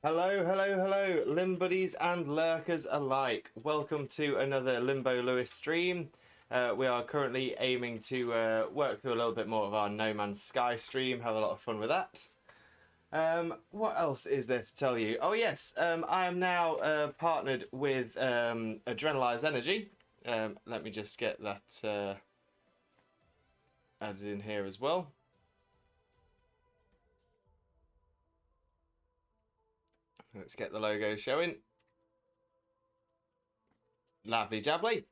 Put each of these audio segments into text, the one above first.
Hello, hello, hello, Limbuddies and lurkers alike. Welcome to another Limbo Lewis stream. We are currently aiming to work through a little bit more of our No Man's Sky stream, have a lot of fun with that. What else is there to tell you? Oh yes, I am now partnered with Adrenalized Energy. Let me just get that added in here as well. Let's get the logo showing. Lovely jabbly.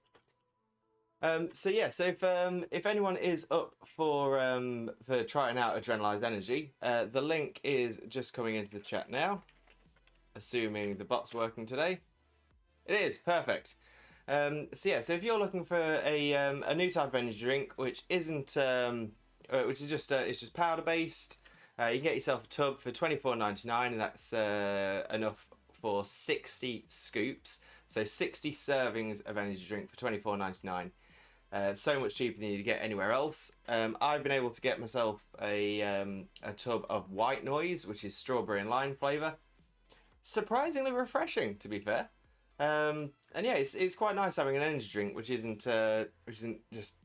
So if anyone is up for trying out Adrenalized Energy, the link is just coming into the chat now. Assuming the bot's working today, it is perfect. So if you're looking for a new type of energy drink, which isn't which is just it's just powder based, you can get yourself a tub for $24.99, and that's enough for 60 scoops. So 60 servings of energy drink for $24.99. So much cheaper than you'd get anywhere else. I've been able to get myself a tub of White Noise, which is strawberry and lime flavour. Surprisingly refreshing, to be fair. And yeah, it's quite nice having an energy drink which isn't just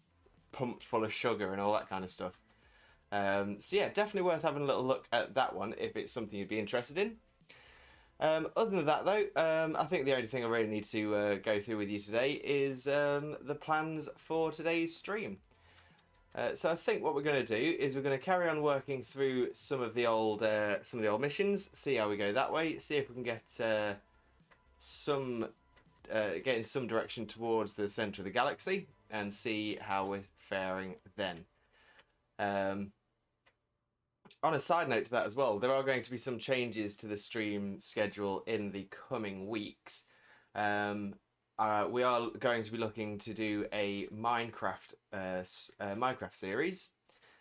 pumped full of sugar and all that kind of stuff. So yeah, definitely worth having a little look at that one if it's something you'd be interested in. Other than that, though, I think the only thing I really need to go through with you today is the plans for today's stream. So I think what we're going to do is we're going to carry on working through some of the old missions, see how we go that way, see if we can get get in some direction towards the centre of the galaxy, and see how we're faring then. On a side note to that as well, there are going to be some changes to the stream schedule in the coming weeks. We are going to be looking to do a Minecraft series.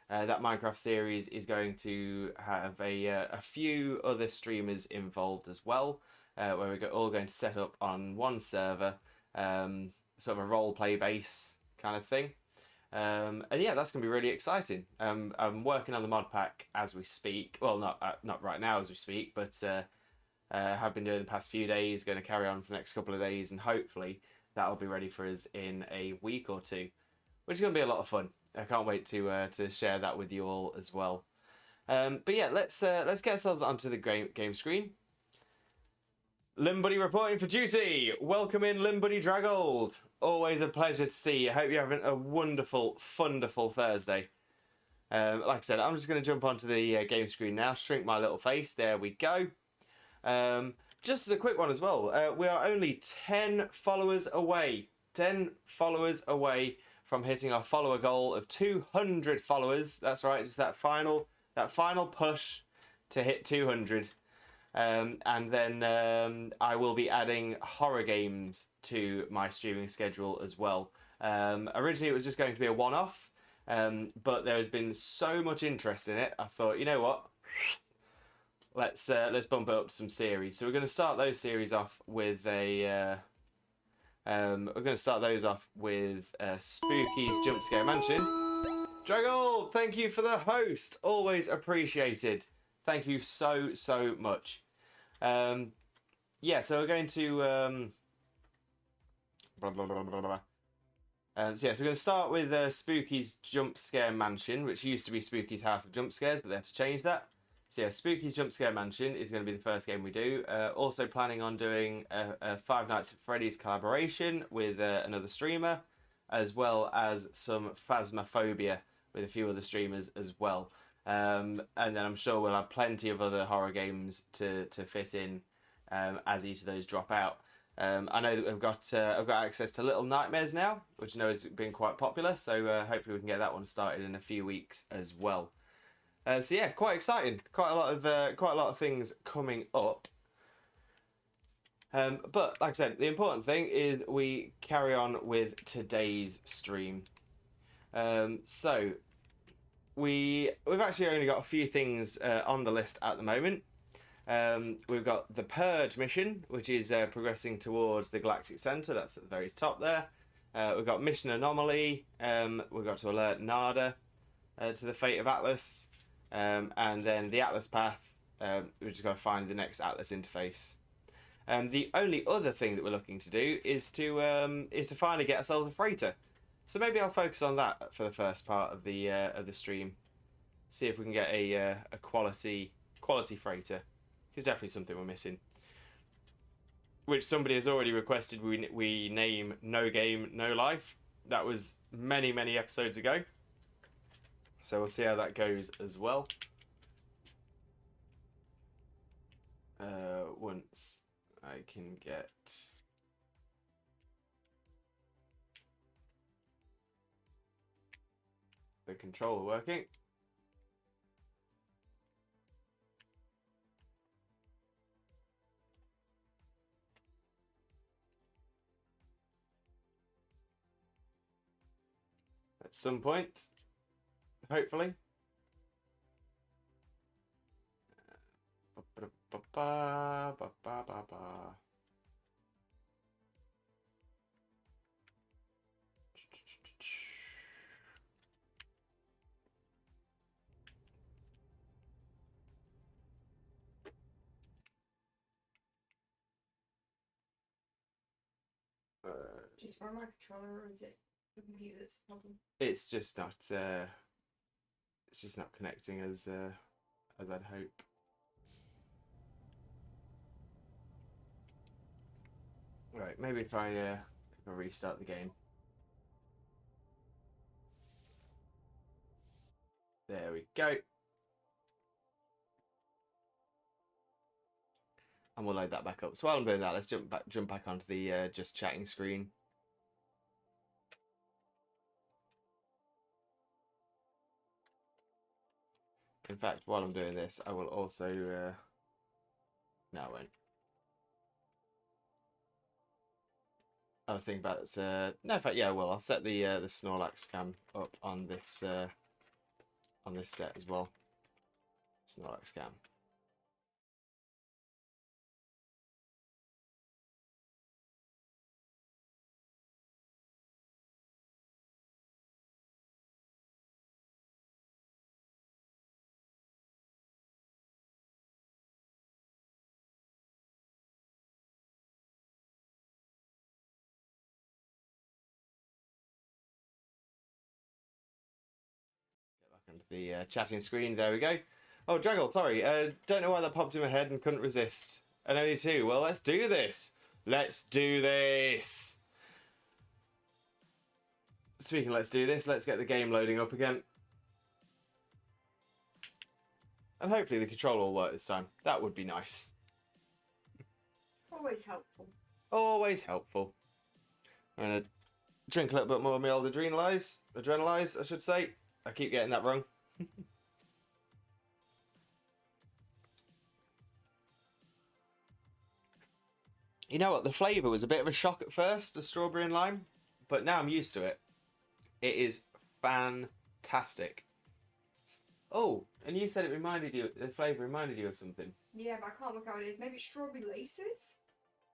That Minecraft series is going to have a few other streamers involved as well, where we're all going to set up on one server, sort of a role play base kind of thing. And yeah, that's going to be really exciting. I'm working on the mod pack as we speak. Well, not right now as we speak, but have been doing the past few days. Going to carry on for the next couple of days, and hopefully that'll be ready for us in a week or two, which is going to be a lot of fun. I can't wait to share that with you all as well. But yeah, let's get ourselves onto the game screen. Limbuddy reporting for duty. Welcome in, Limbuddy Dragold. Always a pleasure to see you. Hope you're having a wonderful, wonderful Thursday. Like I said, I'm just going to jump onto the game screen now. Shrink my little face. There we go. Just as a quick one as well, we are only 10 followers away. 10 followers away from hitting our follower goal of 200 followers. That's right, just that final push to hit 200. And then I will be adding horror games to my streaming schedule as well. Originally, it was just going to be a one-off, but there has been so much interest in it. I thought, you know what? Let's bump it up to some series. So we're going to start those series off with a. We're going to start those off with Spooky's Jump Scare Mansion. Draggle, thank you for the host. Always appreciated. Thank you so much. Yeah, so we're going to so we're going to start with Spooky's Jump Scare Mansion, which used to be Spooky's House of Jump Scares, but they had to change that. So yeah, Spooky's Jump Scare Mansion is going to be the first game we do. Also planning on doing a Five Nights at Freddy's collaboration with another streamer, as well as some Phasmophobia with a few other streamers as well. And then I'm sure we'll have plenty of other horror games to fit in as each of those drop out. I know that I've got access to Little Nightmares now, which I know has been quite popular. So hopefully we can get that one started in a few weeks as well. So yeah, quite exciting. Quite a lot of things coming up. But like I said, the important thing is we carry on with today's stream. So we've actually only got a few things on the list at the moment. We've got the Purge mission, which is progressing towards the Galactic Centre. That's at the very top there. We've got Mission Anomaly. We've got to alert Nada to the fate of Atlas. And then the Atlas Path We're just going to find the next Atlas interface. The only other thing that we're looking to do is to finally get ourselves a freighter. So maybe I'll focus on that for the first part of the stream. See if we can get a quality freighter. It's definitely something we're missing. Which somebody has already requested we name No Game No Life. That was many episodes ago. So we'll see how that goes as well. Once I can get the controller working. At some point, hopefully. Just for my controller, or is it the computer that's the problem? It's just not connecting as I'd hope. Right, maybe if I restart the game. There we go. And we'll load that back up. So while I'm doing that, let's jump back onto the just chatting screen. In fact, while I'm doing this, I will also no, I won't. I was thinking about this. No, in fact, yeah, well, I'll set the Snorlax cam up on this set as well. Snorlax cam. Get back onto the chatting screen. There we go. Oh, Draggle, sorry. Don't know why that popped in my head and couldn't resist. And only two. Well, let's do this. Let's do this. Speaking of let's do this, let's get the game loading up again. And hopefully the controller will work this time. That would be nice. Always helpful. Always helpful. I'm going to drink a little bit more of my old Adrenalize, I should say. I keep getting that wrong. You know what? The flavour was a bit of a shock at first, the strawberry and lime. But now I'm used to it. It is fantastic. Oh, and you said the flavour reminded you of something. Yeah, but I can't work out what it is. Maybe it's strawberry laces?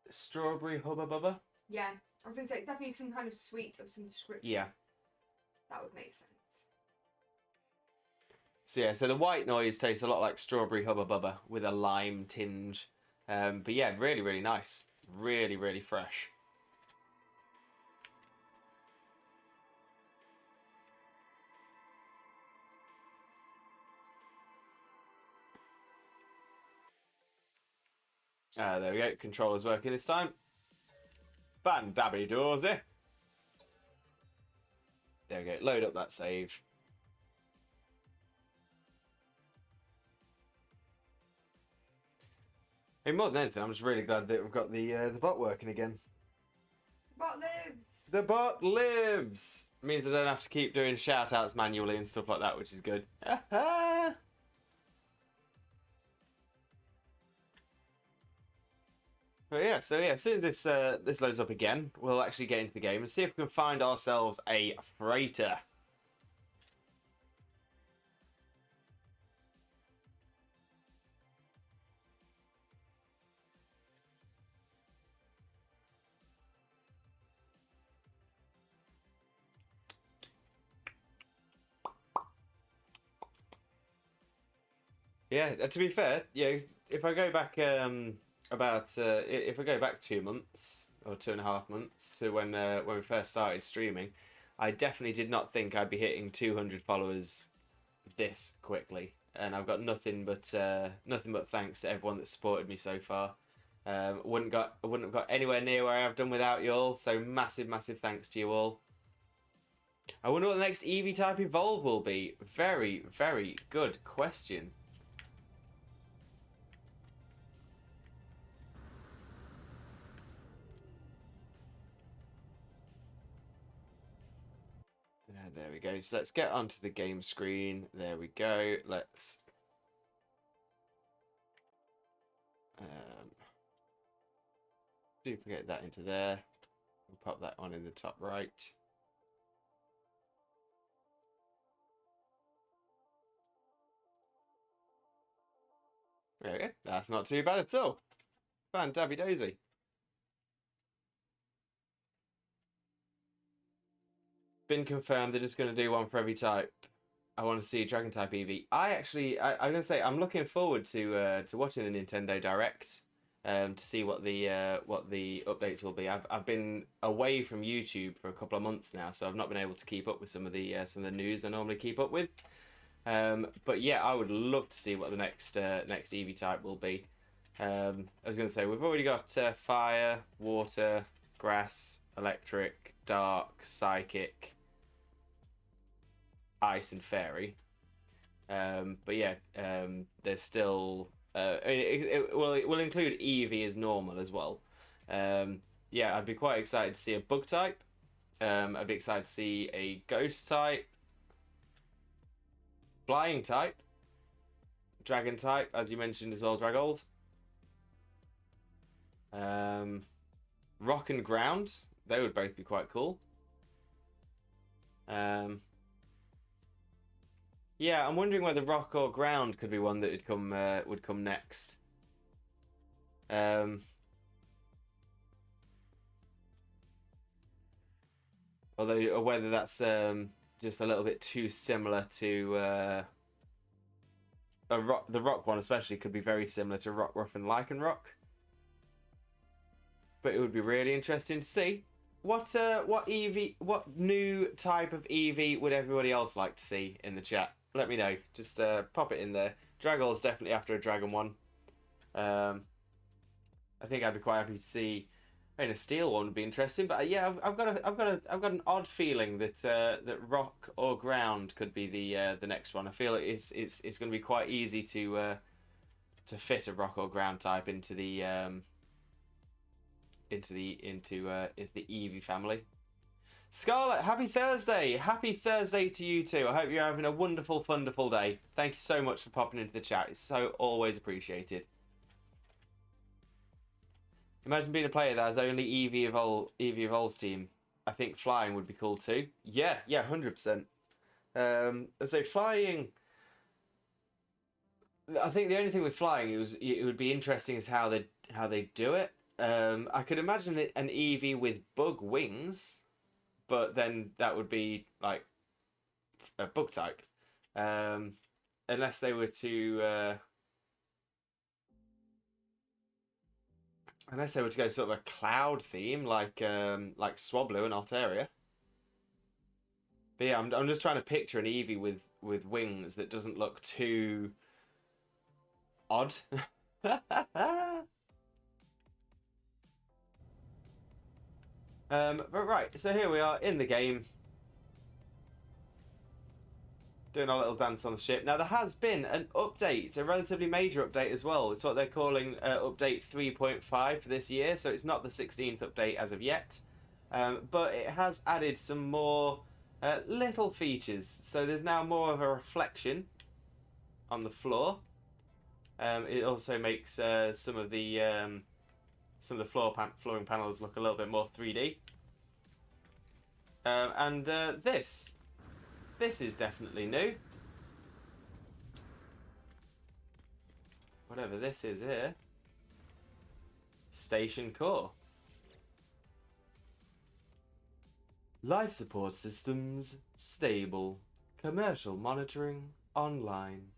Strawberry Hubba Bubba? Yeah. I was going to say, it's definitely some kind of sweet of some description. Yeah. That would make sense. So yeah, so the white noise tastes a lot like Strawberry Hubba Bubba with a lime tinge. But yeah, really nice. Really fresh. There we go. Controller's working this time. Bandabby doozy. There we go. Load up that save. Hey, more than anything, I'm just really glad that we've got the bot working again. Bot lives! The bot lives! Means I don't have to keep doing shout-outs manually and stuff like that, which is good. But yeah, so yeah, as soon as this loads up again, we'll actually get into the game and see if we can find ourselves a freighter. Yeah, to be fair, if I go back if I go back 2 months or 2.5 months to when we first started streaming, I definitely did not think I'd be hitting 200 followers this quickly, and I've got nothing but thanks to everyone that supported me so far. Wouldn't have got anywhere near where I've done without you all. So massive thanks to you all. I wonder what the next EV type evolve will be. Very good question. There we go. So let's get onto the game screen. There we go. Let's duplicate that into there. We'll pop that on in the top right. There we go. That's not too bad at all. Dabby dozy. Been confirmed. They're just going to do one for every type. I want to see Dragon type EV. I'm going to say I'm looking forward to watching the Nintendo Direct to see what the updates will be. I've been away from YouTube for a couple of months now, so I've not been able to keep up with some of the news I normally keep up with. But yeah, I would love to see what the next EV type will be. I was going to say we've already got fire, water, grass, electric, dark, psychic, ice, and fairy. But yeah, there's still. It will include Eevee as normal as well. Yeah, I'd be quite excited to see a bug type. I'd be excited to see a ghost type, flying type, dragon type, as you mentioned as well, Dragold. Rock and ground, they would both be quite cool. Yeah, I'm wondering whether rock or ground could be one that would come next. Although, or whether that's just a little bit too similar to the rock one, especially could be very similar to Rockruff and Lycanroc. But it would be really interesting to see what new type of EV would everybody else like to see in the chat. Let me know. Just pop it in there. Dragol's definitely after a dragon one. I think I'd be quite happy to see. I mean, a steel one would be interesting, but yeah, I've got an odd feeling that that rock or ground could be the next one. I feel it's going to be quite easy to fit a rock or ground type into the Eevee family. Scarlett, happy Thursday! Happy Thursday to you too. I hope you're having a wonderful day. Thank you so much for popping into the chat. It's so always appreciated. Imagine being a player that has only Eevee Evolves team. I think flying would be cool too. Yeah, 100%. So flying. I think the only thing with flying it would be interesting is how they do it. I could imagine an Eevee with bug wings, but then that would be like a bug type, unless they were to go sort of a cloud theme like Swablu and Altaria. But yeah, I'm just trying to picture an Eevee with wings that doesn't look too odd. But right, so here we are in the game, doing our little dance on the ship. Now there has been an update, a relatively major update as well. It's what they're calling update 3.5 for this year, so it's not the 16th update as of yet. But it has added some more little features. So there's now more of a reflection on the floor. It also makes some of the flooring panels look a little bit more 3D. And this is definitely new. Whatever this is here. Station core. Life support systems stable. Commercial monitoring online.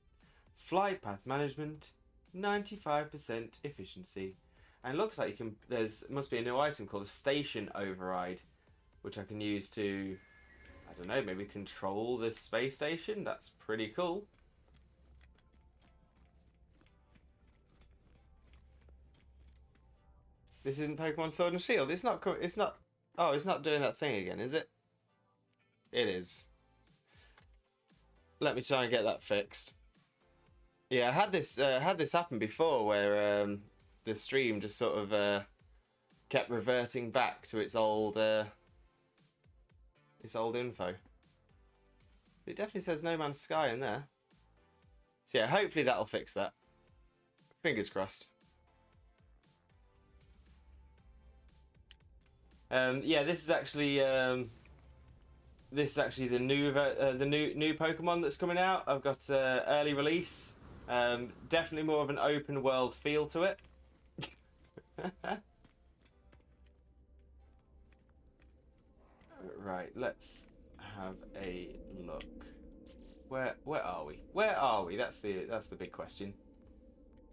Flight path management, 95% efficiency. And it looks like you can. Must be a new item called a station override, which I can use to, I don't know, maybe control this space station. That's pretty cool. This isn't Pokemon Sword and Shield. It's not. It's not. Oh, it's not doing that thing again, is it? It is. Let me try and get that fixed. Yeah, I had this happen before where the stream just sort of kept reverting back to its old info. It definitely says No Man's Sky in there. So yeah, hopefully that'll fix that. Fingers crossed. Yeah, this is actually the new Pokemon that's coming out. I've got early release. Definitely more of an open world feel to it. Right, let's have a look. Where are we? Where are we? That's the big question.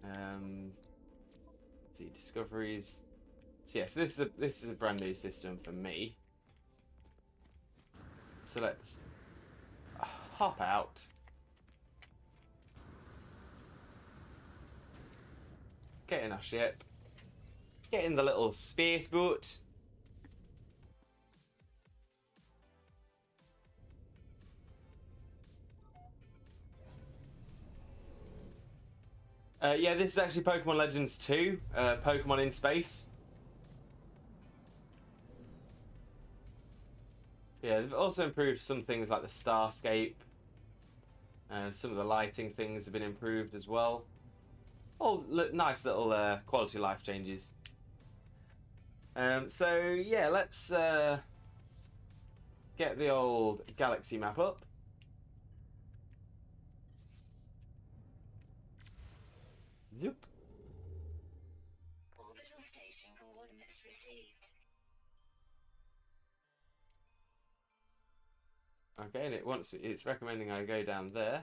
Let's see, discoveries. So yes, this is a brand new system for me. So let's hop out. Get in our ship. Get in the little space boat. Yeah, this is actually Pokemon Legends 2, Pokemon in Space. Yeah, they've also improved some things like the Starscape. Some of the lighting things have been improved as well. All nice little quality of life changes. So yeah, let's get the old galaxy map up. Zoop. Orbital station coordinates received. Okay, and it's recommending I go down there.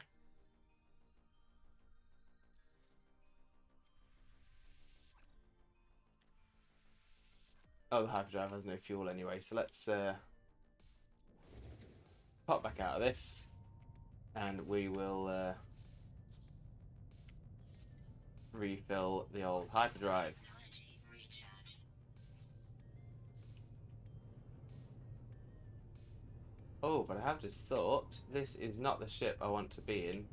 Oh, the hyperdrive has no fuel anyway, so let's pop back out of this, and we will refill the old hyperdrive. Oh, but I have just thought, this is not the ship I want to be in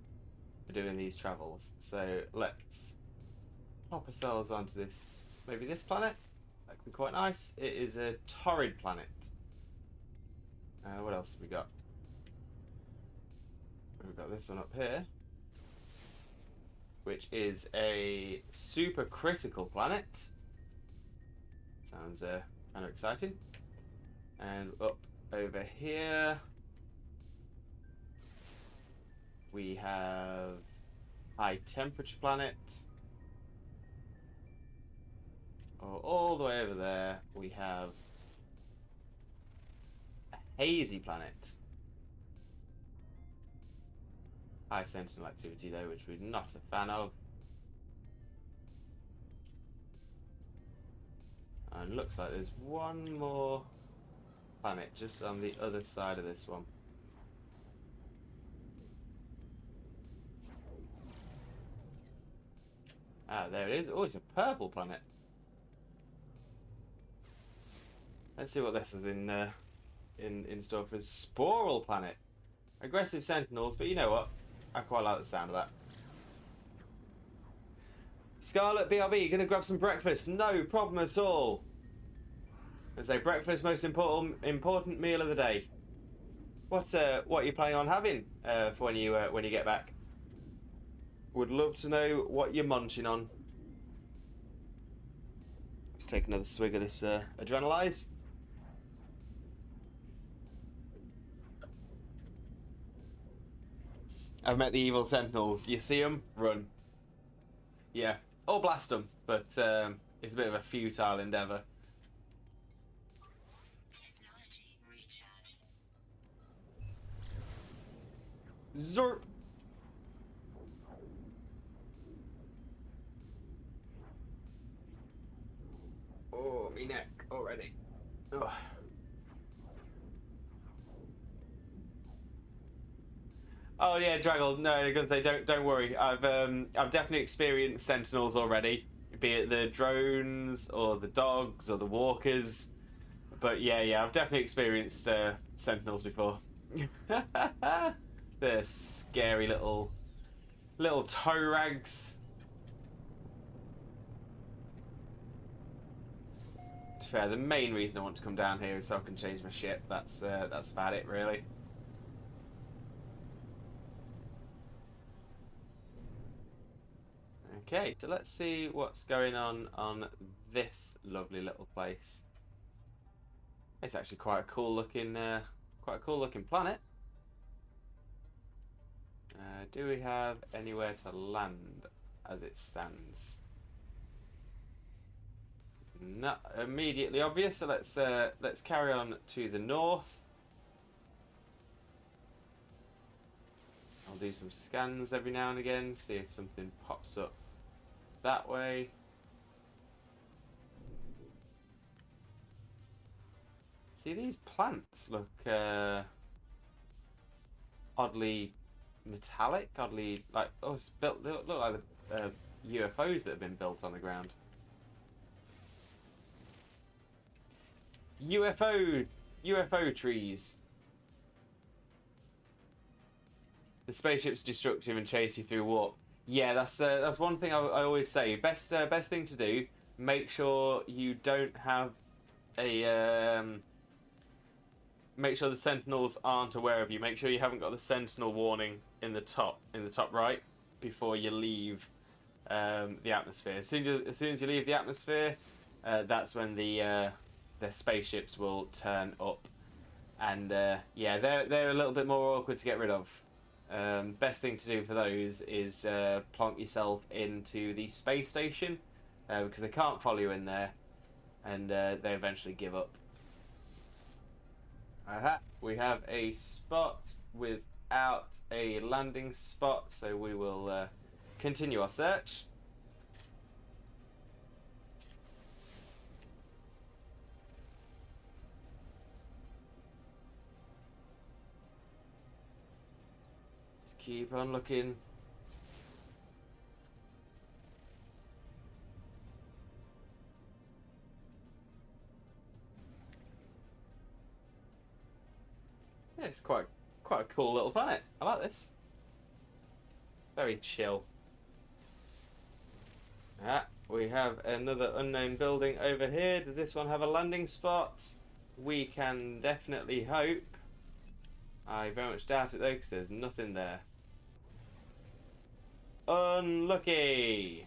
for doing these travels. So let's pop ourselves onto this, maybe this planet. That could be quite nice. It is a torrid planet. What else have we got? We've got this one up here, which is a super critical planet. Sounds kind of exciting. And up over here we have high temperature planet. All the way over there we have a hazy planet. High sentinel activity though, which we're not a fan of. And looks like there's one more planet just on the other side of this one. Ah, there it is. Oh, it's a purple planet. Let's see what this is in store for us. Sporal planet. Aggressive sentinels, but you know what? I quite like the sound of that. Scarlet BRB, gonna grab some breakfast? No problem at all. Let's say breakfast, most important meal of the day. What are you planning on having for when you get back? Would love to know what you're munching on. Let's take another swig of this Adrenalize. I've met the evil sentinels. You see them, run. Yeah, or blast them, but it's a bit of a futile endeavour. Zorp. already. Ugh. Oh yeah, Draggle. No, because they don't worry. I've definitely experienced Sentinels already, be it the drones or the dogs or the walkers. But yeah, I've definitely experienced Sentinels before. The scary little toe rags. To be fair, the main reason I want to come down here is so I can change my ship. That's about it, really. Okay, so let's see what's going on this lovely little place. It's actually quite a cool looking planet. Do we have anywhere to land as it stands? Not immediately obvious. So let's carry on to the north. I'll do some scans every now and again, see if something pops up that way. See, these plants look oddly metallic, oddly like it's built. They look like the UFOs that have been built on the ground. UFO trees. The spaceship's destructive and chase you through warp. Yeah, that's one thing I always say. Best thing to do. Make sure you don't have a make sure the Sentinels aren't aware of you. Make sure you haven't got the Sentinel warning in the top right before you leave the atmosphere. As soon as you leave the atmosphere, that's when the spaceships will turn up, and yeah, they're a little bit more awkward to get rid of. Best thing to do for those is plonk yourself into the space station because they can't follow you in there, and they eventually give up. Aha, we have a spot without a landing spot, so we will continue our search. Let's keep on looking. Yeah, it's quite a cool little planet. I like this. Very chill. Ah, we have another unknown building over here. Does this one have a landing spot? We can definitely hope. I very much doubt it though, because there's nothing there. Unlucky!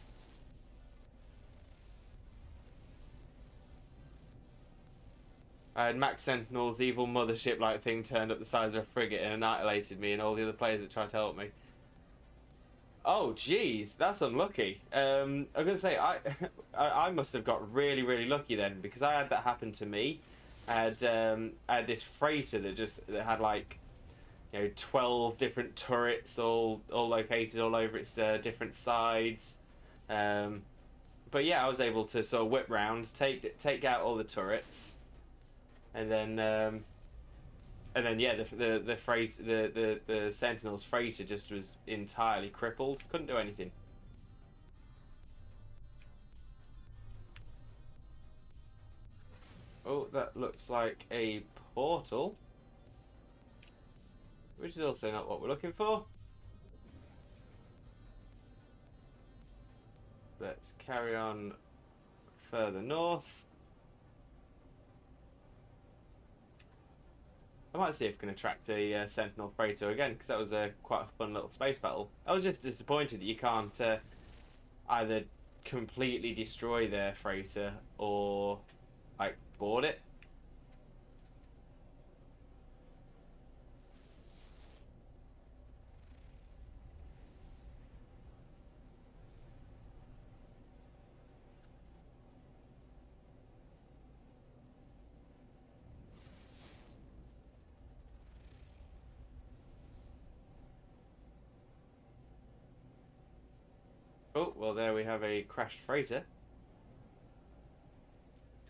I had Max Sentinel's evil mothership-like thing turned up the size of a frigate and annihilated me and all the other players that tried to help me. Oh, jeez, that's unlucky. I'm gonna say I must have got really lucky then, because I had that happen to me. I had this freighter that had like 12 different turrets all located all over its different sides. But yeah, I was able to sort of whip round, take out all the turrets, and then yeah, the Sentinel's freighter just was entirely crippled, couldn't do anything. Oh, that looks like a portal, which is also not what we're looking for. Let's carry on further north. I might see if I can attract a Sentinel freighter again, because that was quite a fun little space battle. I was just disappointed that you can't either completely destroy their freighter or like board it. Oh, well, there we have a crashed freighter.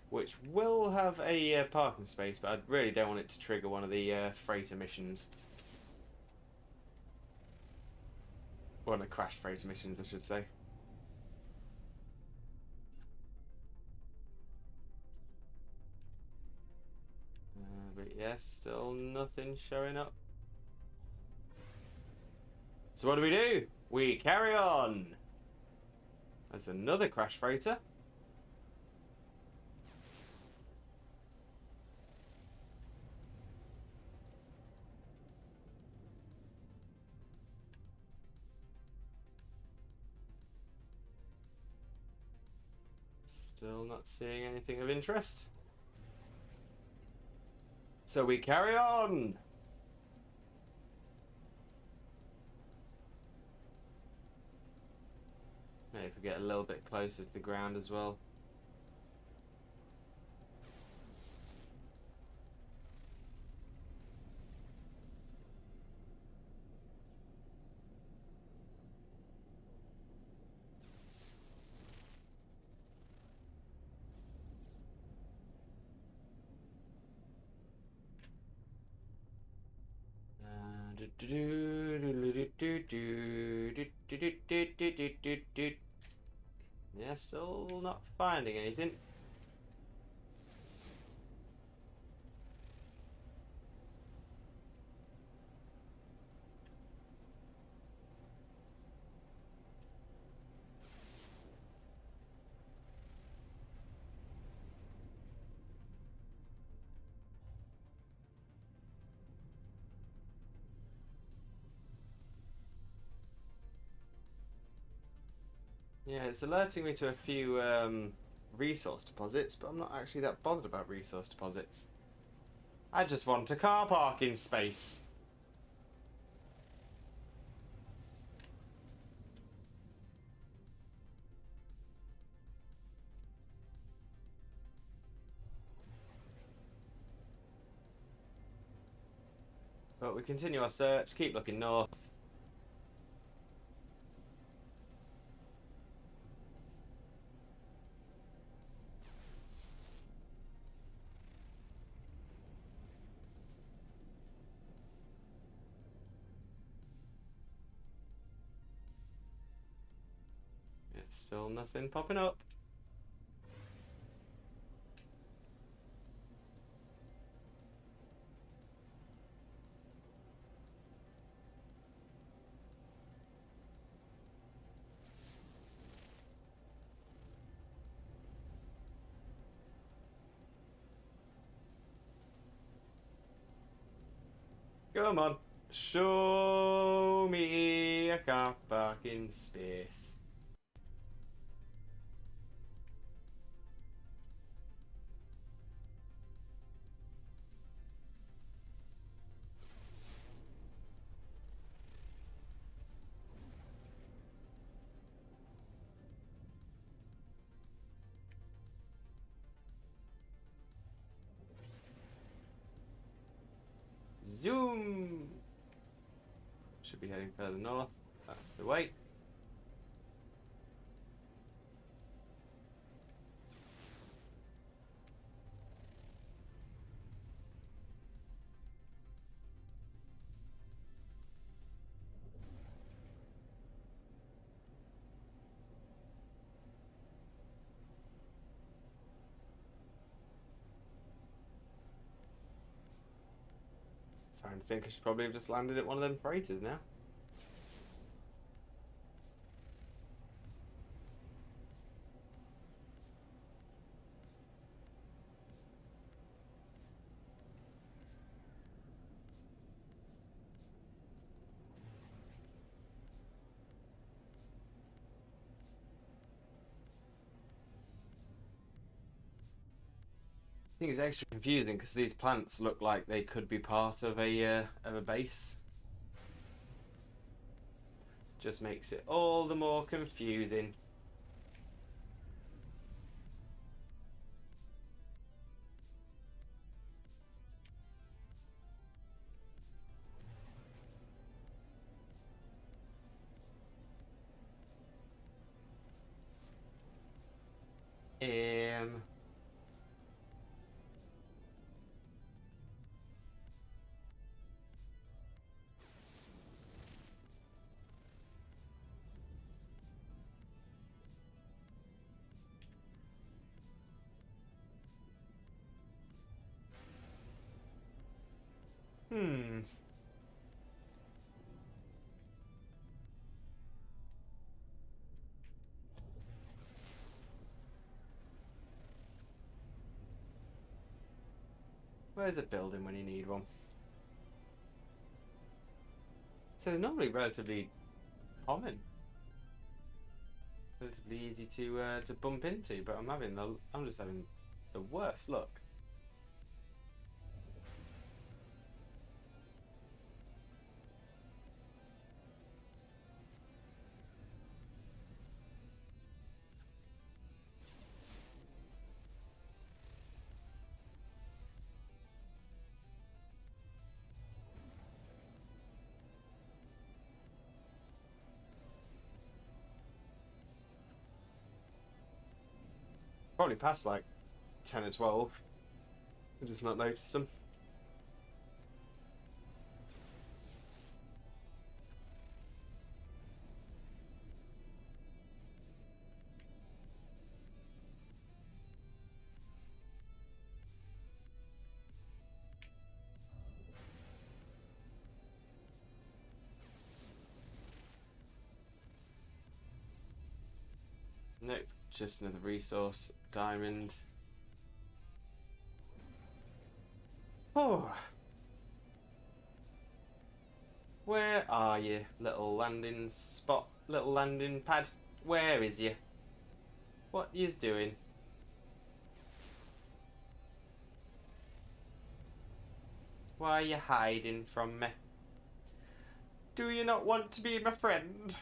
which will have a parking space, but I really don't want it to trigger one of the freighter missions. One of the crash freighter missions, I should say. But yeah, still nothing showing up. So what do? We carry on. There's another crash freighter. Still not seeing anything of interest. So we carry on. Maybe if we get a little bit closer to the ground as well. Yeah, still not finding anything. Yeah, it's alerting me to a few resource deposits, but I'm not actually that bothered about resource deposits. I just want a car parking space. But we continue our search, keep looking north. It's still nothing popping up. Come on, show me a car parking space. Zoom! Should be heading further north. That's the way. Starting to think I should probably have just landed at one of them freighters now. I think it's extra confusing because these plants look like they could be part of a base. Just makes it all the more confusing. Um, Where's a building when you need one? So they're normally relatively common. Relatively easy to bump into, but I'm just having the worst luck. Probably past like 10 or 12. I just not noticed them. Nope, just another resource. Diamond. Oh. Where are you, little landing spot, little landing pad? Where is you? What yous doing? Why are you hiding from me? Do you not want to be my friend?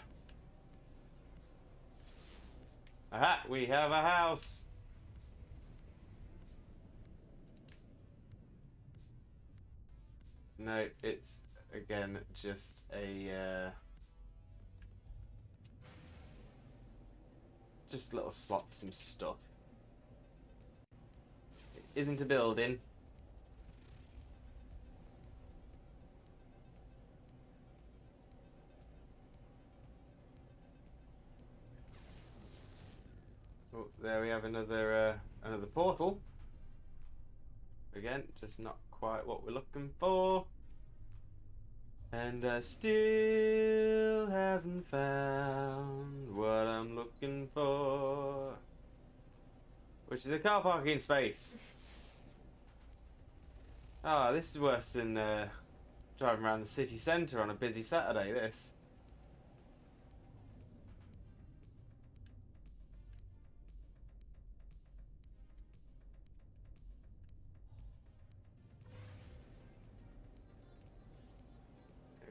Aha, we have a house. No, it's again just a just a little slot for some stuff. It isn't a building. Oh, there we have another portal. Again, just not quite what we're looking for. And I still haven't found what I'm looking for. Which is a car parking space. Ah, this is worse than driving around the city centre on a busy Saturday, this.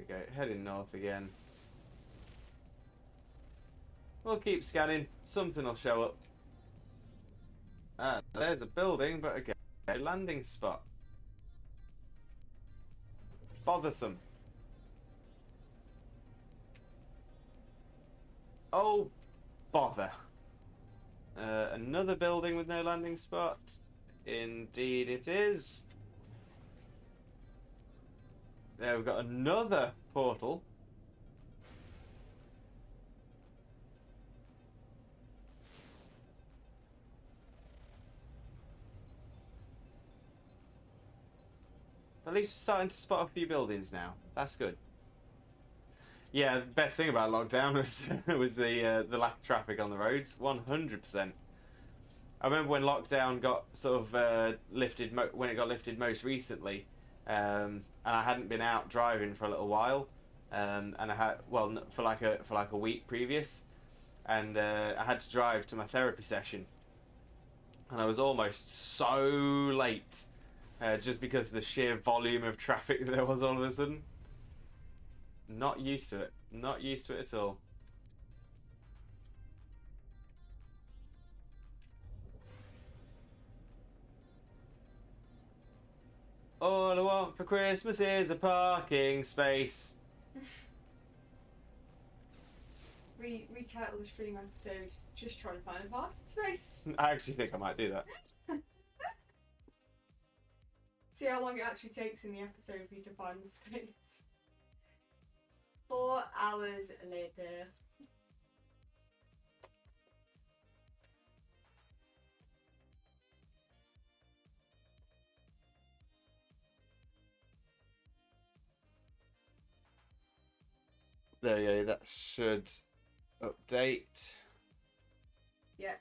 There we go, heading north again. We'll keep scanning, something will show up. Ah, there's a building, but again, a landing spot. Bothersome. Oh, bother. Another building with no landing spot. Indeed it is. There we've got another portal. At least we're starting to spot a few buildings now. That's good. Yeah, the best thing about lockdown was the lack of traffic on the roads. 100%. I remember when lockdown got sort of lifted when it got lifted most recently, and I hadn't been out driving for a little while, and I had for like a week previous, and I had to drive to my therapy session, and I was almost so late, just because of the sheer volume of traffic that there was all of a sudden. Not used to it. Not used to it at all. All I want for Christmas is a parking space. Retitle the stream episode, just trying to find a parking space. I actually think I might do that. See how long it actually takes in the episode for you to find the space. 4 hours later. There you go, that should update. Yeah.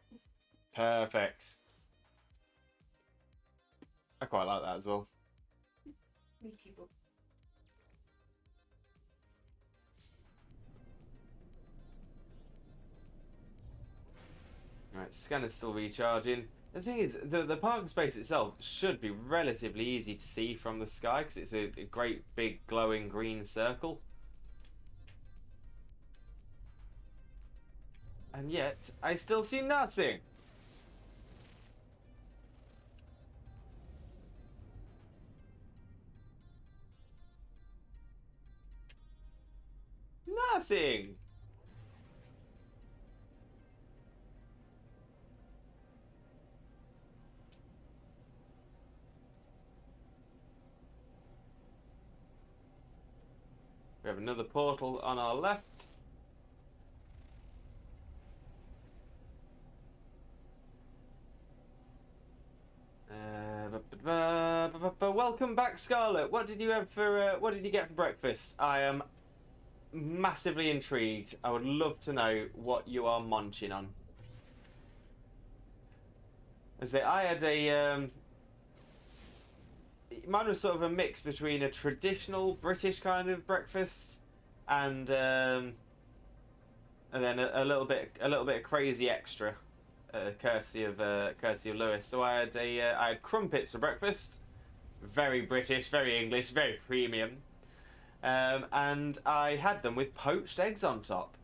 Perfect. I quite like that as well. Meaty bug. Right, scanner's still recharging. The thing is, the parking space itself should be relatively easy to see from the sky because it's a great big glowing green circle. And yet, I still see nothing. Nothing. We have another portal on our left. Welcome back, Scarlet. What did you have for? What did you get for breakfast? I am massively intrigued. I would love to know what you are munching on. I say I had a. Mine was sort of a mix between a traditional British kind of breakfast and then a little bit of crazy extra, courtesy of Lewis. So I had crumpets for breakfast, very British, very English, very premium, and I had them with poached eggs on top.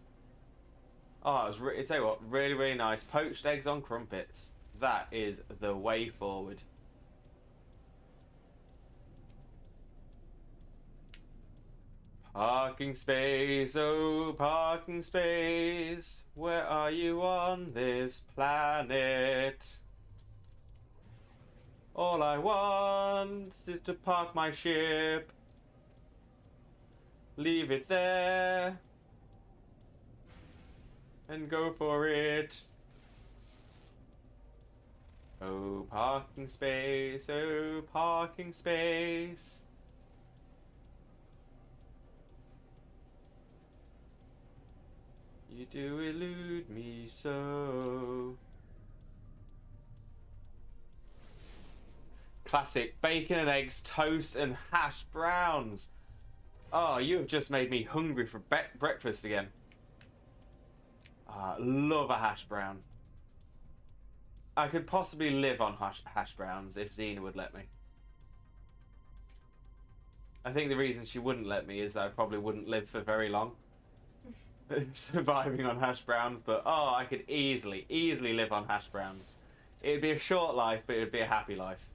Oh, it was tell you what, really really nice. Poached eggs on crumpets. That is the way forward. Parking space, oh parking space, where are you on this planet? All I want is to park my ship, leave it there, and go for it. Oh parking space, oh parking space. You do elude me so. Classic bacon and eggs, toast and hash browns. Oh, you have just made me hungry for breakfast again. Love a hash brown. I could possibly live on hash browns if Xena would let me. I think the reason she wouldn't let me is that I probably wouldn't live for very long. Surviving on hash browns, but oh, I could easily live on hash browns. It'd be a short life, but it'd be a happy life.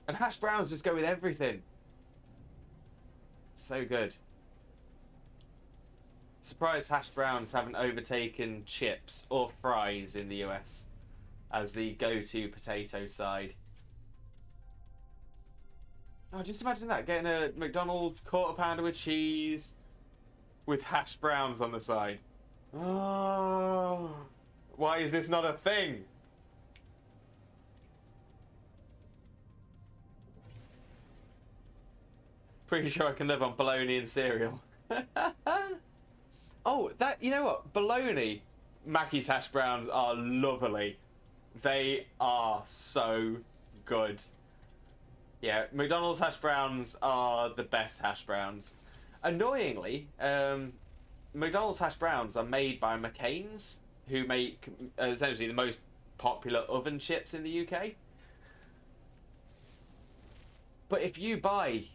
And hash browns just go with everything. So good. Surprised hash browns haven't overtaken chips or fries in the US as the go-to potato side. Oh, just imagine that, getting a McDonald's quarter pounder with cheese with hash browns on the side. Oh, why is this not a thing? Pretty sure I can live on bologna and cereal. Oh, that, you know what? Bologna, Mackey's hash browns are lovely. They are so good. Yeah, McDonald's hash browns are the best hash browns. Annoyingly, McDonald's hash browns are made by McCain's, who make essentially the most popular oven chips in the UK. But if you buy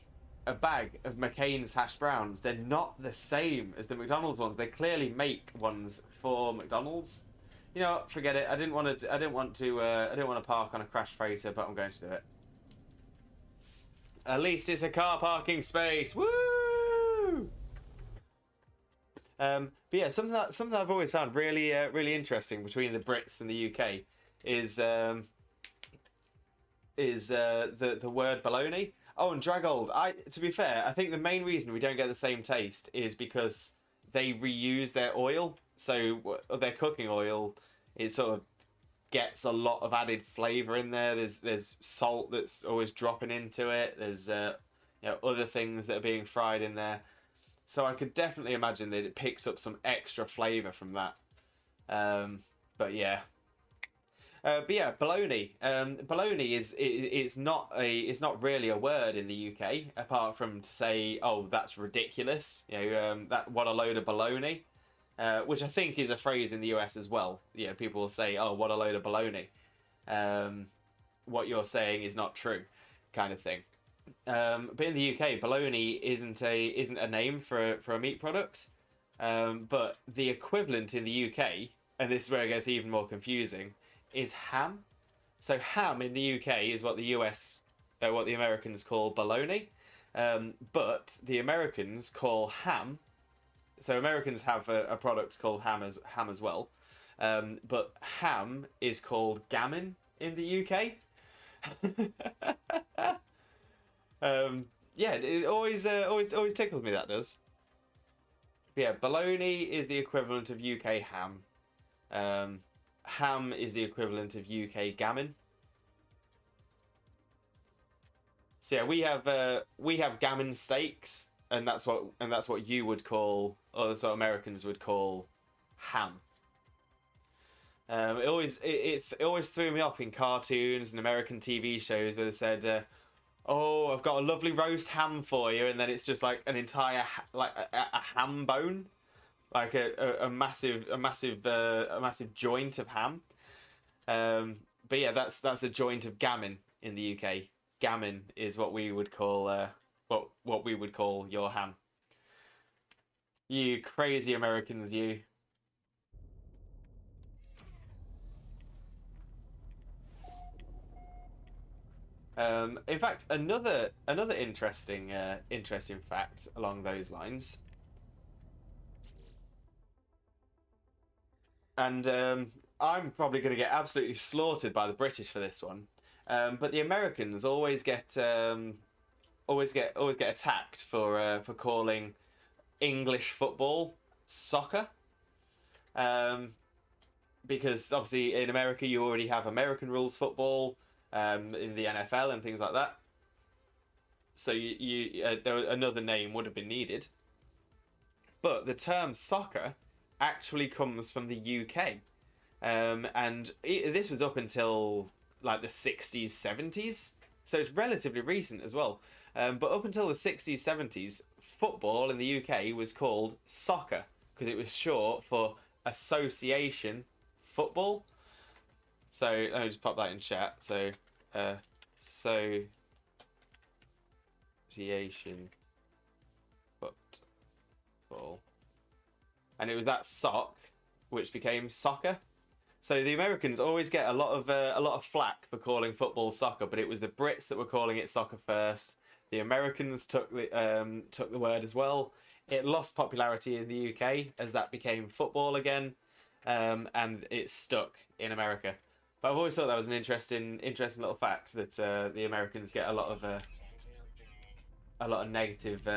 a bag of McCain's hash browns, they're not the same as the McDonald's ones. They clearly make ones for McDonald's. You know what? Forget it. I didn't want to park on a crash freighter, but I'm going to do it. At least it's a car parking space. Woo! But yeah, something that I've always found really really interesting between the Brits and the UK is the word bologna. Oh, and Dragold. To be fair, I think the main reason we don't get the same taste is because they reuse their oil. So their cooking oil, it sort of gets a lot of added flavour in there. There's salt that's always dropping into it. There's other things that are being fried in there. So I could definitely imagine that it picks up some extra flavour from that. But yeah. But yeah, baloney. Baloney it's not really a word in the UK apart from to say, oh, that's ridiculous. That what a load of baloney, which I think is a phrase in the US as well. People will say, oh, what a load of baloney. What you're saying is not true, kind of thing. But in the UK, bologna isn't a name for a meat product. But the equivalent in the UK, and this is where it gets even more confusing, is ham. So ham in the UK is what what the Americans call bologna. But the Americans call ham. So Americans have a product called ham as well. But ham is called gammon in the UK. Yeah, it always tickles me, that does. But yeah, bologna is the equivalent of UK ham. Ham is the equivalent of UK gammon. So yeah, we have gammon steaks, and that's what you would call, or that's what Americans would call, ham. It always threw me off in cartoons and American TV shows where they said, "Oh, I've got a lovely roast ham for you," and then it's just like an entire a ham bone, like a massive joint of ham. But yeah, that's a joint of gammon in the UK. Gammon is what we would call what we would call your ham. You crazy Americans, you. In fact, another interesting fact along those lines, and I'm probably going to get absolutely slaughtered by the British for this one, but the Americans always get attacked for calling English football soccer, because obviously in America you already have American rules football. In the NFL and things like that. So another name would have been needed. But the term soccer actually comes from the UK. And this was up until like the 60s, 70s. So it's relatively recent as well. But up until the 60s, 70s, football in the UK was called soccer because it was short for association football. So let me just pop that in chat. So, association football, and it was that sock which became soccer. So the Americans always get a lot of flack for calling football soccer, but it was the Brits that were calling it soccer first. The Americans took the word as well. It lost popularity in the UK as that became football again, and it stuck in America. But I've always thought that was an interesting little fact that the Americans get a lot of negative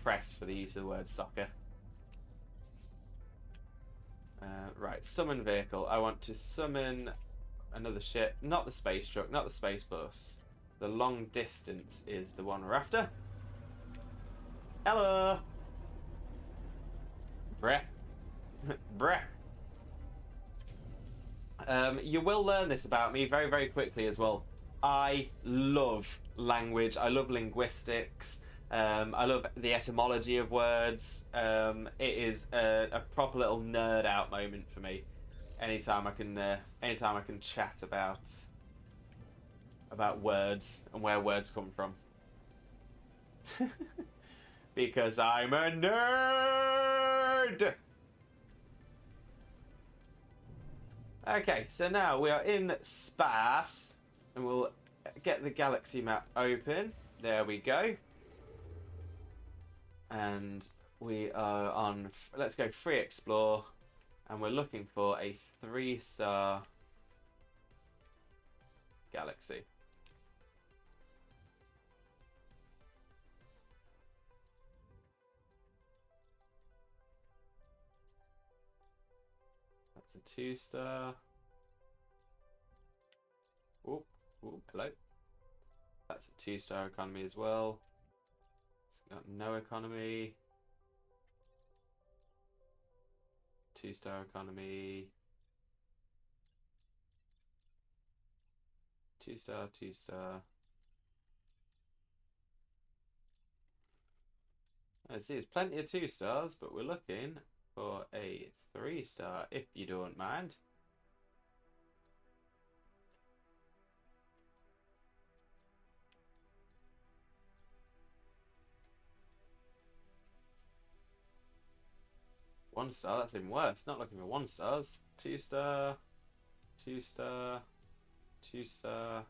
press for the use of the word soccer. Right, summon vehicle. I want to summon another ship, not the space truck, not the space bus. The long distance is the one we're after. Hello, Brett. Brett. You will learn this about me very, very quickly as well. I love language. I love linguistics. I love the etymology of words. It is a proper little nerd out moment for me. Anytime I can chat about words and where words come from. Because I'm a nerd. Okay, so now we are in space, and we'll get the galaxy map open. There we go. And we are on, let's go free explore, and we're looking for a 3-star galaxy. That's a 2-star. Oh, hello. That's a 2-star economy as well. It's got no economy. 2-star economy. 2-star, 2-star. I see there's plenty of 2-stars, but we're looking for a 3-star, if you don't mind. One star, that's even worse. Not looking for 1-stars. 2-star, 2-star, 2-star,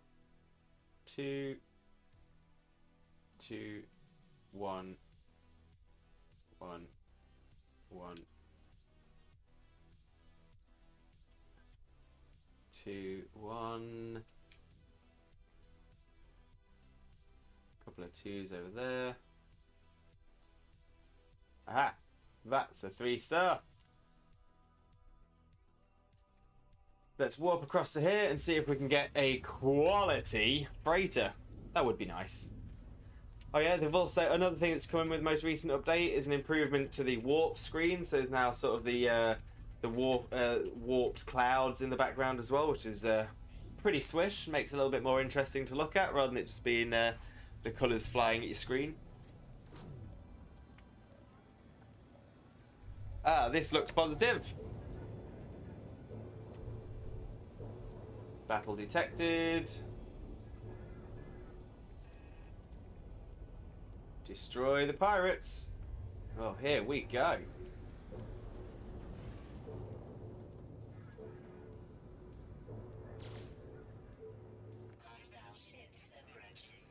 2, 2, 1, 1, 1, 2, 1. Couple of 2s over there. Aha! That's a 3-star. Let's warp across to here and see if we can get a quality freighter. That would be nice. Oh yeah, they've also, another thing that's coming with the most recent update is an improvement to the warp screen. So there's now sort of the warped clouds in the background as well, which is pretty swish. Makes it a little bit more interesting to look at rather than it just being the colours flying at your screen. Ah, this looks positive. Battle detected. Destroy the pirates. Well, here we go. Hostile ships approaching.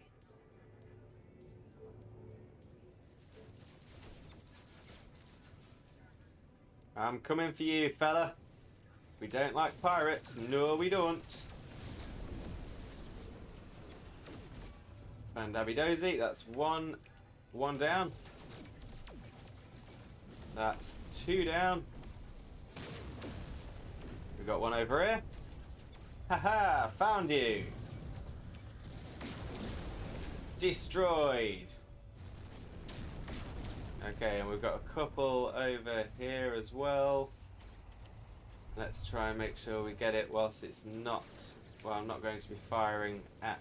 I'm coming for you, fella. We don't like pirates. No, we don't. And Abby Dozy, that's one down. That's 2 down. We've got one over here. Haha, found you. Destroyed. Okay, and we've got a couple over here as well. Let's try and make sure we get it whilst it's not... Well, I'm not going to be firing at...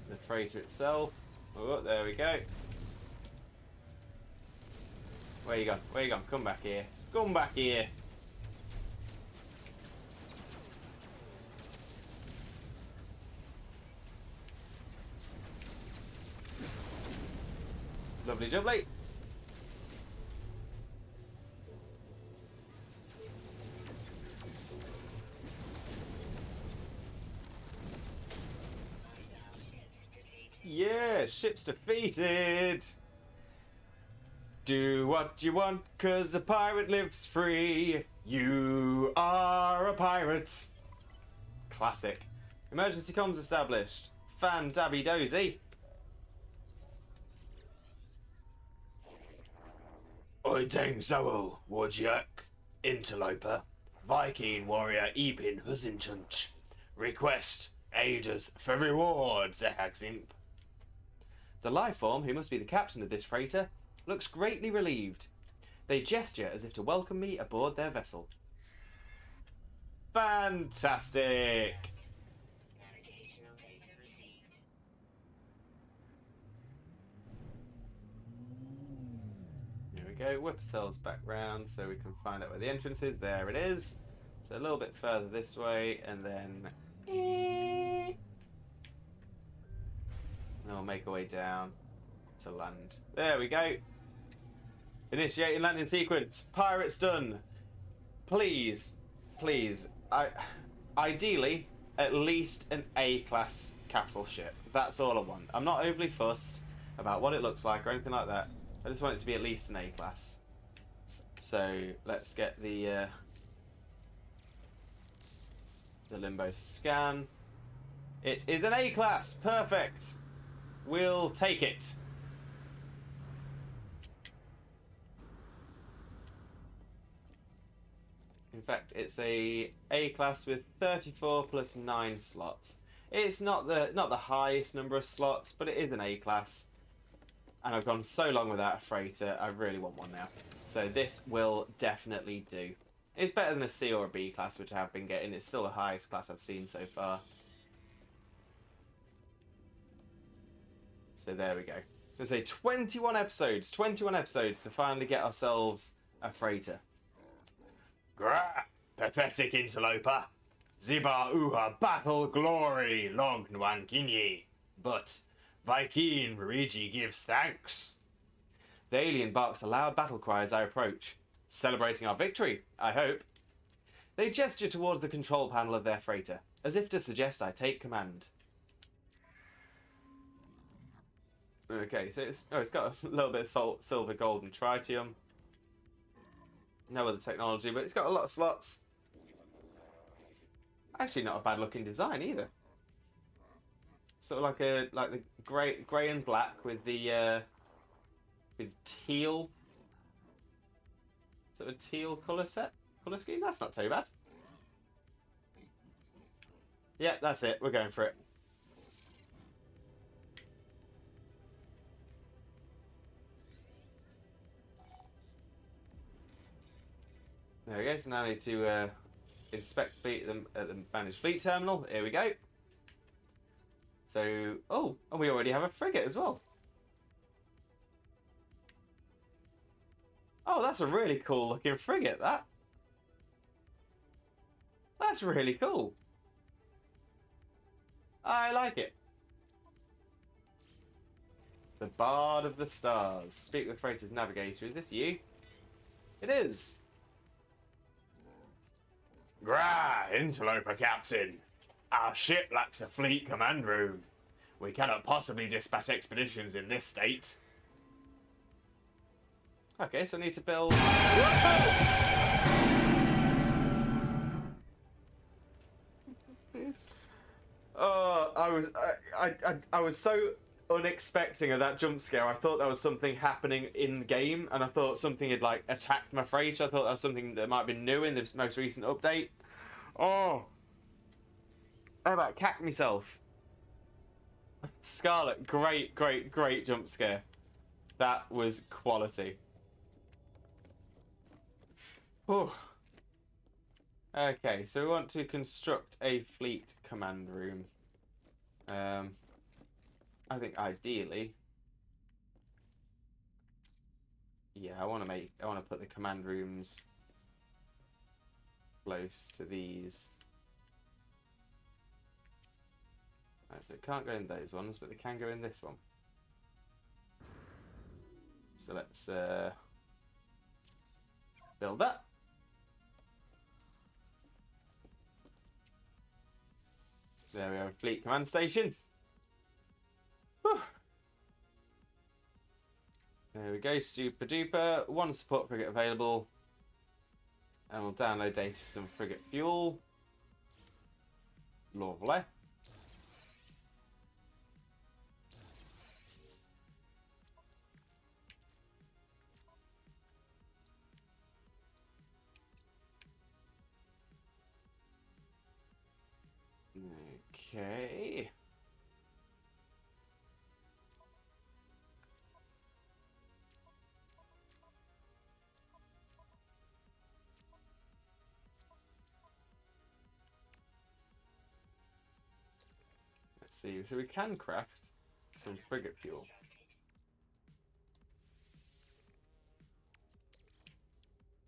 the freighter itself. Oh, there we go. Where you gone? Where you gone? Come back here. Come back here. Lovely jubbly. Hostile ships defeated. Yeah, ship's defeated. Do what you want, 'cause a pirate lives free. You are a pirate. Classic. Emergency comms established. Fan dabby dozy. Oi dang Zowl, Warjak, Interloper, Viking warrior Epin Husinchunch. Request aiders for rewards, Hagsimp. The life form, who must be the captain of this freighter, looks greatly relieved. They gesture as if to welcome me aboard their vessel. Fantastic! Navigational data received. Here we go, whip ourselves back round so we can find out where the entrance is. There it is. So a little bit further this way, and then... And we'll make our way down to land. There we go. Initiating landing sequence. Pirates done. Please, please. Ideally, at least an A-class capital ship. That's all I want. I'm not overly fussed about what it looks like or anything like that. I just want it to be at least an A-class. So let's get the Limbo scan. It is an A-class. Perfect. We'll take it. In fact, it's a A-class with 34 plus 9 slots. It's not the highest number of slots, but it is an A-class. And I've gone so long without a freighter, I really want one now. So this will definitely do. It's better than a C or a B class, which I have been getting. It's still the highest class I've seen so far. So there we go. Let's say 21 episodes. 21 episodes to finally get ourselves a freighter. Grah! Pathetic interloper. Ziba uha battle glory long nwan kinye. But Viking Rigi gives thanks. The alien barks a loud battle cry as I approach. Celebrating our victory, I hope. They gesture towards the control panel of their freighter, as if to suggest I take command. Okay, so it's got a little bit of salt, silver, gold, and tritium. No other technology, but it's got a lot of slots. Actually, not a bad looking design either. Sort of like the grey and black with the with teal, sort of teal colour scheme. That's not too bad. Yeah, that's it. We're going for it. There we go. So now I need to inspect fleet at the managed fleet terminal. Here we go. So, oh, and we already have a frigate as well. Oh, that's a really cool looking frigate, that. That's really cool. I like it. The Bard of the Stars. Speak with freighter's navigator. Is this you? It is. Grah, interloper captain. Our ship lacks a fleet command room. We cannot possibly dispatch expeditions in this state. Okay, so I need to build... Oh, I was so unexpecting of that jump scare. I thought that was something happening in game, and I thought something had like attacked my freighter. I thought that was something that might have been new in this most recent update. Oh, I about cacked myself. Scarlet, great jump scare. That was quality. Oh. Okay, so we want to construct a fleet command room. I think ideally, yeah, I want to put the command rooms close to these. Right, so it can't go in those ones, but they can go in this one. So let's build that. There we are, fleet command station. Whew. There we go, super duper. One support frigate available. And we'll download data for some frigate fuel. Lovely. Okay. Let's see. So we can craft some frigate fuel.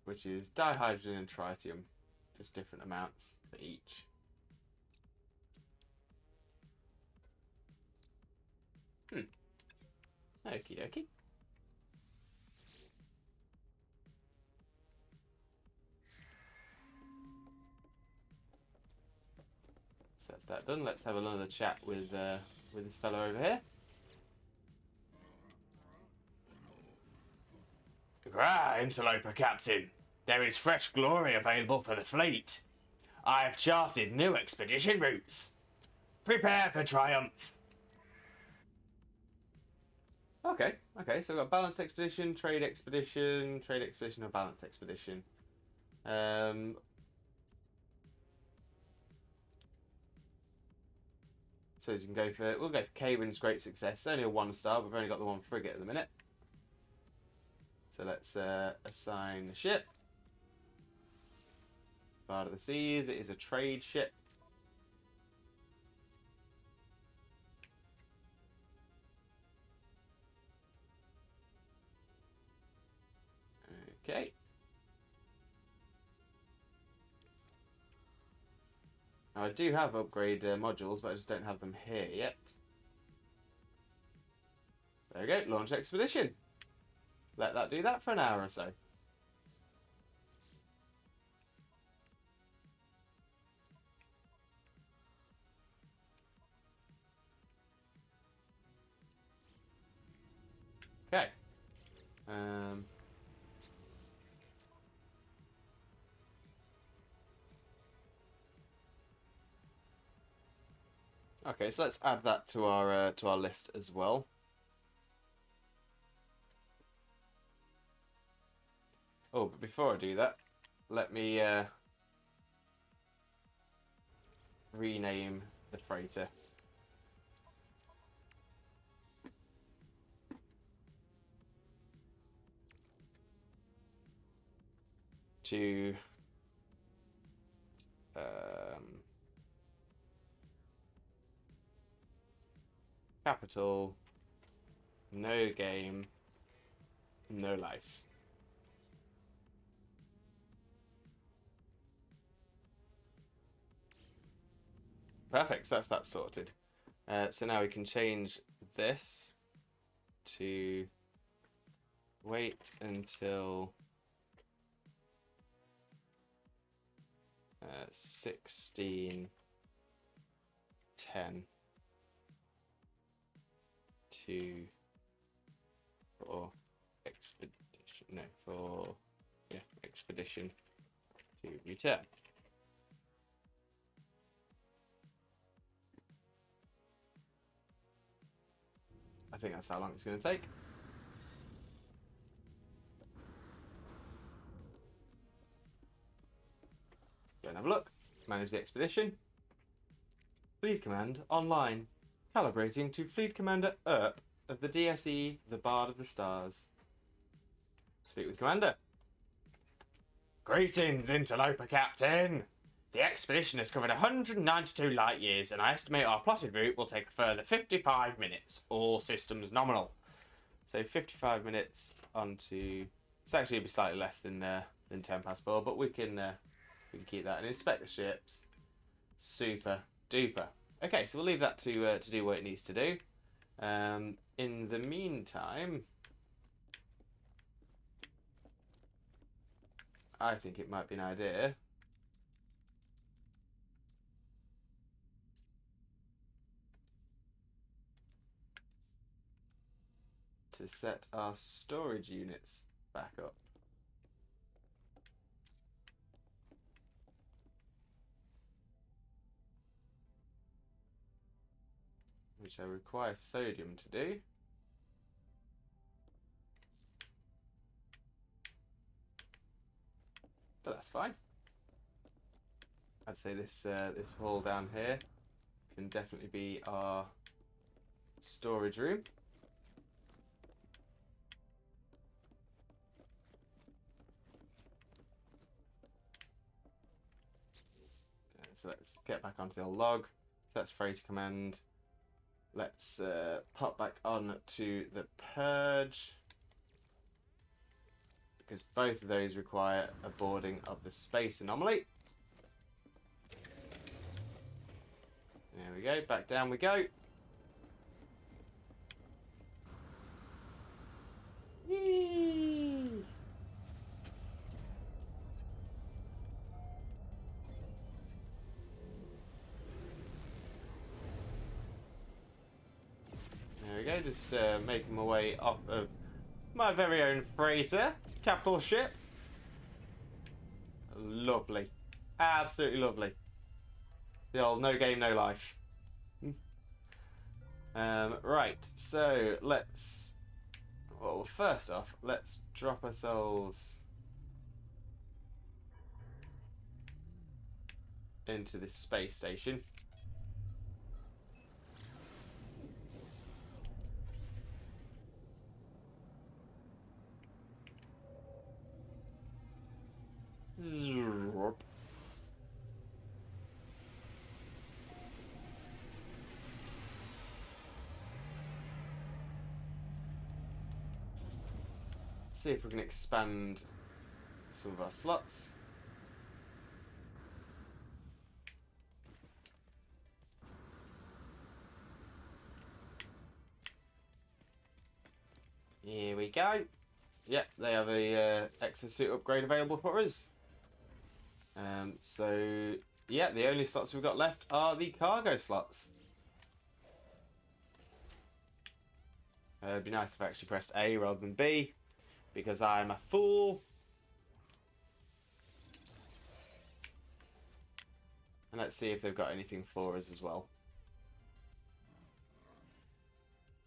Which is dihydrogen and tritium. Just different amounts for each. Okie dokie. So that's that done. Let's have another chat with this fellow over here. Ah, interloper captain. There is fresh glory available for the fleet. I have charted new expedition routes. Prepare for triumph. Okay, so we've got balanced expedition, trade expedition, or balanced expedition. Suppose you can go for, we'll go for Caven's great success. It's only a 1-star, we've only got the one frigate at the minute. So let's assign the ship. Bard of the Seas. It is a trade ship. Okay. Now, I do have upgrade modules, but I just don't have them here yet. There we go. Launch expedition. Let that do that for an hour or so. Okay. Okay, so let's add that to our list as well. Oh, but before I do that, let me rename the freighter. To capital, no game, no life. Perfect, so that's that sorted. So now we can change this to wait until 16:10 to for expedition. No, for expedition to return. I think that's how long it's going to take. Go and have a look. Manage the expedition. Fleet Command online. Calibrating to Fleet Commander Earp of the DSE, the Bard of the Stars. Speak with Commander. Greetings, Interloper Captain. The expedition has covered 192 light years, and I estimate our plotted route will take a further 55 minutes. All systems nominal. So 55 minutes onto. It's actually be slightly less than 10 past 4, but we can keep that and inspect the ships. Super duper. Okay, so we'll leave that to do what it needs to do. In the meantime, I think it might be an idea to set our storage units back up. Which I require sodium to do. But that's fine. I'd say this this hall down here can definitely be our storage room. Okay, so let's get back onto the old log. So that's freighter command. Let's pop back on to the purge, because both of those require a boarding of the space anomaly. There we go, back down we go. Whee! There we go, just making my way off of my very own freighter, capital ship. Lovely. Absolutely lovely. The old no game, no life. Right, so let's... Well, first off, let's drop ourselves into this space station. see if we can expand some of our slots. Here we go. Yep, they have a exosuit upgrade available for us. So, yeah, the only slots we've got left are the cargo slots. It'd be nice if I actually pressed A rather than B, because I'm a fool. And let's see if they've got anything for us as well.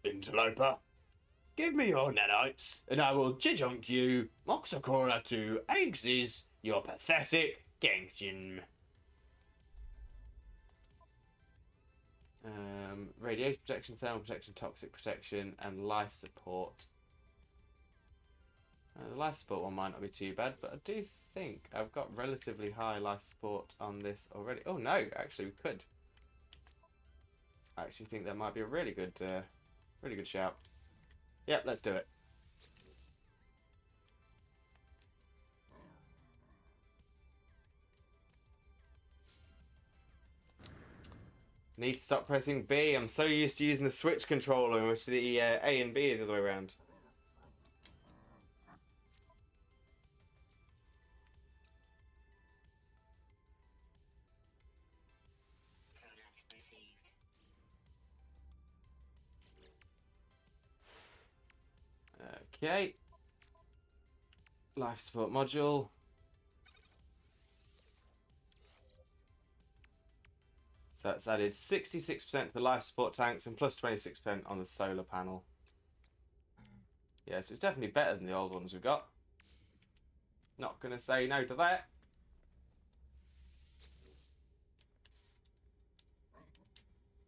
Interloper, give me your nanites, and I will jijunk you, Moxacora to Eggs's, your pathetic Genshin. Radiation protection, thermal protection, toxic protection, and life support. The life support one might not be too bad, but I do think I've got relatively high life support on this already. Oh no, actually we could. I actually think that might be a really good shout. Yep, let's do it. Need to stop pressing B. I'm so used to using the Switch controller, in which the A and B are the other way around. Product received. Okay. Life support module. So that's added 66% to the life support tanks and plus 26% on the solar panel. Yes, it's definitely better than the old ones we've got. Not going to say no to that.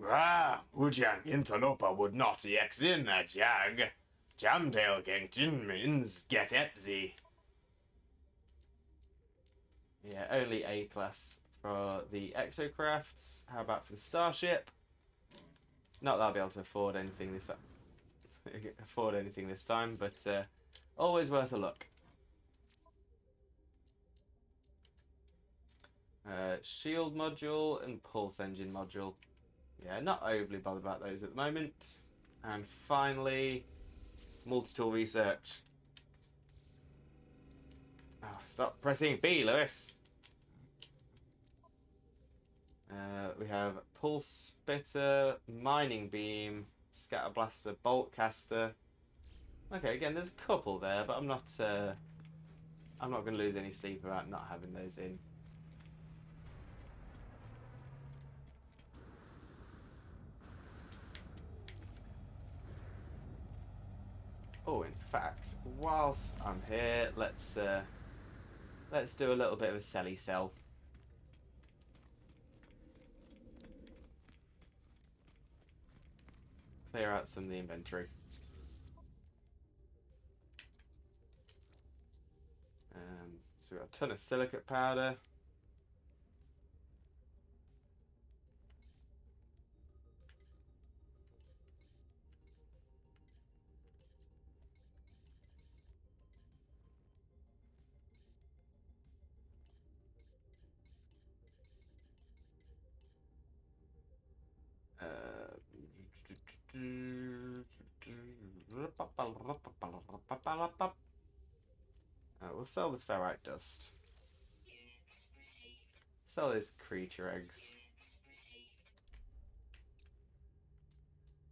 Ah, Wujang Interloper would not ex in a jag. Jamtail Gengin means get Epsy. Yeah, only A class for the exocrafts. How about for the starship? Not that I'll be able to afford anything this time, but always worth a look. Shield module and pulse engine module. Yeah, not overly bothered about those at the moment. And finally, multi-tool research. Oh, stop pressing B, Lewis. We have pulse spitter, mining beam, scatter blaster, bolt caster. Okay, again, there's a couple there, but I'm not going to lose any sleep about not having those in. Oh, in fact, whilst I'm here, let's do a little bit of a selly sell. Clear out some of the inventory. So we've got a ton of silicate powder. We'll sell the ferrite dust. Units received. Sell those creature eggs. Units received.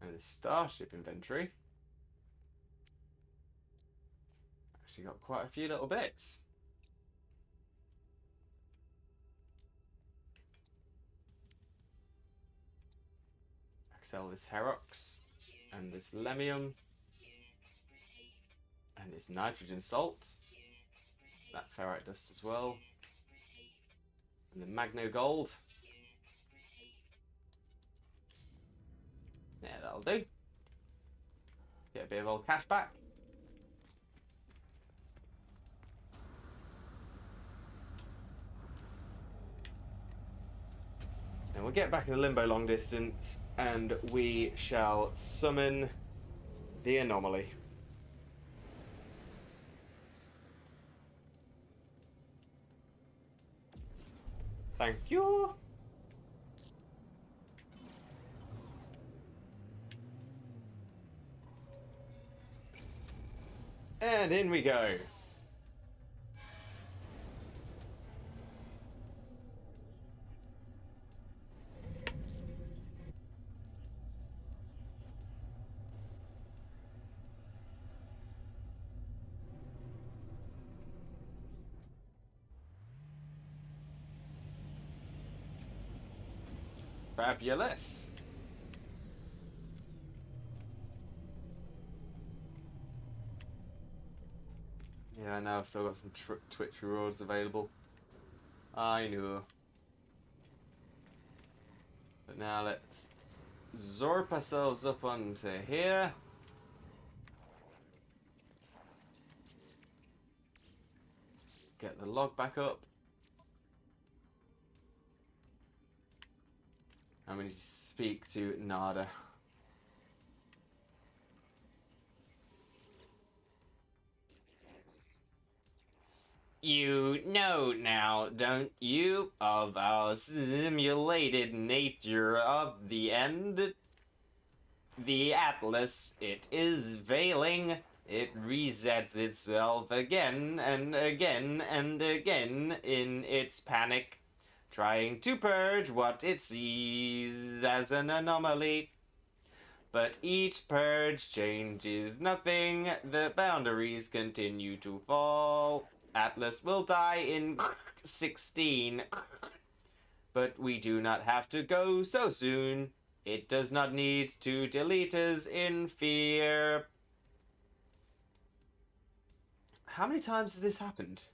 And the starship inventory. Actually got quite a few little bits. Sell this Herox and this Lemium Units received. and this nitrogen salt. Units received. That ferrite dust as well. Units received. And the Magno Gold. Units received. Yeah, that'll do. Get a bit of old cash back. And we'll get back in the limbo long distance and we shall summon the anomaly. Thank you. And in we go. Fabulous. Yeah, now I've still got some Twitch rewards available. I know. But now let's zorp ourselves up onto here. Get the log back up. And we need to speak to Nada. You know now, don't you, of our simulated nature of the end? The Atlas, it is failing. It resets itself again and again and again in its panic, trying to purge what it sees as an anomaly. But each purge changes nothing. The boundaries continue to fall. Atlas will die in 16. But we do not have to go so soon. It does not need to delete us in fear. How many times has this happened?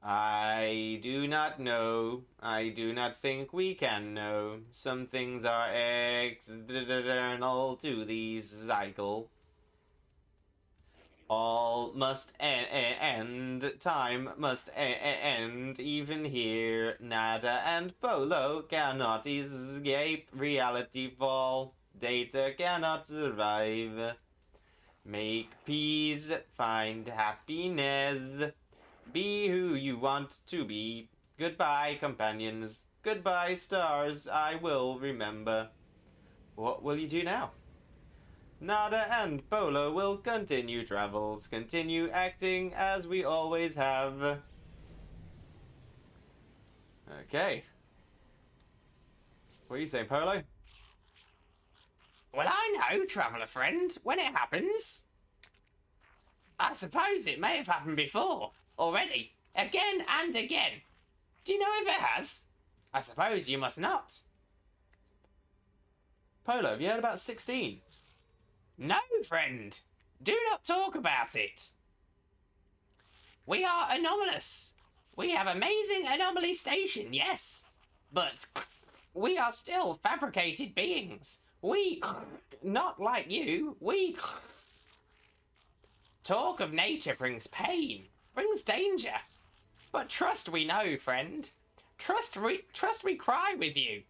I do not know. I do not think we can know. Some things are external to the cycle. All must end. Time must end. Even here, Nada and Polo cannot escape reality fall. Data cannot survive. Make peace. Find happiness. Be who you want to be. Goodbye, companions. Goodbye, stars. I will remember. What will you do now? Nada and Polo will continue travels, continue acting as we always have. Okay. What are you saying, Polo? Well, I know, traveller friend, when it happens. I suppose it may have happened before, already, again and again. Do you know if it has? I suppose you must not. Polo, have you heard about 16? No, friend. Do not talk about it. We are anomalous. We have amazing anomaly station, yes. But we are still fabricated beings. We, not like you, we... Talk of nature brings pain, brings danger. But trust we know, friend. Trust we cry with you.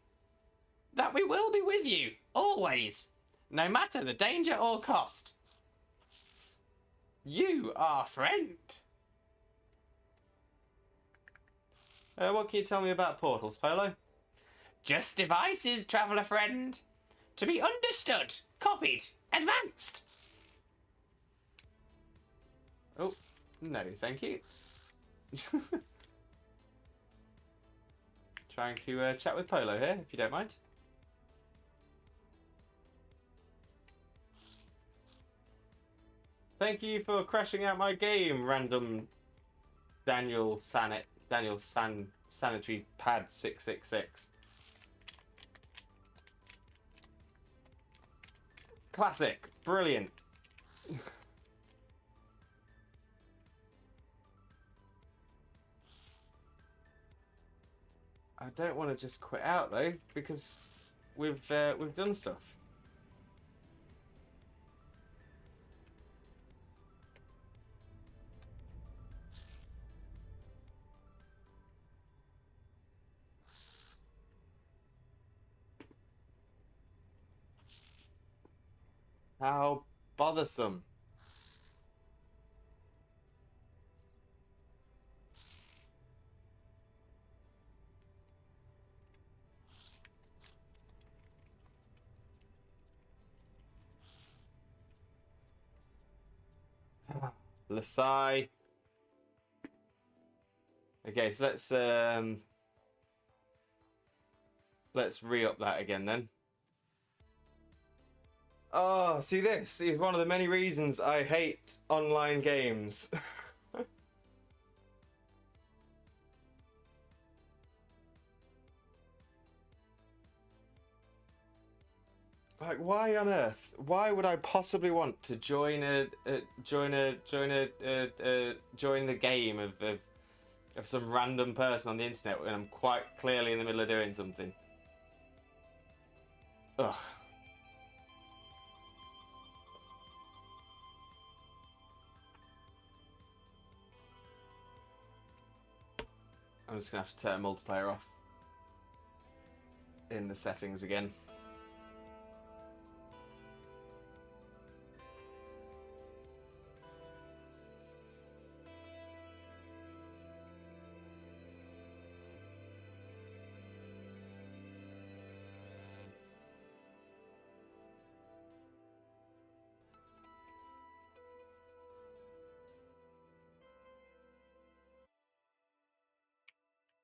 That we will be with you, always. No matter the danger or cost. You are friend. What can you tell me about portals, Polo? Just devices, traveller friend. To be understood, copied, advanced. Oh, no, thank you. Trying to chat with Polo here, if you don't mind. Thank you for crashing out my game, random Daniel Sanitary Pad 666. Classic, brilliant. I don't want to just quit out though, because we've done stuff. How bothersome. Lasai. Okay, so let's re-up that again then. Oh, see, this is one of the many reasons I hate online games. Like, why on earth? Why would I possibly want to join join the game of some random person on the internet when I'm quite clearly in the middle of doing something? Ugh. I'm just gonna have to turn multiplayer off in the settings again.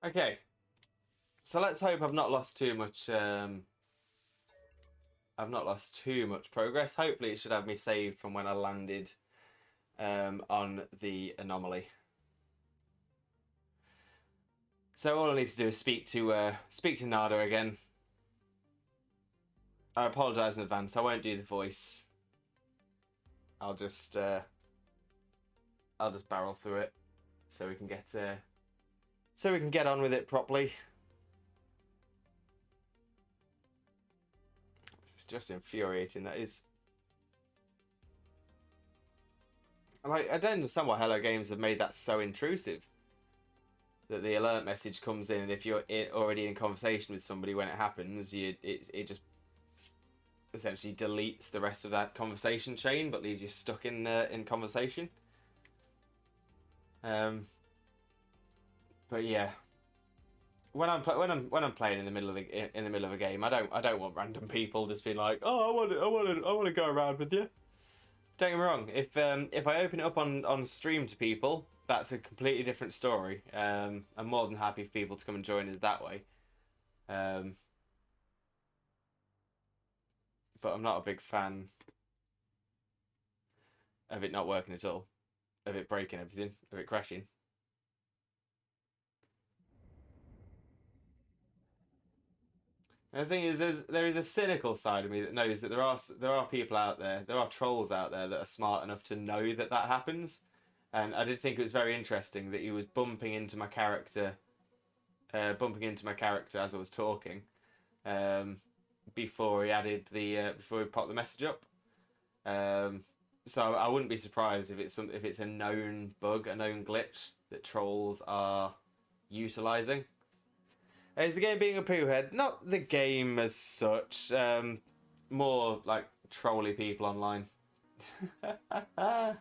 Okay, so let's hope I've not lost too much. I've not lost too much progress. Hopefully, it should have me saved from when I landed on the anomaly. So all I need to do is speak to Nada again. I apologise in advance. I won't do the voice. I'll just barrel through it so we can get on with it properly. It's just infuriating, that is. Like, I don't understand why Hello Games have made that so intrusive. That the alert message comes in, and if you're already in conversation with somebody when it happens, it just essentially deletes the rest of that conversation chain, but leaves you stuck in conversation. But yeah, when I'm playing in the middle of a game, I don't want random people just being like, oh, I want to go around with you. Don't get me wrong. If I open it up on stream to people, that's a completely different story. I'm more than happy for people to come and join us that way. But I'm not a big fan of it not working at all, of it breaking everything, of it crashing. And the thing is, there is a cynical side of me that knows that there are people out there, there are trolls out there that are smart enough to know that happens. And I did think it was very interesting that he was bumping into my character as I was talking, before he popped the message up. So I wouldn't be surprised if it's a known bug, a known glitch that trolls are utilizing. Is the game being a poo head? Not the game as such. More like trolly people online. That's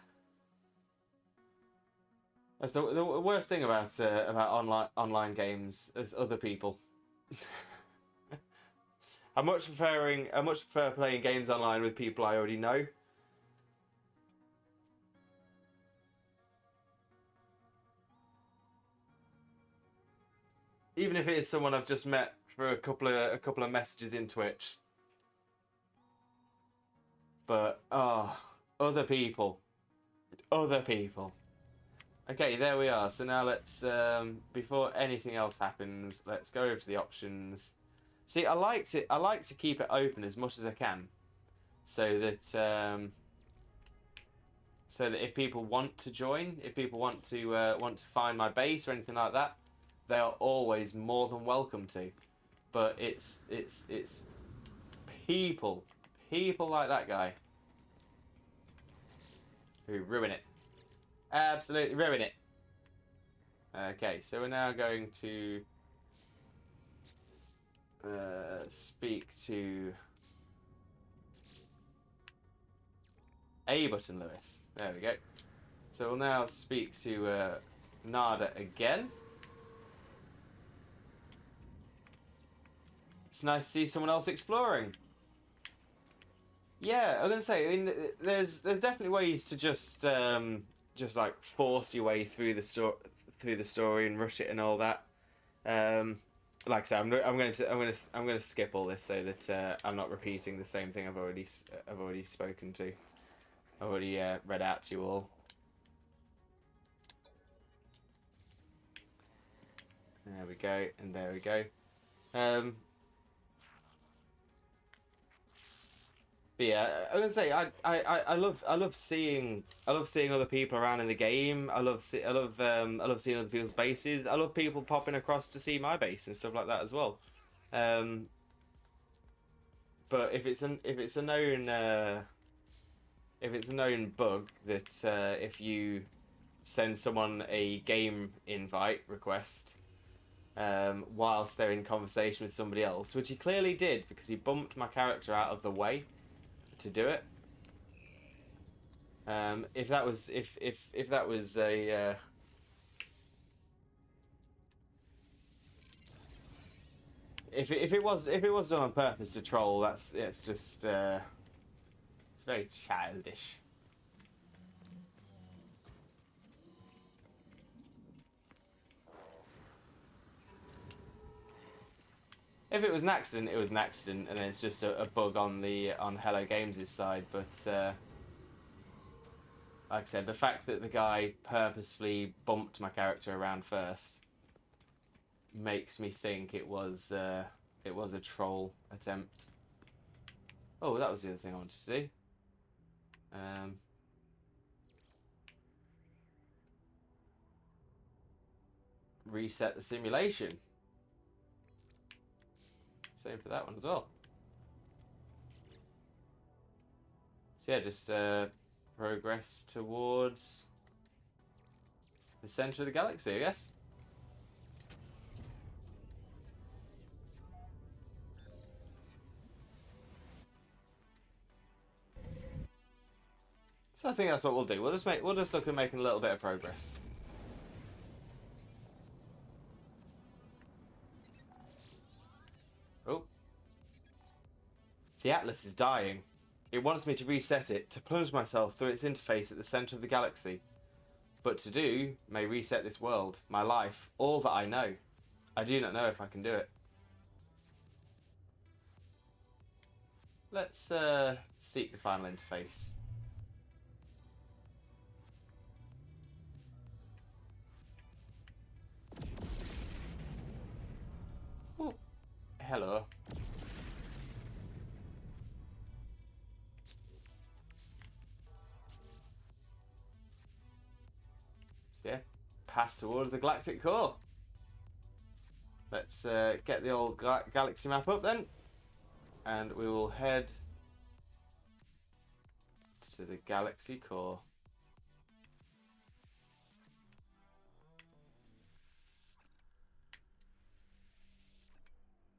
the worst thing about online games is other people. I much prefer playing games online with people I already know. Even if it is someone I've just met for a couple of messages in Twitch. But other people. Okay, there we are. So now let's before anything else happens, let's go over to the options. See, I like to keep it open as much as I can, so that if people want to join, if people want to find my base or anything like that, they are always more than welcome to. But it's people like that guy who ruin it. Absolutely ruin it. Okay, so we're now going to speak to A button Lewis. There we go. So we'll now speak to Nada again. It's nice to see someone else exploring. Yeah, I was gonna say. I mean, there's definitely ways to just just like force your way through the story and rush it and all that. Like I said, I'm gonna skip all this so that I'm not repeating the same thing I've already spoken to. I've already read out to you all. There we go, and there we go. But yeah, I'm gonna say I love seeing other people around in the game. I love seeing other people's bases. I love people popping across to see my base and stuff like that as well. But if it's a known bug that if you send someone a game invite request whilst they're in conversation with somebody else, which he clearly did because he bumped my character out of the way to do it. If that was a if it was done on purpose to troll, it's just it's very childish. If it was an accident, it was an accident, and it's just a bug on Hello Games' side. But like I said, the fact that the guy purposefully bumped my character around first makes me think it was a troll attempt. Oh, that was the other thing I wanted to do. Reset the simulation. Same for that one as well. So yeah, just progress towards the center of the galaxy, I guess. So I think that's what we'll do. We'll just look at making a little bit of progress. Oh. The Atlas is dying. It wants me to reset it, to plunge myself through its interface at the center of the galaxy. But to do may reset this world, my life, all that I know. I do not know if I can do it. Let's seek the final interface. Oh, hello. So yeah, path towards the galactic core. Let's get the old galaxy map up then, and we will head to the galaxy core.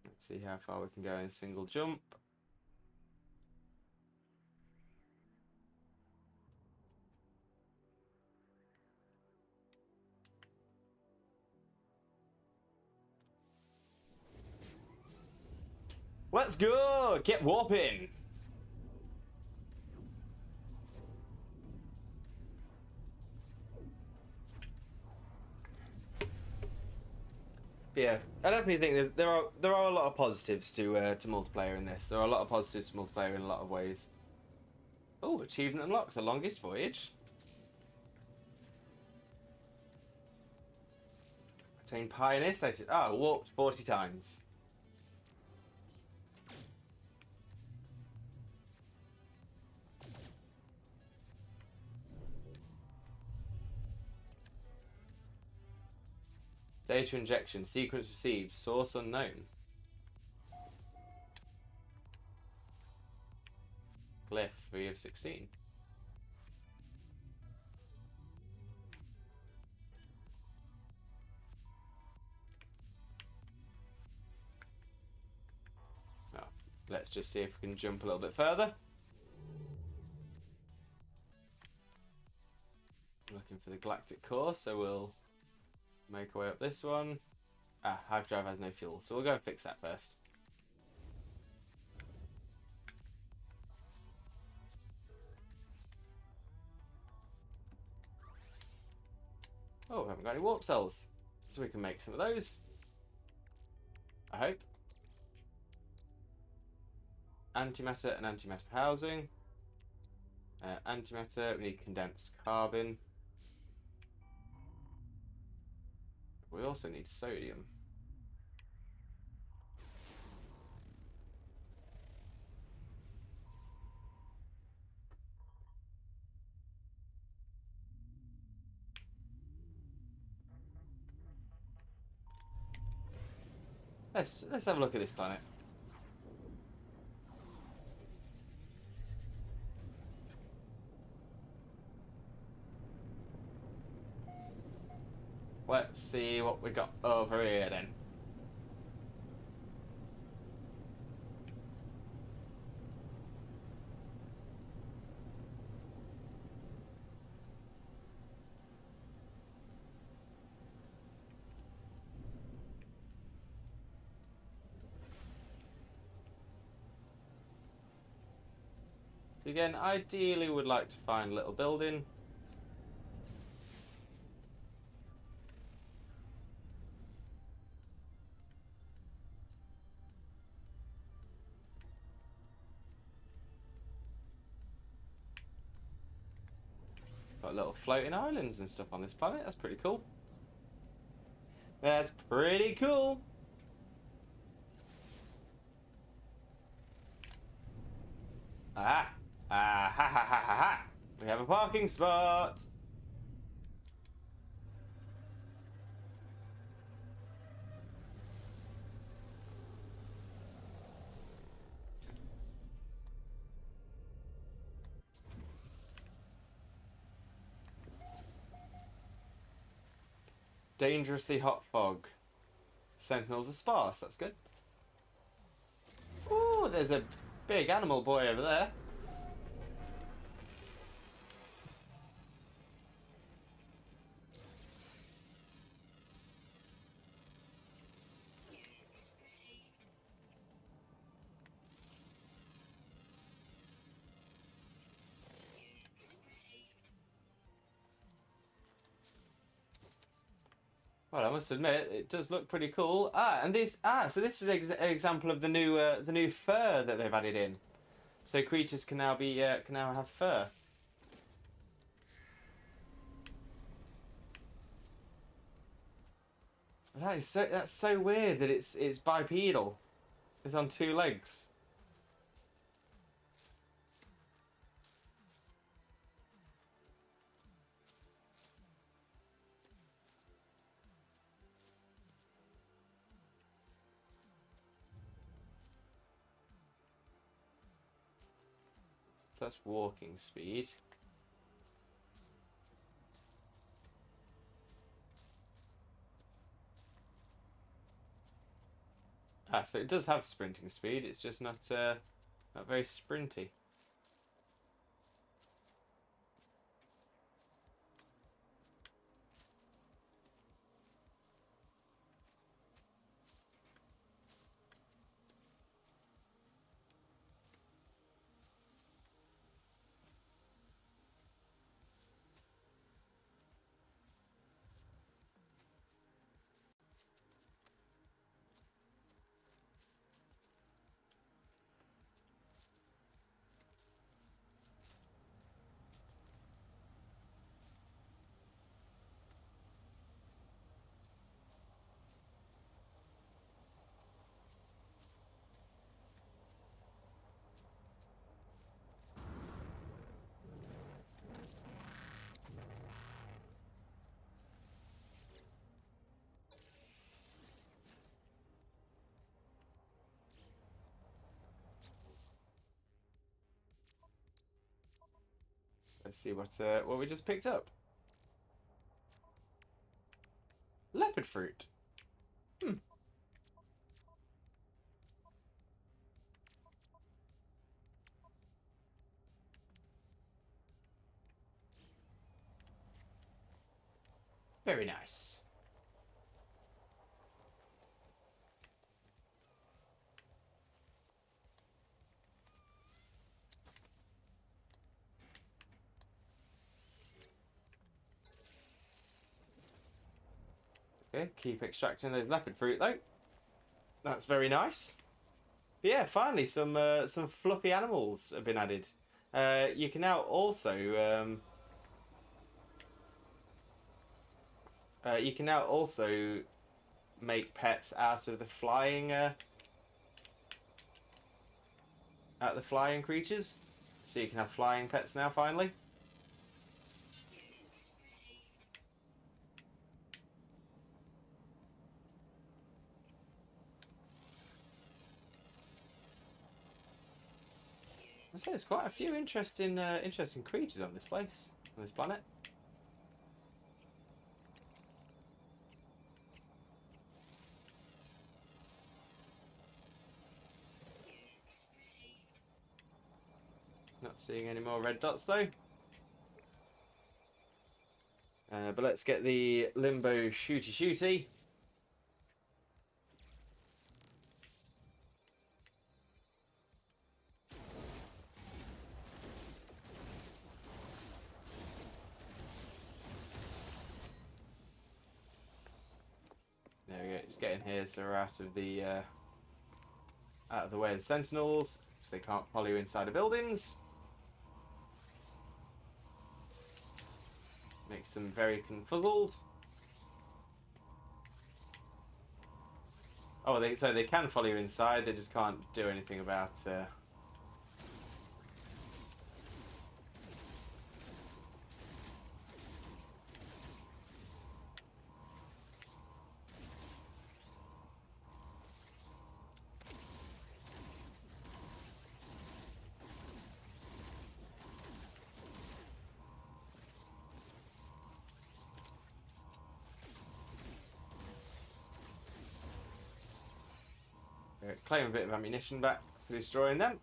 Let's see how far we can go in a single jump. Let's go! Get warping! Yeah, I definitely think there are a lot of positives to multiplayer in this. There are a lot of positives to multiplayer in a lot of ways. Oh, achievement unlocked, the longest voyage. Attain pioneer status. Ah, warped 40 times. Data injection, sequence received, source unknown. Glyph 3 of 16. Oh, let's just see if we can jump a little bit further. Looking for the galactic core, so we'll make our way up this one. Ah, hyperdrive has no fuel, so we'll go and fix that first. Oh, we haven't got any warp cells. So we can make some of those. I hope. Antimatter and antimatter housing. Antimatter, we need condensed carbon. We also need sodium. Let's have a look at this planet. Let's see what we got over here then. So again, ideally would like to find a little building. Got little floating islands and stuff on this planet. That's pretty cool. That's pretty cool. Ah. Ah ha ha ha ha ha. We have a parking spot. Dangerously hot fog. Sentinels are sparse. That's good. Ooh, there's a big animal boy over there. Units received. Units received. Well, I must admit, it does look pretty cool. And this, so this is an example of the new fur that they've added in. So creatures can now have fur. That's so weird that it's bipedal. It's on two legs. So that's walking speed. So it does have sprinting speed. It's just not very sprinty. Let's see what we just picked up. Leopard fruit. Very nice. Okay, keep extracting those leopard fruit though. That's very nice. But yeah, finally some fluffy animals have been added. You can now also make pets out of the flying creatures. So you can have flying pets now finally. I say there's quite a few interesting creatures on this planet. Not seeing any more red dots though. But let's get the limbo shooty. There we go. It's getting here, so we're out of the way of the sentinels, so they can't follow you inside of buildings. Makes them very confuzzled. Oh, so they can follow you inside. They just can't do anything about. Claim a bit of ammunition back for destroying them.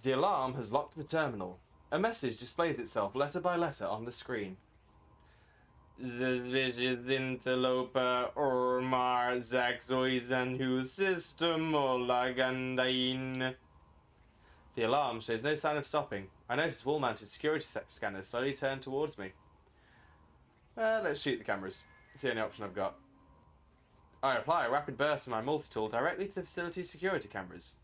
The alarm has locked the terminal. A message displays itself letter by letter on the screen. Zizvicious interloper ormar zaxoizan whose system olagandain. The alarm shows no sign of stopping. I notice wall-mounted security scanners slowly turn towards me. Let's shoot the cameras. It's the only option I've got. I apply a rapid burst from my multi-tool directly to the facility's security cameras.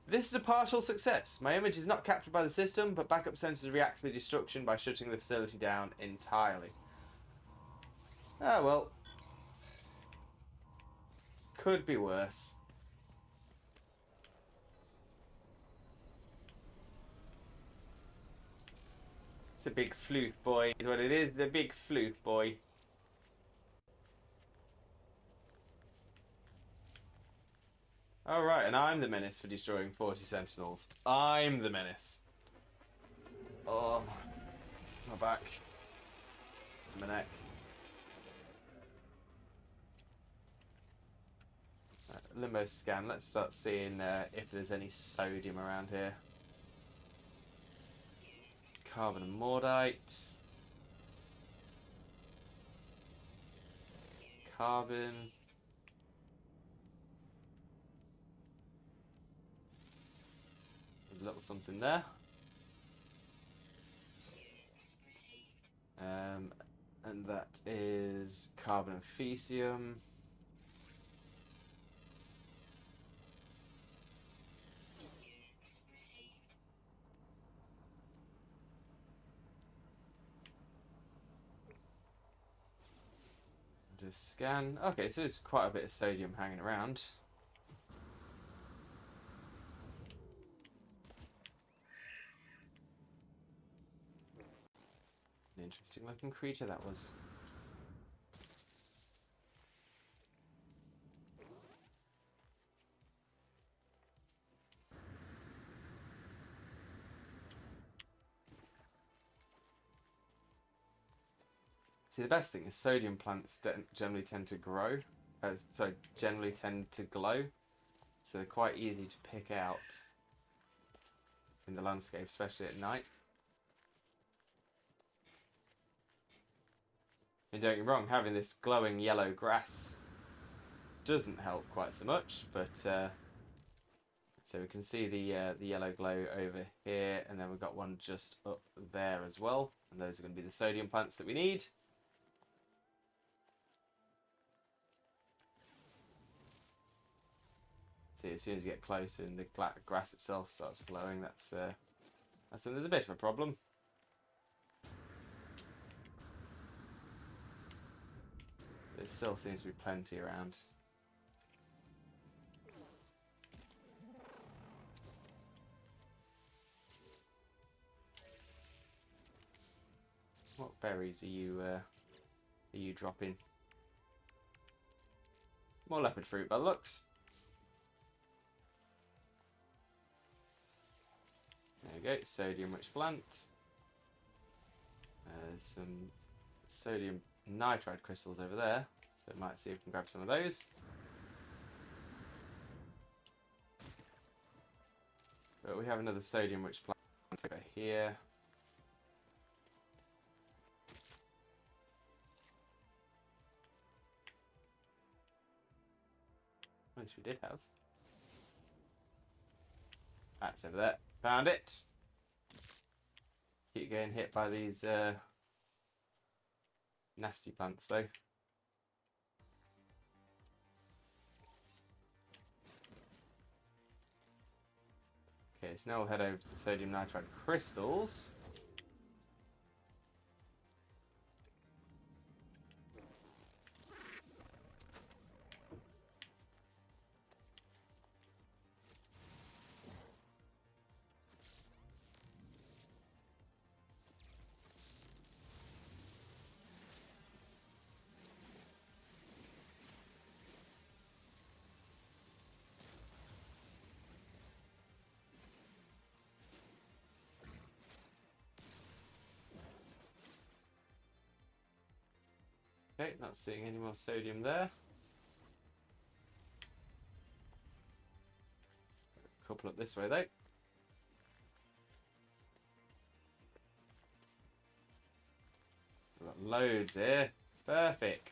This is a partial success. My image is not captured by the system, but backup sensors react to the destruction by shutting the facility down entirely. Ah, well. Could be worse. It's a big floof boy, is what it is. The big floof boy. Alright, and I'm the menace for destroying 40 sentinels. I'm the menace. Oh, my back. My neck. Limbo scan. Let's start seeing if there's any sodium around here. Carbon and mordite. Carbon. There's a little something there. And that is carbon and fecium. Just scan. Okay, so there's quite a bit of sodium hanging around. An interesting looking creature that was. See, the best thing is sodium plants generally tend to grow. Generally tend to glow. So they're quite easy to pick out in the landscape, especially at night. And don't get me wrong, having this glowing yellow grass doesn't help quite so much, but So we can see the yellow glow over here, and then we've got one just up there as well. And those are going to be the sodium plants that we need. See, as soon as you get closer and the grass itself starts glowing, that's when there's a bit of a problem. There still seems to be plenty around. What berries are you dropping? More leopard fruit by the looks. There we go, sodium rich plant. Some sodium nitride crystals over there, so might see if we can grab some of those. But we have another sodium rich plant over here. At least we did have. That's over there. Found it. Keep getting hit by these nasty plants though. Okay, so now we'll head over to the sodium nitride crystals. Okay, not seeing any more sodium there. A couple up this way though. We've got loads here. Perfect.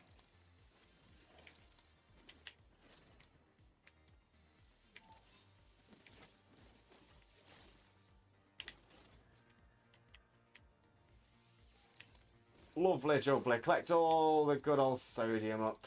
Lovely jubbly. Collect all the good old sodium up.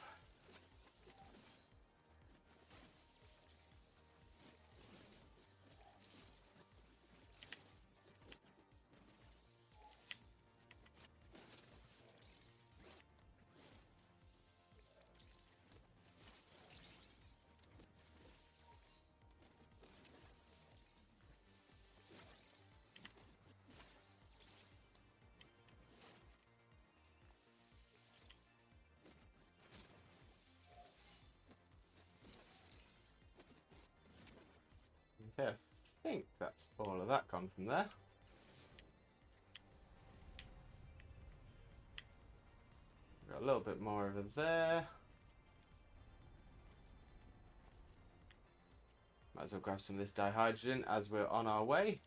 Okay, I think that's all of that gone from there. Got a little bit more over there. Might as well grab some of this dihydrogen as we're on our way.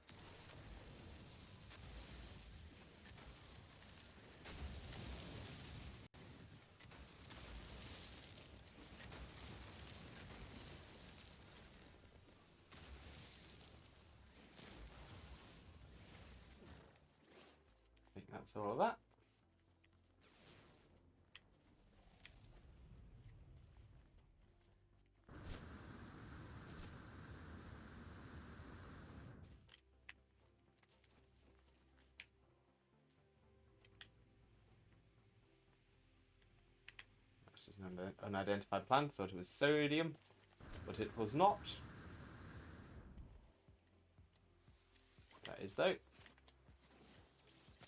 I think that's all of that. That's just an unidentified plant. Thought it was sodium, but it was not. That is though.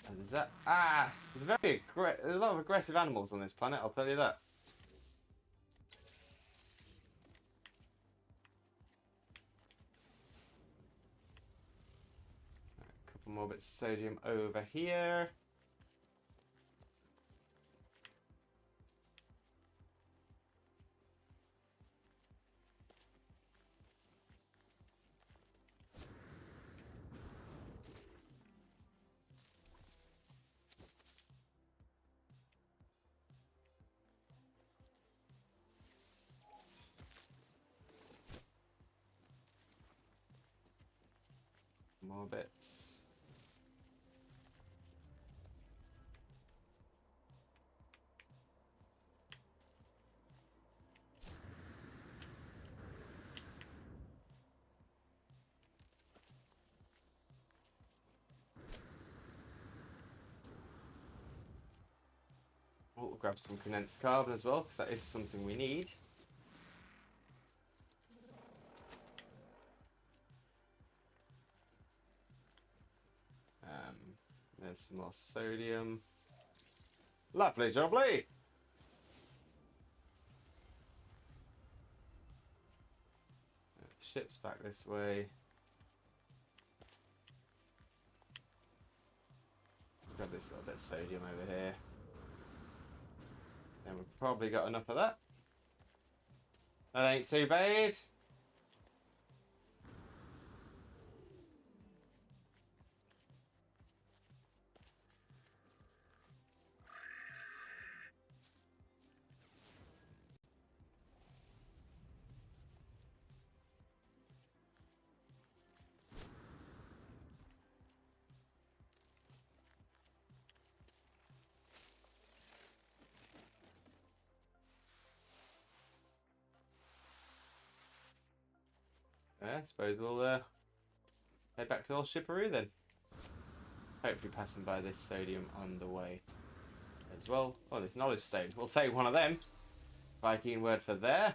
And there's that. Ah! There's a lot of aggressive animals on this planet, I'll tell you that. A couple more bits of sodium over here. More bits. Oh, we'll grab some condensed carbon as well, because that is something we need. There's some more sodium. Lovely jubbly! Ship's back this way. Grab this little bit of sodium over here. And we've probably got enough of that. That ain't too bad. Yeah, I suppose we'll head back to old Shipperoo then. Hopefully passing by this sodium on the way as well. Oh, this knowledge stone. We'll take one of them. Viking word for there.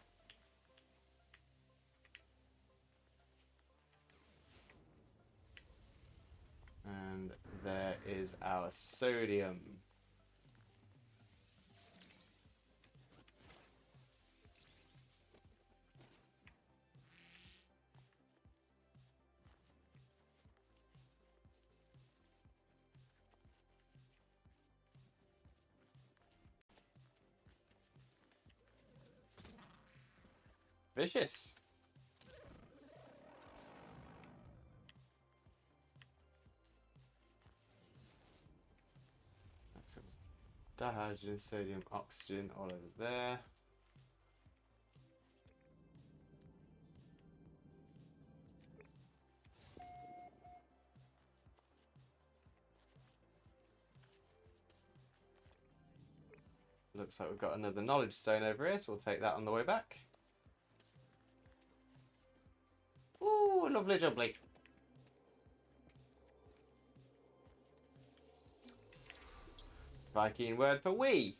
And there is our sodium. Vicious. So dihydrogen, sodium, oxygen, all over there. Looks like we've got another knowledge stone over here, so we'll take that on the way back. Ooh, lovely jubbly. Viking word for we.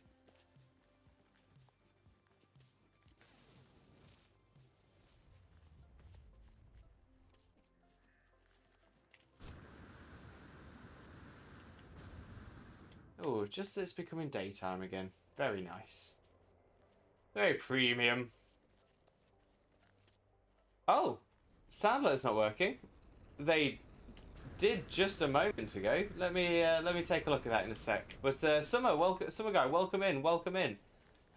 Oh, just as it's becoming daytime again. Very nice. Very premium. Oh, Sandler's not working. They did just a moment ago. Let me take a look at that in a sec. But Summer, welcome, Summer guy, welcome in, welcome in.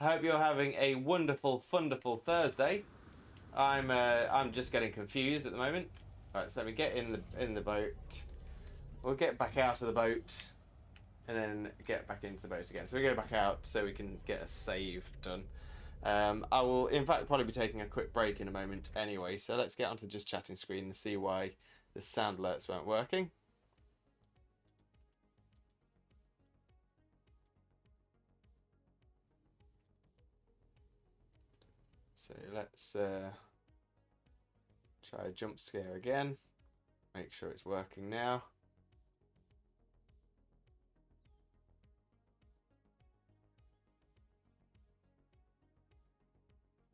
I hope you're having a wonderful, wonderful Thursday. I'm just getting confused at the moment. Right, so let me get in the boat. We'll get back out of the boat, and then get back into the boat again. So we go back out so we can get a save done. I will, in fact, probably be taking a quick break in a moment anyway. So let's get onto the just chatting screen and see why the sound alerts weren't working. So let's try a jump scare again. Make sure it's working now.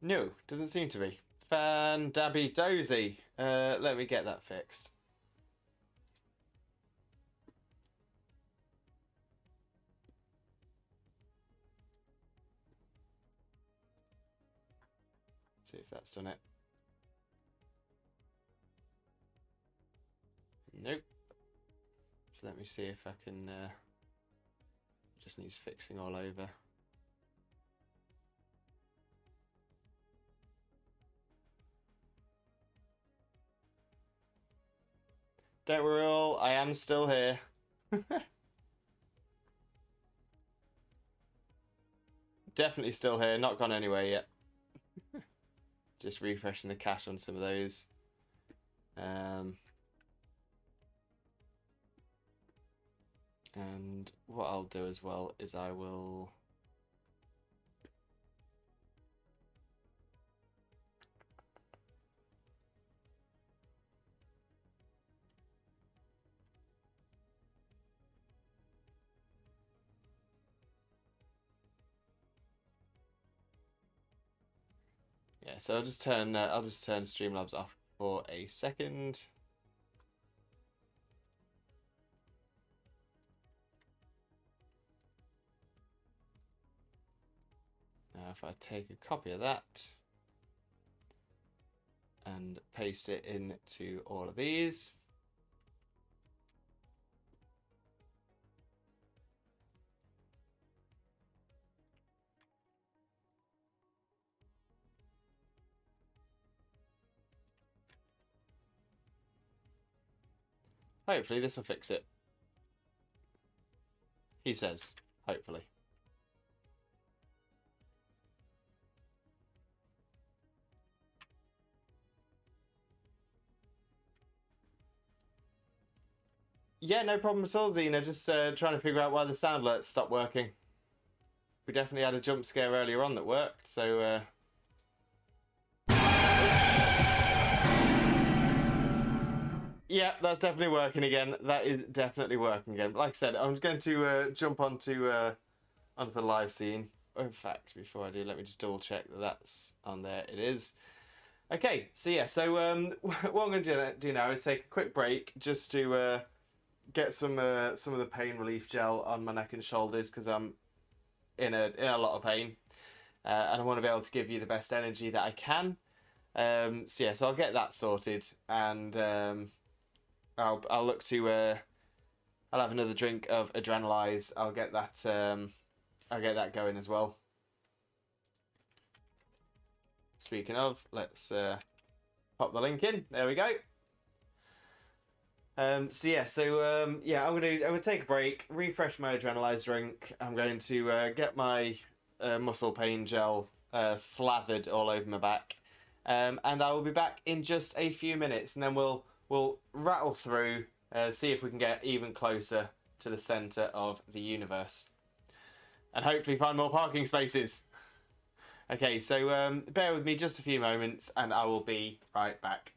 No, doesn't seem to be. Fan dabby dozy. Let me get that fixed. See if that's done it. Nope. So let me see if I can. Just needs fixing all over. Don't worry all, I am still here. Definitely still here, not gone anywhere yet. Just refreshing the cache on some of those. And what I'll do as well is I will... Yeah, so I'll just turn Streamlabs off for a second. Now, if I take a copy of that and paste it into all of these. Hopefully this will fix it. He says, hopefully. Yeah, no problem at all, Xena. Just trying to figure out why the sound alerts stopped working. We definitely had a jump scare earlier on that worked, so... Yeah, that's definitely working again. That is definitely working again. But like I said, I'm going to jump onto the live scene. In fact, before I do, let me just double check that that's on there. It is. Okay, so yeah, so what I'm going to do now is take a quick break just to get some of the pain relief gel on my neck and shoulders because I'm in a lot of pain, and I want to be able to give you the best energy that I can. So yeah, so I'll get that sorted, and I'll look to I'll have another drink of Adrenalize. I'll get that going as well. Speaking of, let's pop the link in. There we go. So yeah, I'm gonna take a break, refresh my Adrenalize drink. I'm going to get my muscle pain gel slathered all over my back, and I will be back in just a few minutes, and then we'll rattle through, see if we can get even closer to the center of the universe, and hopefully find more parking spaces. Okay, so bear with me just a few moments, and I will be right back.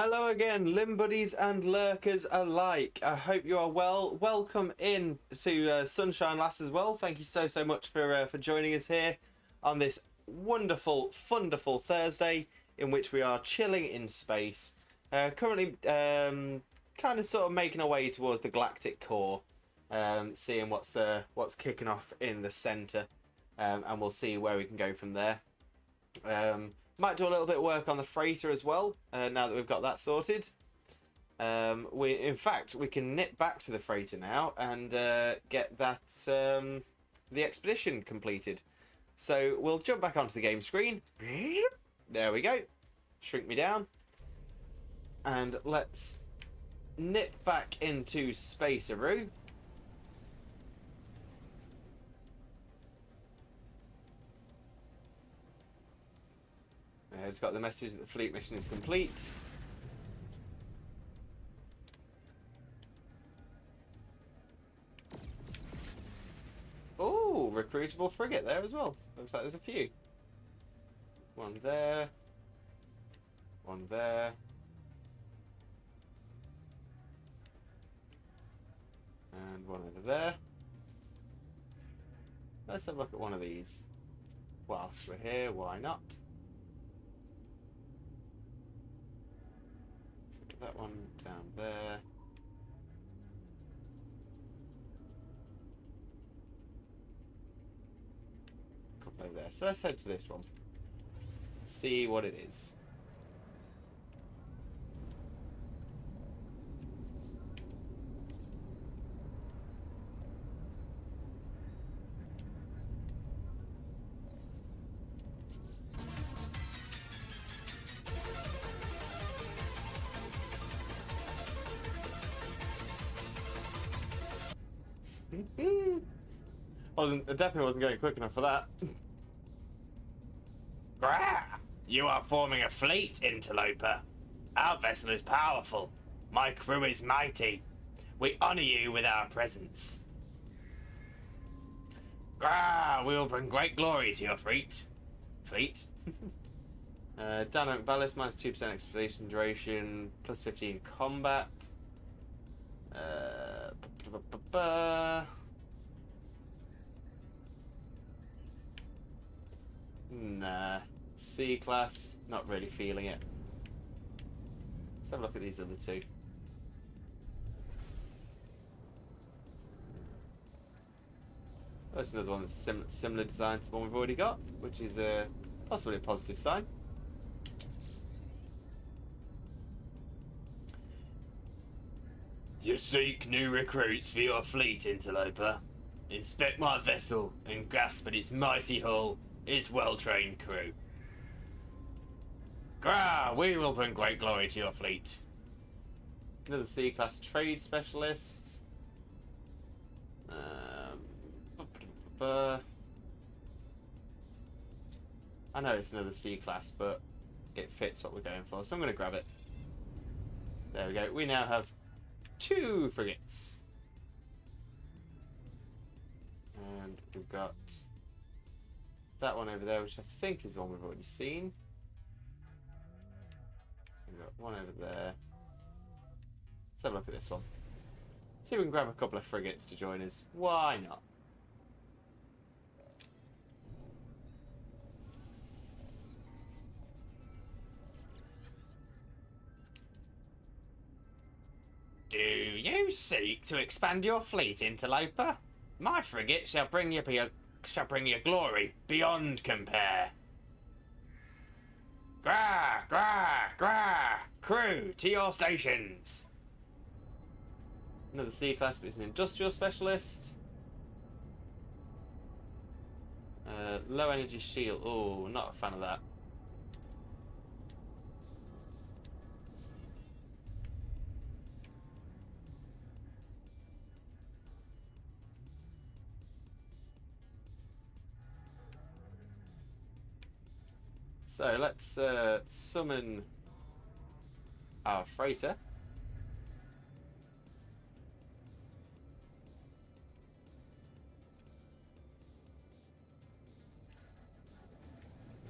Hello again, Limb Buddies and Lurkers alike. I hope you are well. Welcome in to Sunshine Lass as well. Thank you so much for joining us here on this wonderful, wonderful Thursday in which we are chilling in space. Currently, kind of sort of making our way towards the galactic core, seeing what's kicking off in the centre, and we'll see where we can go from there. Might do a little bit of work on the freighter as well, now that we've got that sorted. In fact, we can nip back to the freighter now and get that the expedition completed. So we'll jump back onto the game screen. There we go. Shrink me down. And let's nip back into Spaceroo. It's got the message that the fleet mission is complete. Oh, recruitable frigate there as well. Looks like there's a few. One there. One there. And one over there. Let's have a look at one of these. Whilst we're here, why not? That one down there. Couple over there. So let's head to this one. See what it is. I definitely wasn't going quick enough for that. Grah! You are forming a fleet, interloper. Our vessel is powerful. My crew is mighty. We honour you with our presence. Grah! We will bring great glory to your fleet. Dynamic ballast, minus 2% expedition duration, plus 15 combat. Nah. C class, not really feeling it. Let's have a look at these other two. There's another one that's similar design to the one we've already got, which is possibly a positive sign. You seek new recruits for your fleet, interloper. Inspect my vessel and grasp at its mighty hull, its well-trained crew. Grah! We will bring great glory to your fleet. Another C-class trade specialist. I know it's another C-class, but it fits what we're going for, so I'm going to grab it. There we go. We now have 2 frigates. And we've got that one over there, which I think is the one we've already seen. We've got one over there. Let's have a look at this one. See if we can grab a couple of frigates to join us. Why not? Do you seek to expand your fleet, interloper? My frigate shall bring you glory beyond compare. Grah! Grah! Grah! Crew, to your stations! Another C-class, but it's an industrial specialist. Low energy shield. Oh, not a fan of that. So let's summon our freighter.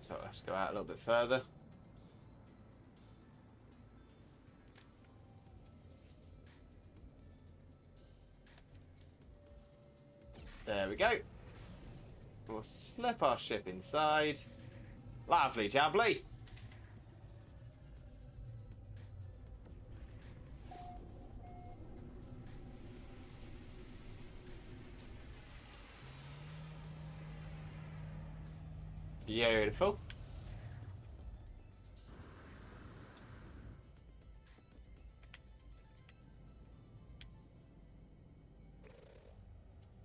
So let's go out a little bit further. There we go. We'll slip our ship inside. Lovely jubbly. Beautiful.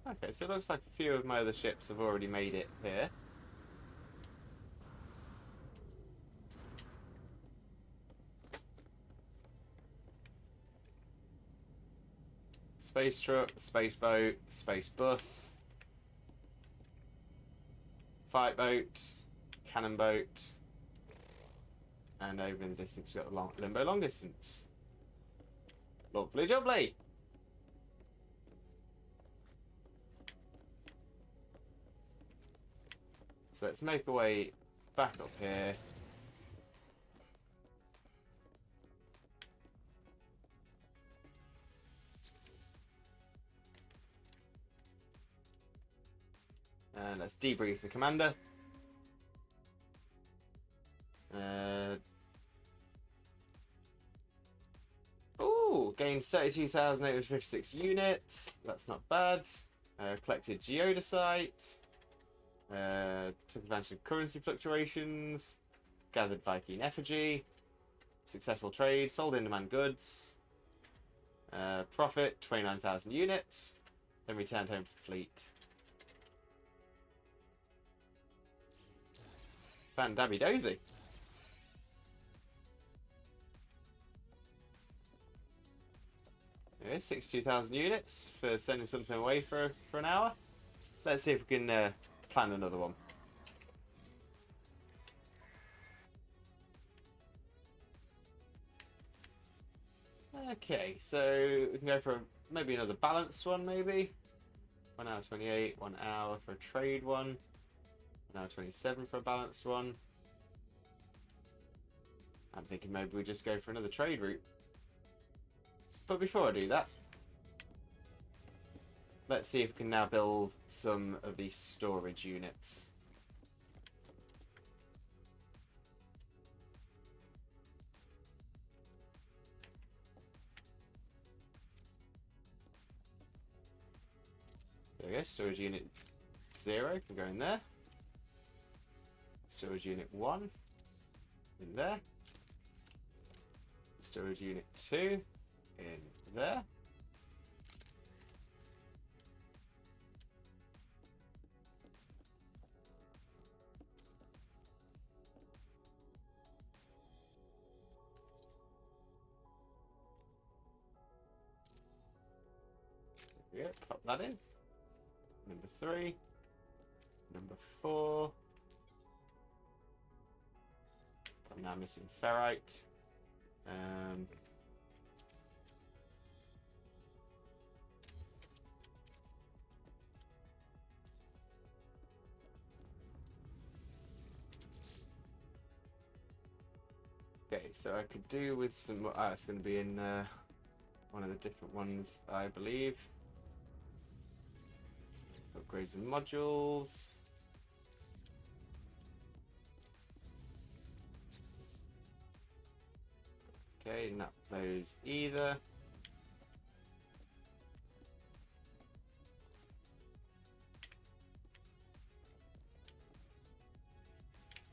Okay, so it looks like a few of my other ships have already made it here. Space truck, space boat, space bus, fight boat, cannon boat, and over in the distance we've got the limbo long distance. Lovely jubbly. So let's make our way back up here. And let's debrief the commander. Gained 32,856 units. That's not bad. Collected geodesite. Took advantage of currency fluctuations. Gathered Viking effigy. Successful trade. Sold in-demand goods. Profit 29,000 units. Then returned home to the fleet. Fan-dabby dozy. Okay, 62,000 units for sending something away for an hour. Let's see if we can plan another one. Okay, so we can go for maybe another balanced one, maybe. 1 hour 28, 1 hour for a trade one. 1 hour 27 for a balanced one. I'm thinking maybe we just go for another trade route. But before I do that, let's see if we can now build some of these storage units. There we go, storage unit 0 can go in there. Storage unit 1 in there. Storage unit 2 in there. There we go, pop that in. Number 3. Number 4. I'm now missing ferrite. Okay, so I could do with some. It's going to be in one of the different ones, I believe. Upgrades and modules. Okay, not those either.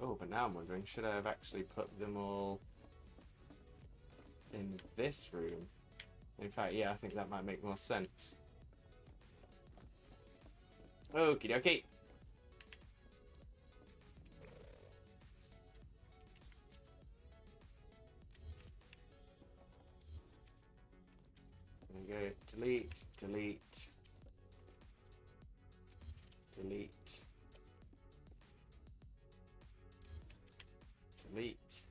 Oh, but now I'm wondering, should I have actually put them all in this room? In fact, yeah, I think that might make more sense. Okie dokie. There we go. Delete, delete, delete, delete.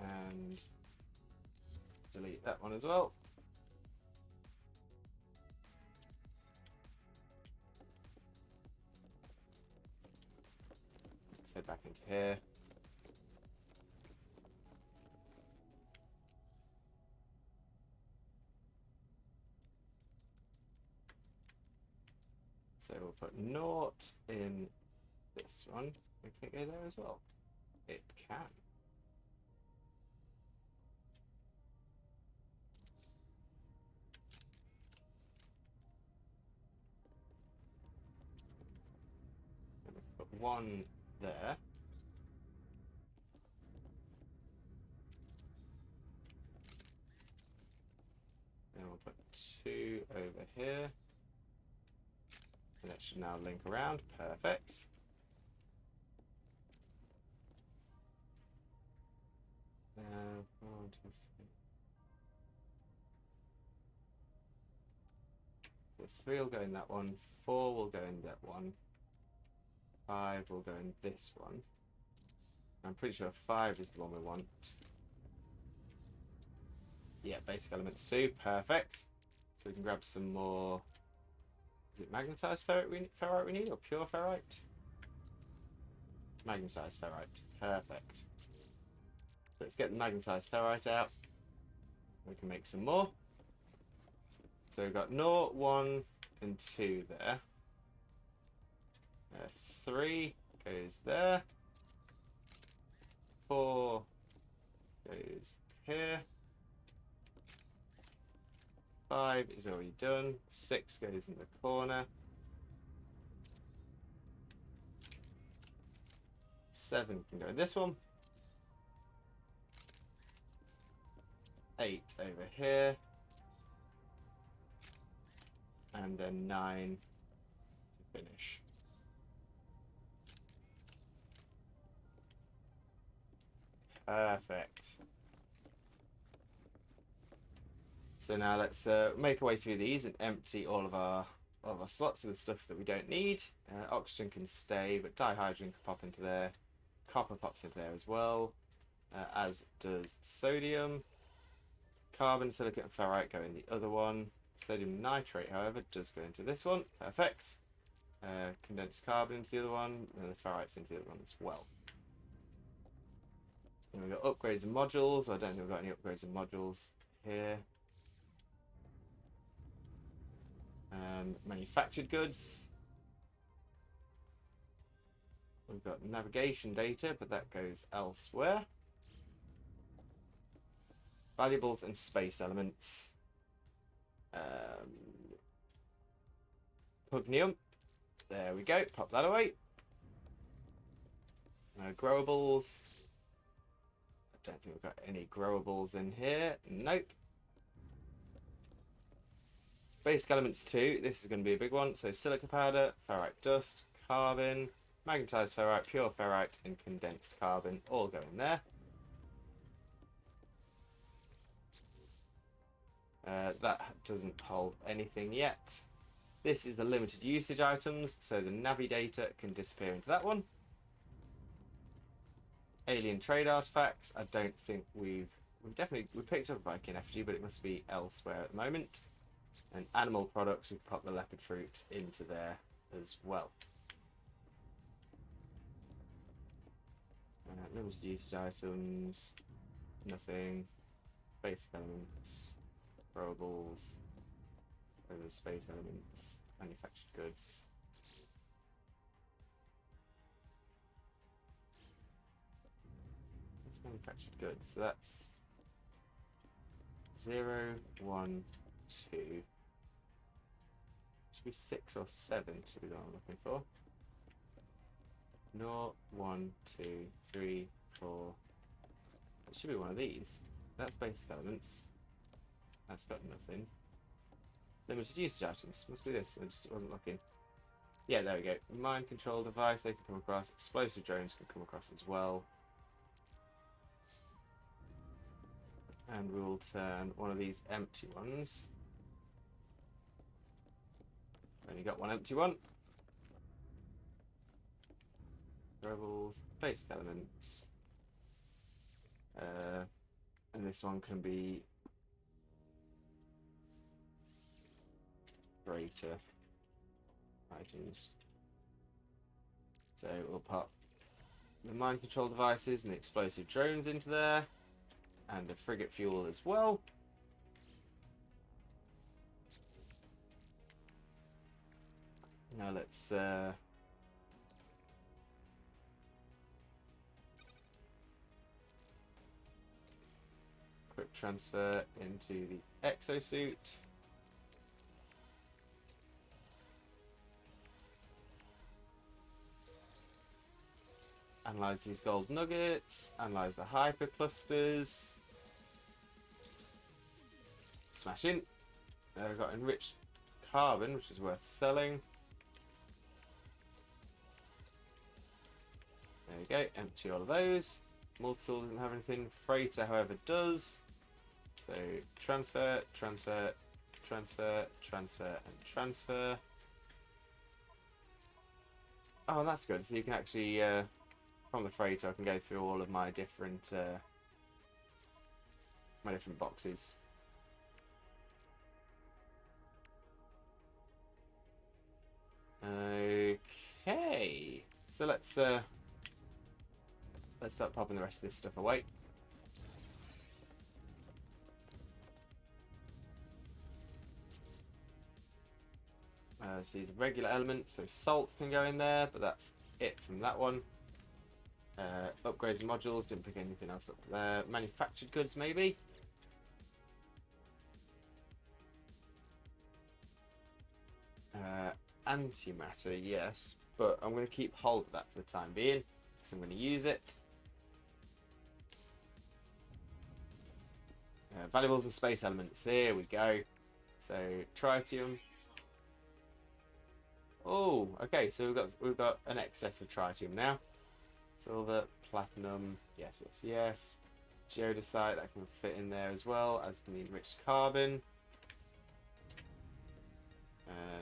And delete that one as well. Let's head back into here. So we'll put naught in this one. Can it go there as well? It can. And we'll put one there. And we'll put two over here. And that should now link around. Perfect. One, two, three. So 3 will go in that one. 4 will go in that one. 5 will go in this one. I'm pretty sure 5 is the one we want. Yeah, basic elements 2. Perfect. So we can grab some more. Is it magnetized ferrite we need, or pure ferrite? Magnetized ferrite. Perfect. Let's get the magnetized ferrite out. We can make some more. So we've got 0, 1, and 2 there. 3 goes there. 4 goes here. 5 is already done. 6 goes in the corner. 7 can go in this one. 8 over here. And then 9 to finish. Perfect. So now let's make our way through these and empty all of our slots with the stuff that we don't need. Oxygen can stay, but dihydrogen can pop into there. Copper pops into there as well, as does sodium. Carbon, silicate, and ferrite go in the other one. Sodium nitrate, however, does go into this one. Perfect. Condensed carbon into the other one, and the ferrite's into the other one as well. And we've got upgrades and modules. I don't think we've got any upgrades and modules here. Manufactured goods. We've got navigation data, but that goes elsewhere. Valuables and space elements. Pugnium. There we go. Pop that away. Growables. I don't think we've got any growables in here. Nope. Basic elements 2. This is going to be a big one. So silica powder, ferrite dust, carbon, magnetized ferrite, pure ferrite, and condensed carbon all go in there. That doesn't hold anything yet. This is the limited usage items, so the Navi data can disappear into that one. Alien trade artifacts. I don't think we picked up Viking effigy, but it must be elsewhere at the moment. And animal products, we pop the leopard fruit into there as well. Limited usage items, nothing. Basic elements, throwables, over space elements, manufactured goods. That's manufactured goods, so that's 0, 1, 2. Should be 6 or 7, should be the one I'm looking for. 0, 1, 2, 3, 4. It should be one of these. That's basic elements. That's got nothing. Limited usage items. Must be this. I just wasn't looking. Yeah, there we go. Mind control device they can come across. Explosive drones can come across as well. And we'll turn one of these empty ones. Only got one empty one. Rebels, basic elements. And this one can be greater items. So we'll pop the mind control devices and the explosive drones into there, and the frigate fuel as well. Now let's quick transfer into the exosuit. Analyze these gold nuggets. Analyze the hyperclusters. Smash in. We've got enriched carbon, which is worth selling. There we go. Empty all of those. Multi-tool doesn't have anything. Freighter, however, does. So transfer, transfer, transfer, transfer, and transfer. Oh, that's good. So you can actually, from the freighter, I can go through all of my different boxes. Okay, so let's start popping the rest of this stuff away. So these are regular elements, so salt can go in there, but that's it from that one. Upgrades and modules, didn't pick anything else up there. Manufactured goods, maybe. Antimatter, yes, but I'm going to keep hold of that for the time being, because I'm going to use it. Valuables and space elements, there we go. So, tritium. Oh, okay, so we've got an excess of tritium now. Silver, platinum, yes, yes, yes. Geodesite, that can fit in there as well, as can the enriched carbon.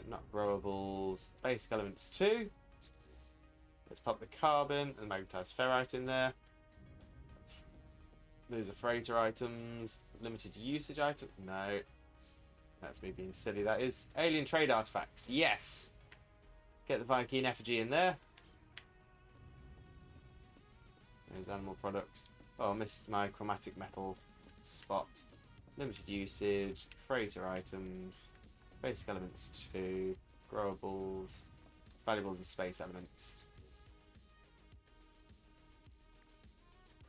Not growables. Basic elements too. Let's pop the carbon and magnetized ferrite in there. Those are freighter items. Limited usage item. No. That's me being silly, that is. Alien trade artifacts. Yes! Get the Viking effigy in there. There's animal products. Oh, I missed my chromatic metal spot. Limited usage. Freighter items. Basic elements 2, growables, valuables and space elements.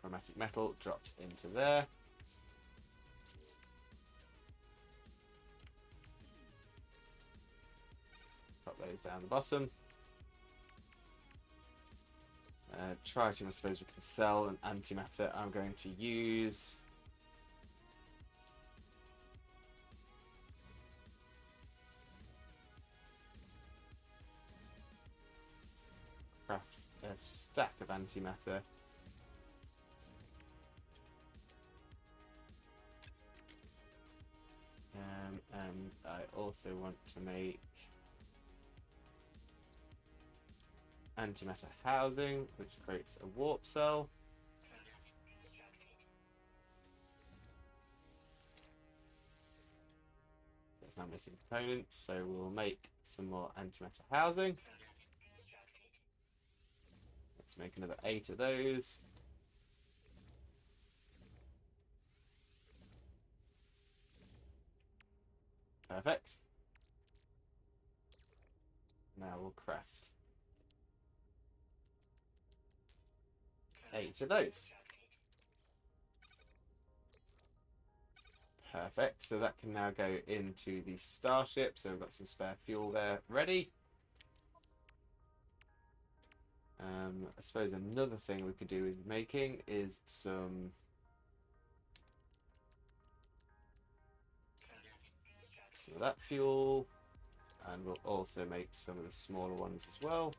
Chromatic metal drops into there. Pop those down the bottom. Tritium, I suppose we can sell, and antimatter I'm going to use. Craft a stack of antimatter. And I also want to make antimatter housing, which creates a warp cell. There's now missing components, so we'll make some more antimatter housing. Let's make another 8 of those. Perfect. Now we'll craft 8 of those. Perfect, so that can now go into the starship, so we've got some spare fuel there ready. I suppose another thing we could do with making is some of that fuel, and we'll also make some of the smaller ones as well.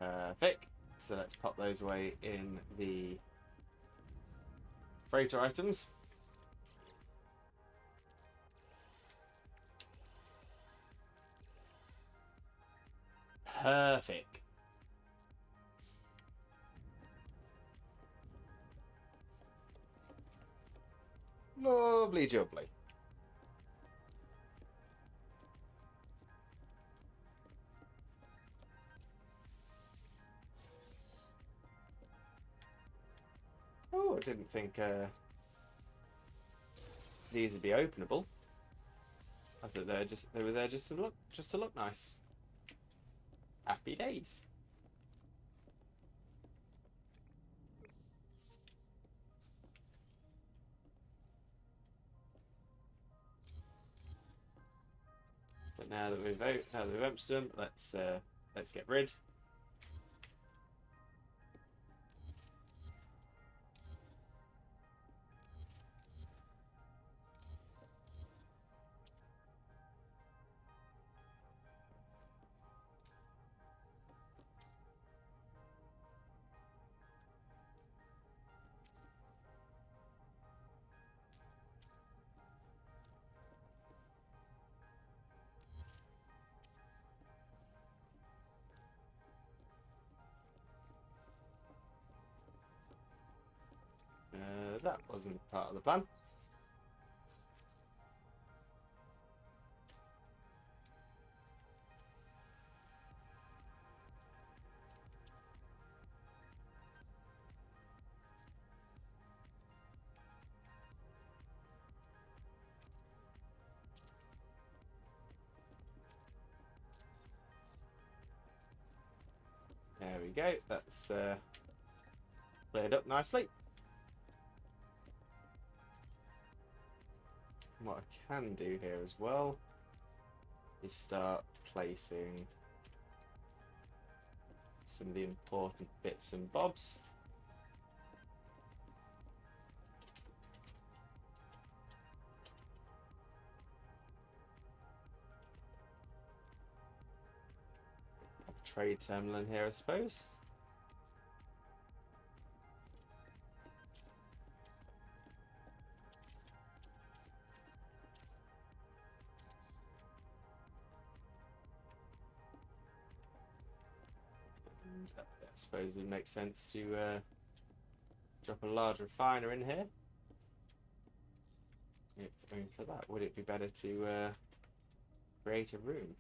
Perfect. So let's pop those away in the freighter items. Perfect. Lovely jubbly. I didn't think these would be openable. I thought they were there just to look nice. Happy days. But now that we've emptied them, let's get rid. That wasn't part of the plan. There we go. That's cleared up nicely. What I can do here as well is start placing some of the important bits and bobs. Trade terminal in here, I suppose. And I suppose it would make sense to drop a large refiner in here. I mean, for that, would it be better to create a room?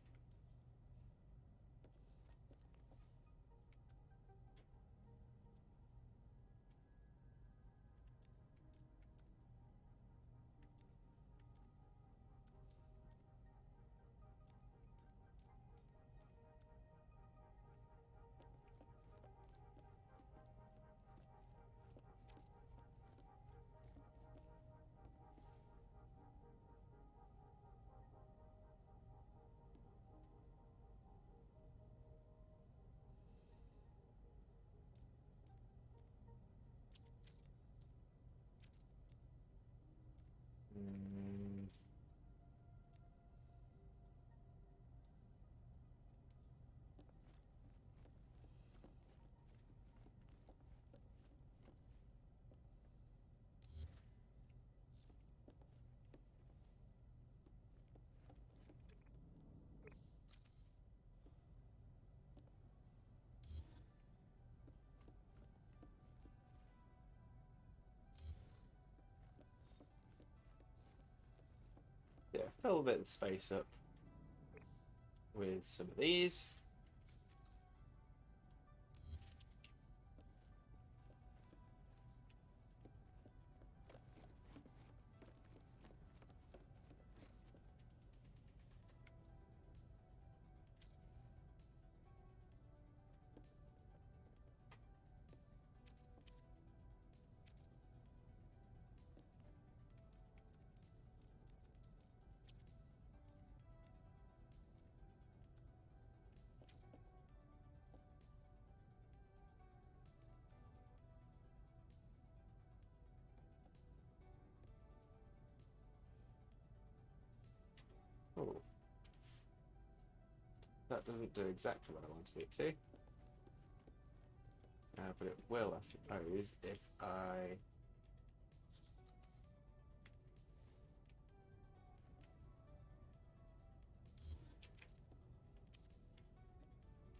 Yeah, fill a bit of space up with some of these. Oh, that doesn't do exactly what I wanted it to. But it will, I suppose, if I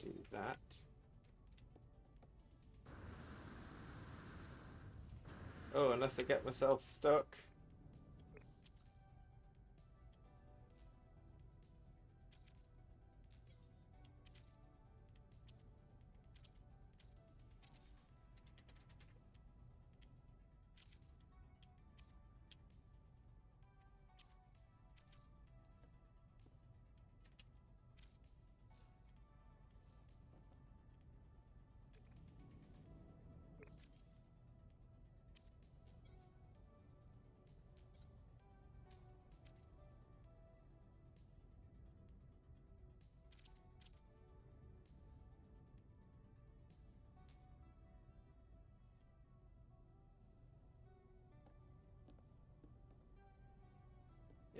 do that. Oh, unless I get myself stuck.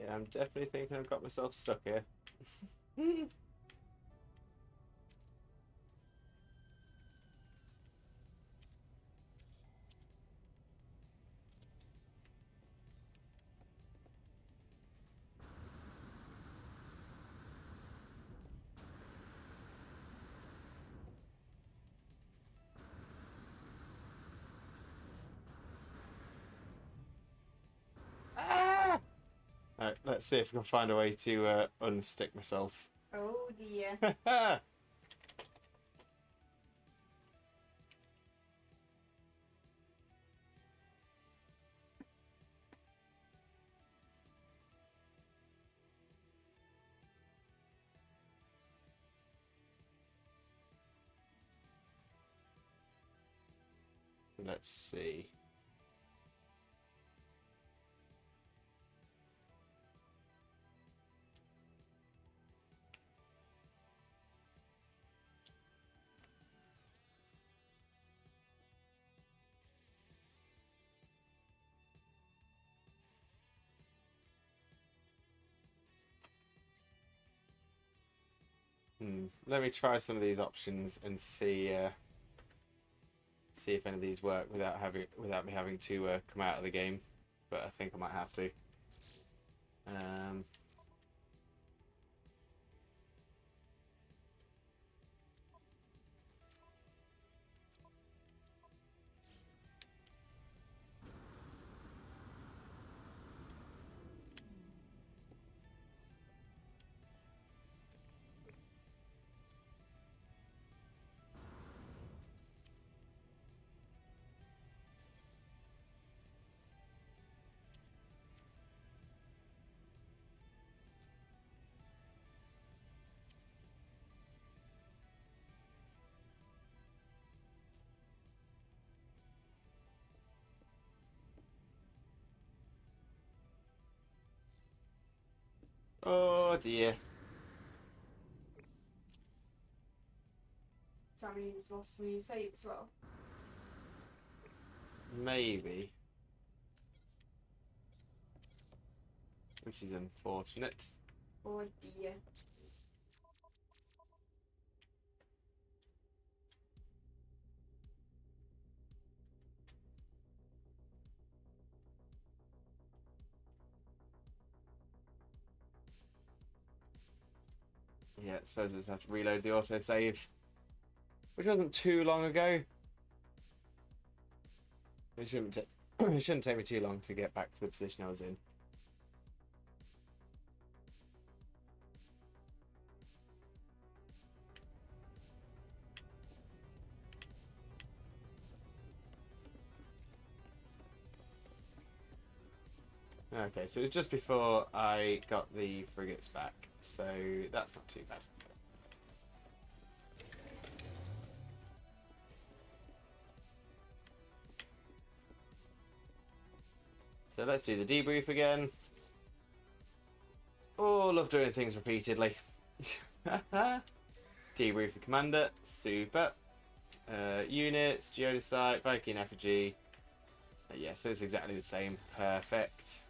Yeah, I'm definitely thinking I've got myself stuck here. Ah! Right, let's see if we can find a way to unstick myself. Oh dear. Let's see. Let me try some of these options and see if any of these work without me having to come out of the game. But I think I might have to. Um, oh dear. Does that mean you've lost some of your save as well? Maybe. Which is unfortunate. Oh dear. Yeah, I suppose I just have to reload the autosave. Which wasn't too long ago. It it shouldn't take me too long to get back to the position I was in. Okay, so it was just before I got the frigates back, so that's not too bad. So let's do the debrief again. Oh, love doing things repeatedly. Debrief the commander, super. Units, geodesite, Viking effigy. Yeah, so it's exactly the same. Perfect.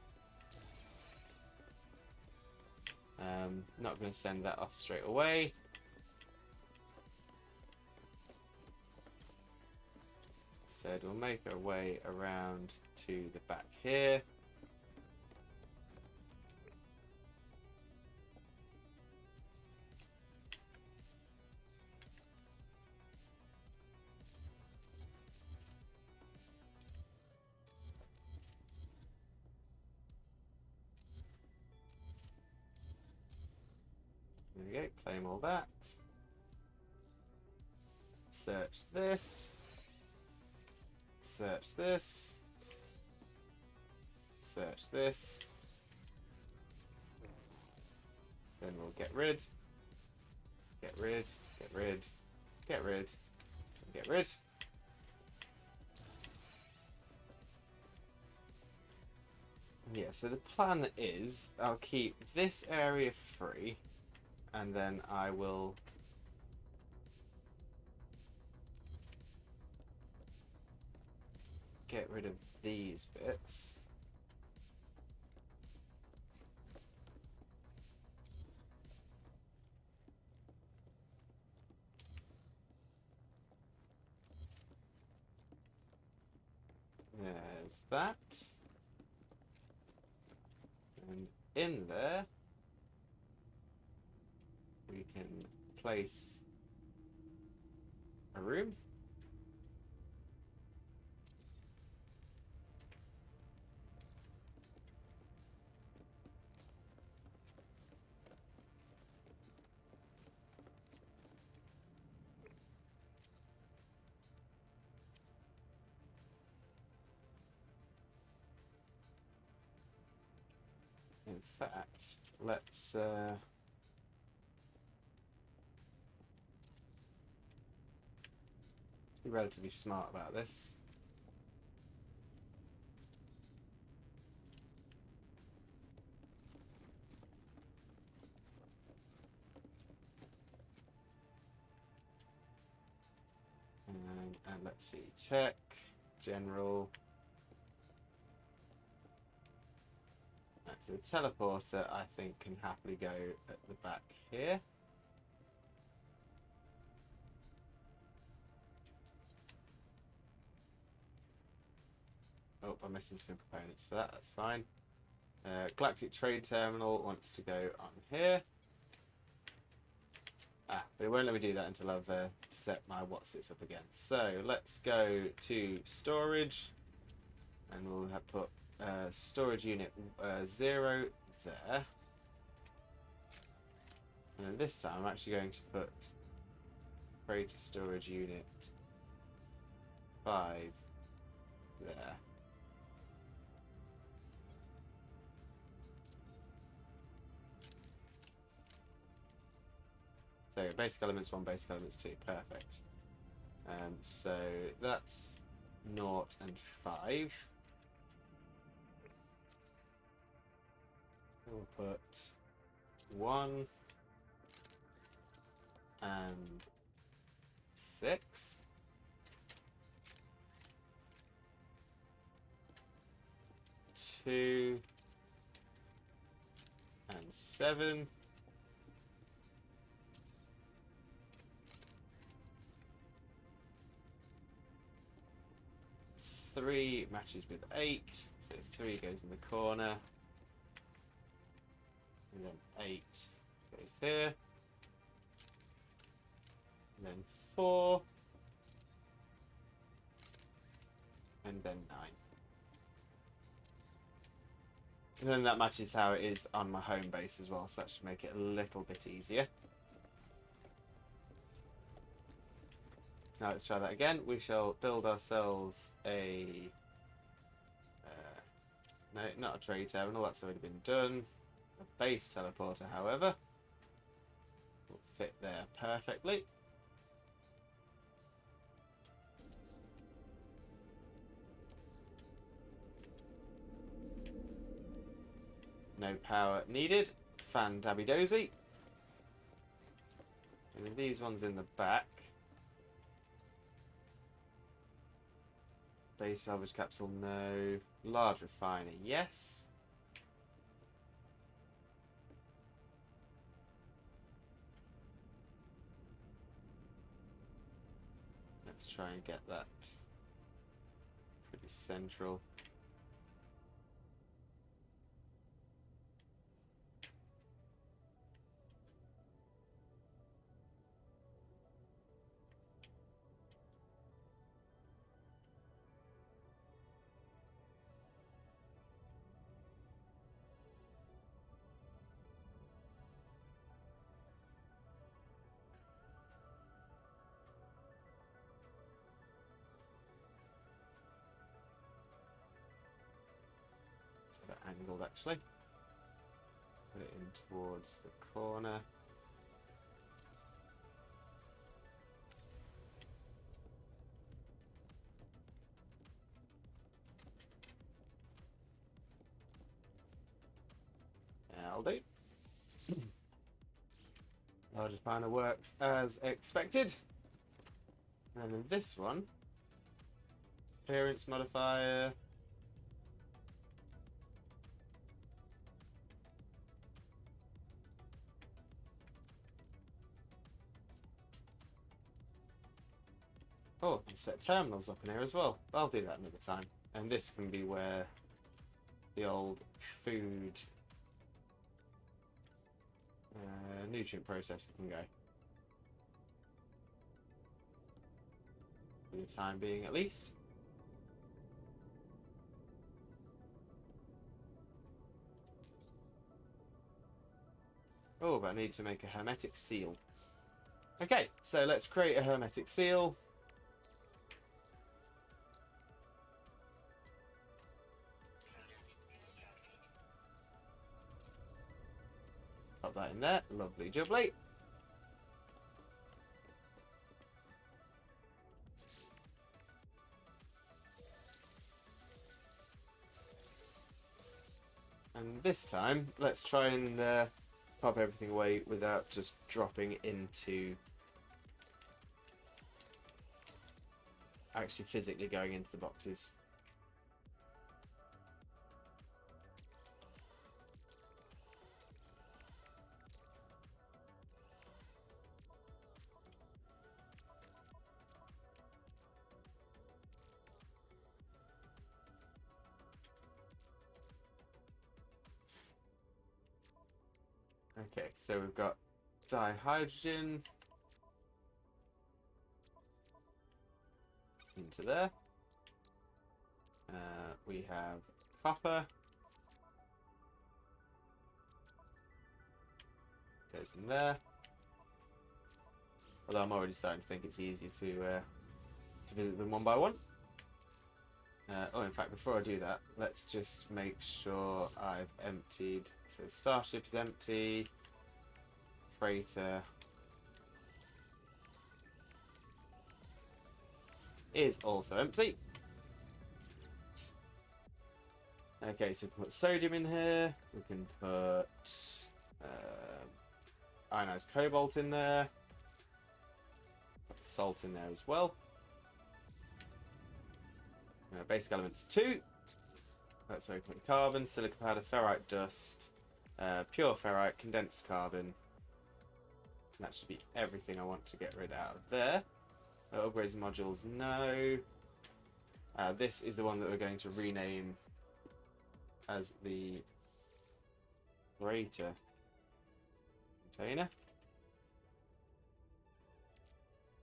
Not going to send that off straight away. Instead, we'll make our way around to the back here. There we go, claim all that. Search this. Search this. Search this. Then we'll get rid. Get rid. Get rid. Get rid. Get rid. Yeah, so the plan is I'll keep this area free and then I will get rid of these bits. There's that. And in there, we can place a room. In fact, let's be relatively smart about this. And let's see, tech, general. So the teleporter, I think, can happily go at the back here. Oh, I'm missing some components for that. That's fine. Galactic Trade Terminal wants to go on here. Ah, but it won't let me do that until I've set my whatsits up again. So let's go to storage, and we'll have put storage unit 0 there. And then this time I'm actually going to put create a storage unit 5 there. So basic elements 1, basic elements 2, perfect. So that's 0 and 5. We'll put 1 and 6. 2 and 7. 3 matches with 8, so 3 goes in the corner, and then 8 goes here, and then 4, and then 9. And then that matches how it is on my home base as well, so that should make it a little bit easier. So now let's try that again. We shall build ourselves a... no, not a trade terminal, that's already been done. A base teleporter, however, will fit there perfectly. No power needed. Fan dabby dozy. And then these ones in the back. Base salvage capsule, no. Large refiner, yes. Let's try and get that pretty central. It's a bit angled actually. Put it in towards the corner. That'll do. Large refiner works as expected. And then this one, appearance modifier. Oh, and set terminals up in here as well. I'll do that another time. And this can be where the old food nutrient processor can go. For the time being, at least. Oh, but I need to make a hermetic seal. Okay, so let's create a hermetic seal. Pop that in there. Lovely jubbly. And this time, let's try and pop everything away without just dropping into actually physically going into the boxes. Okay, so we've got dihydrogen into there. We have copper. Goes in there. Although I'm already starting to think it's easier to visit them one by one. Oh, in fact, before I do that, let's just make sure I've emptied. So Starship is empty. Freighter is also empty. Okay, so we can put sodium in here. We can put ionized cobalt in there. Put salt in there as well. Basic elements 2. That's where we put carbon, silica powder, ferrite dust, pure ferrite, condensed carbon. That should be everything I want to get rid out of there. Upgrades and modules, no. This is the one that we're going to rename as the freighter container.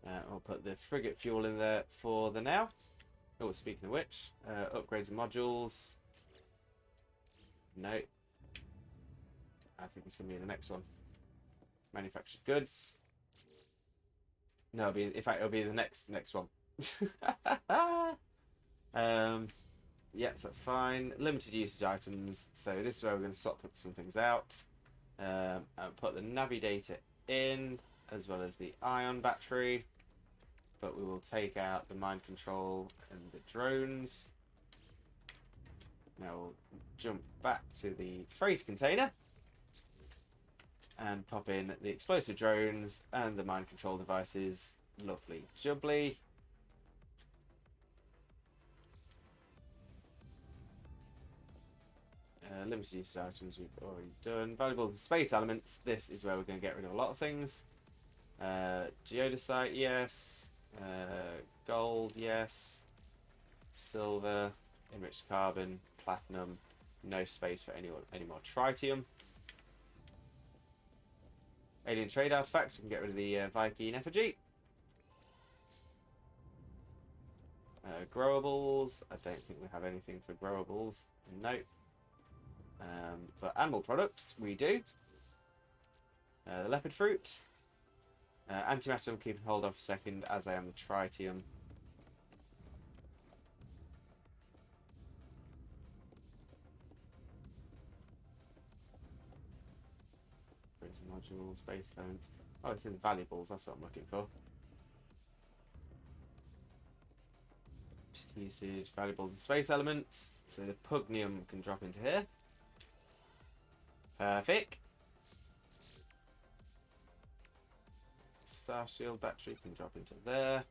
I'll put the frigate fuel in there for the now. Oh, speaking of which, upgrades and modules. No. I think it's going to be the next one. Manufactured goods. No, it'll be the next one. Yes, that's fine. Limited usage items. So this is where we're going to swap some things out. And put the navi data in, as well as the ion battery. But we will take out the mind control and the drones. Now we'll jump back to the freight container and pop in the explosive drones and the mind control devices. Lovely jubbly. Limited use items we've already done. Valuables and space elements. This is where we're going to get rid of a lot of things. Geodesite, yes. Gold, yes. Silver, enriched carbon, platinum. No space for any more tritium. Alien trade artifacts. We can get rid of the Viking effigy. Growables. I don't think we have anything for growables. Nope. But animal products, we do. The leopard fruit. Antimatter, I'm keeping hold of for a second, as I am the tritium. Modules, base elements. Oh, it's in valuables, that's what I'm looking for. Usage, valuables and space elements. So the pugnium can drop into here. Perfect. Star shield battery can drop into there.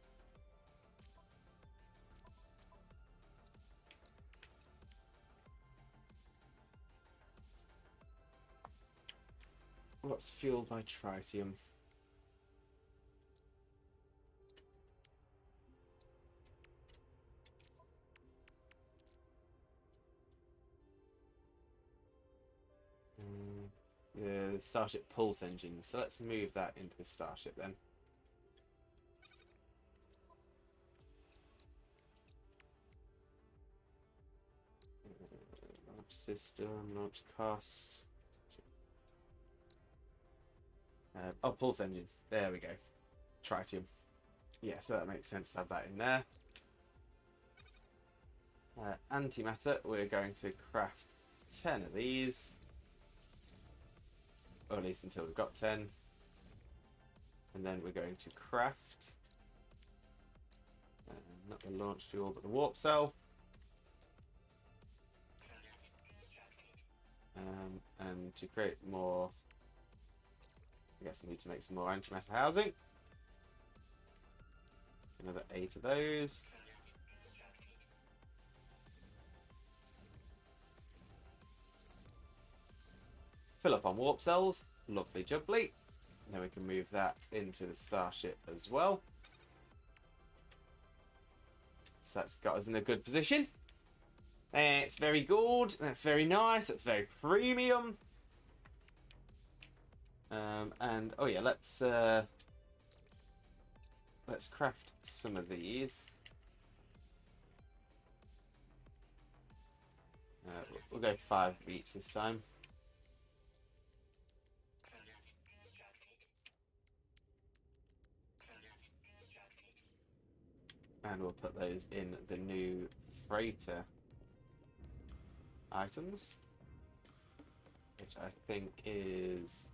What's fueled by tritium? the Starship pulse engine. So let's move that into the Starship then. Launch system, launch cost. Oh, pulse engine. There we go. Tritium. Yeah, so that makes sense to have that in there. Antimatter, we're going to craft 10 of these. Or at least until we've got 10. And then we're going to craft, not the launch fuel, but the warp cell. And to create more, I guess I need to make some more antimatter housing. Another 8 of those. Fill up on warp cells. Lovely jubbly. Then we can move that into the Starship as well. So that's got us in a good position. It's very good. That's very nice. That's very premium. And oh yeah, let's craft some of these. We'll go 5 of each this time. And we'll put those in the new freighter items, which I think is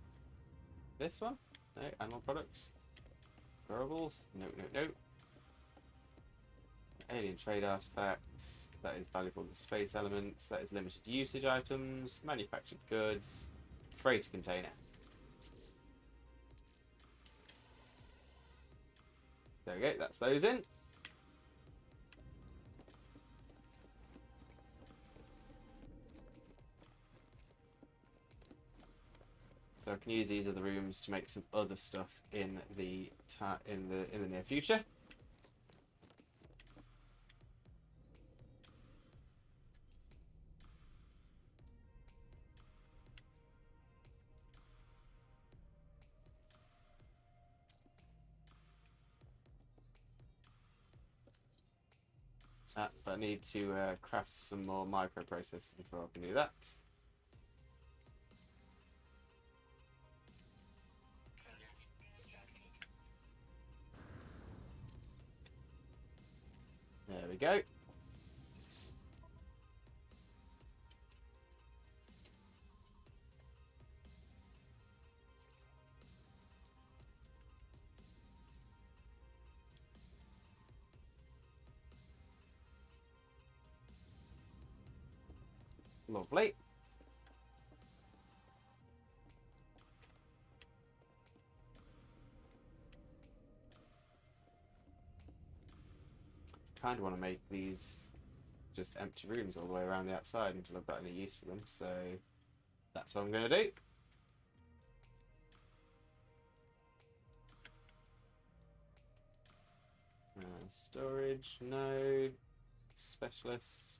this one. No, animal products. Durables. No, no, no. Alien trade artifacts. That is valuable to space elements. That is limited usage items. Manufactured goods. Freighter container. There we go. That's those in. So I can use these other rooms to make some other stuff in the near future. But I need to craft some more microprocessors before I can do that. There we go. Lovely. Kind of want to make these just empty rooms all the way around the outside until I've got any use for them, so that's what I'm going to do. Storage, no. Specialist.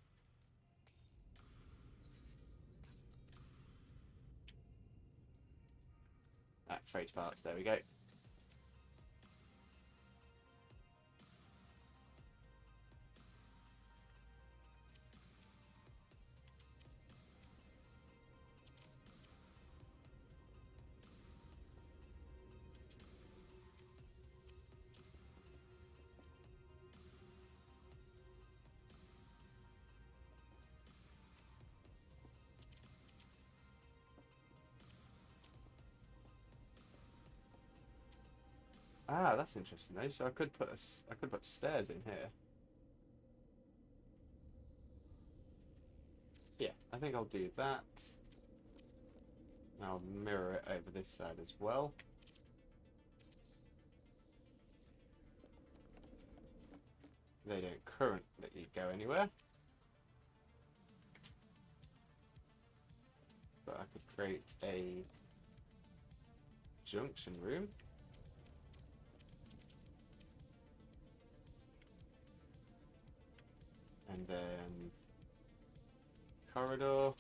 Freight parts, there we go. Ah, that's interesting though. So I could put stairs in here. Yeah, I think I'll do that. I'll mirror it over this side as well. They don't currently go anywhere. But I could create a junction room. And then corridor.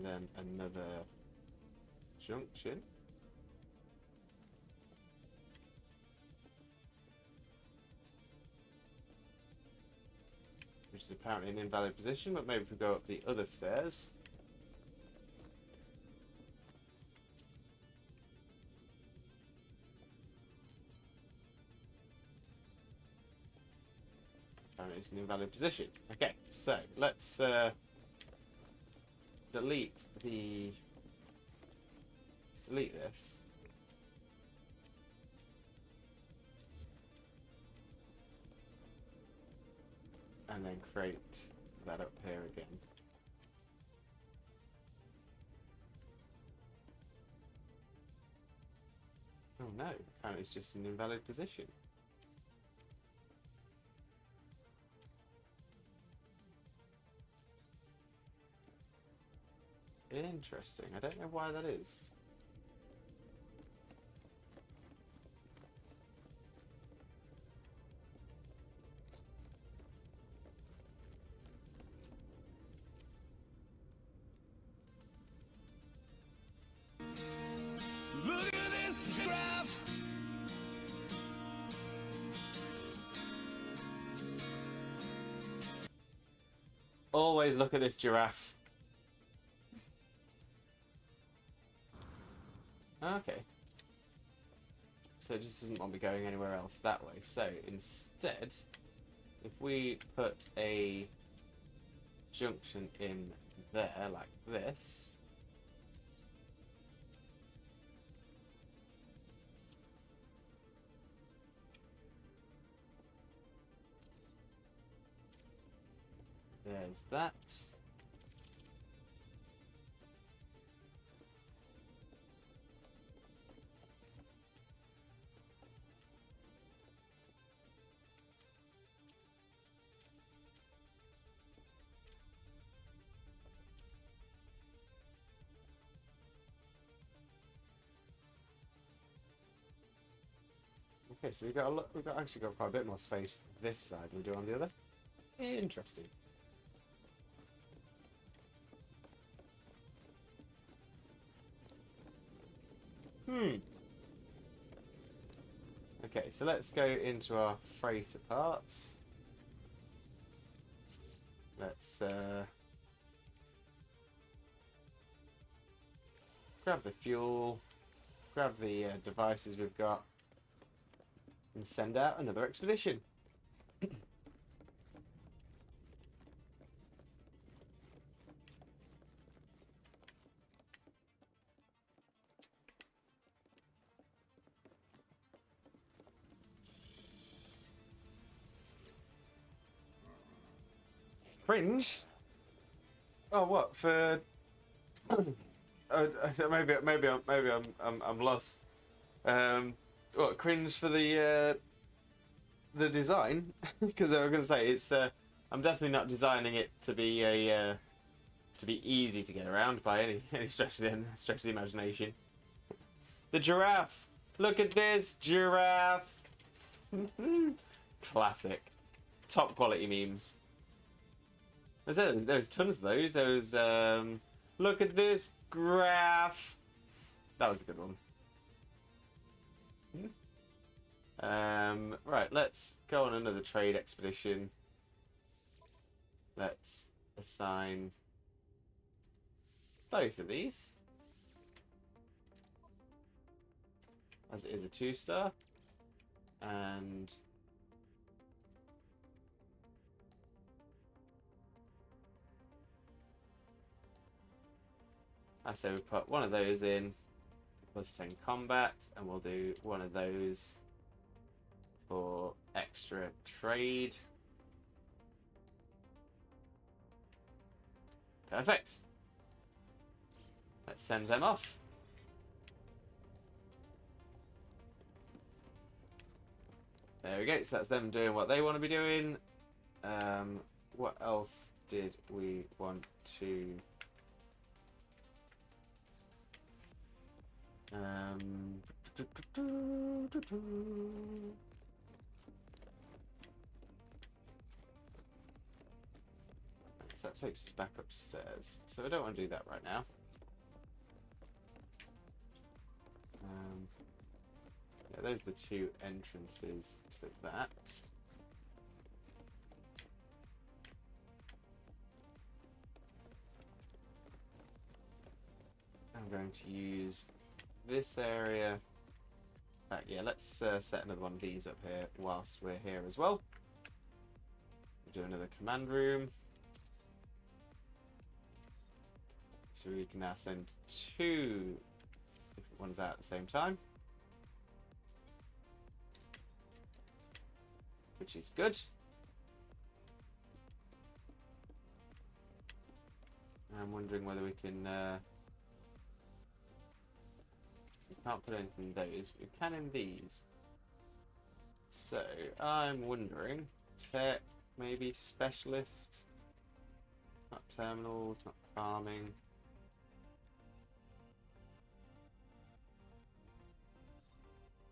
and then another junction. Which is apparently an invalid position, but maybe if we go up the other stairs. Apparently it's an invalid position. Okay, so let's delete this. And then create that up here again. Oh no, apparently it's just an invalid position. Interesting. I don't know why that is. Look at this giraffe. Always look at this giraffe. Okay. So it just doesn't want me going anywhere else that way. So instead, if we put a junction in there like this. There's that. Okay, so we've actually got quite a bit more space this side than we do on the other. Interesting. Okay, so let's go into our freighter parts. Let's grab the fuel, grab the devices we've got, and send out another expedition. Cringe? Oh, what for? Maybe I'm lost. What, cringe for the design? Because I was gonna say it's I'm definitely not designing it to be a to be easy to get around by any stretch of the imagination. The giraffe. Look at this giraffe. Classic. Top quality memes. There was tons of those. There was look at this graph. That was a good one. Right, let's go on another trade expedition. Let's assign both of these. As it is a 2-star. And I say we put one of those in +10 combat, and we'll do one of those for extra trade. Perfect. Let's send them off. There we go. So that's them doing what they want to be doing. What else did we want to? that takes us back upstairs. So I don't want to do that right now. Yeah, those are the two entrances to that. I'm going to use this area. Yeah, let's set another one of these up here whilst we're here as well. We'll do another command room. So we can now send two different ones out at the same time. Which is good. I'm wondering whether we can... we can't put anything in those, but we can in these. So, I'm wondering... Tech, maybe specialist. Not terminals, not farming.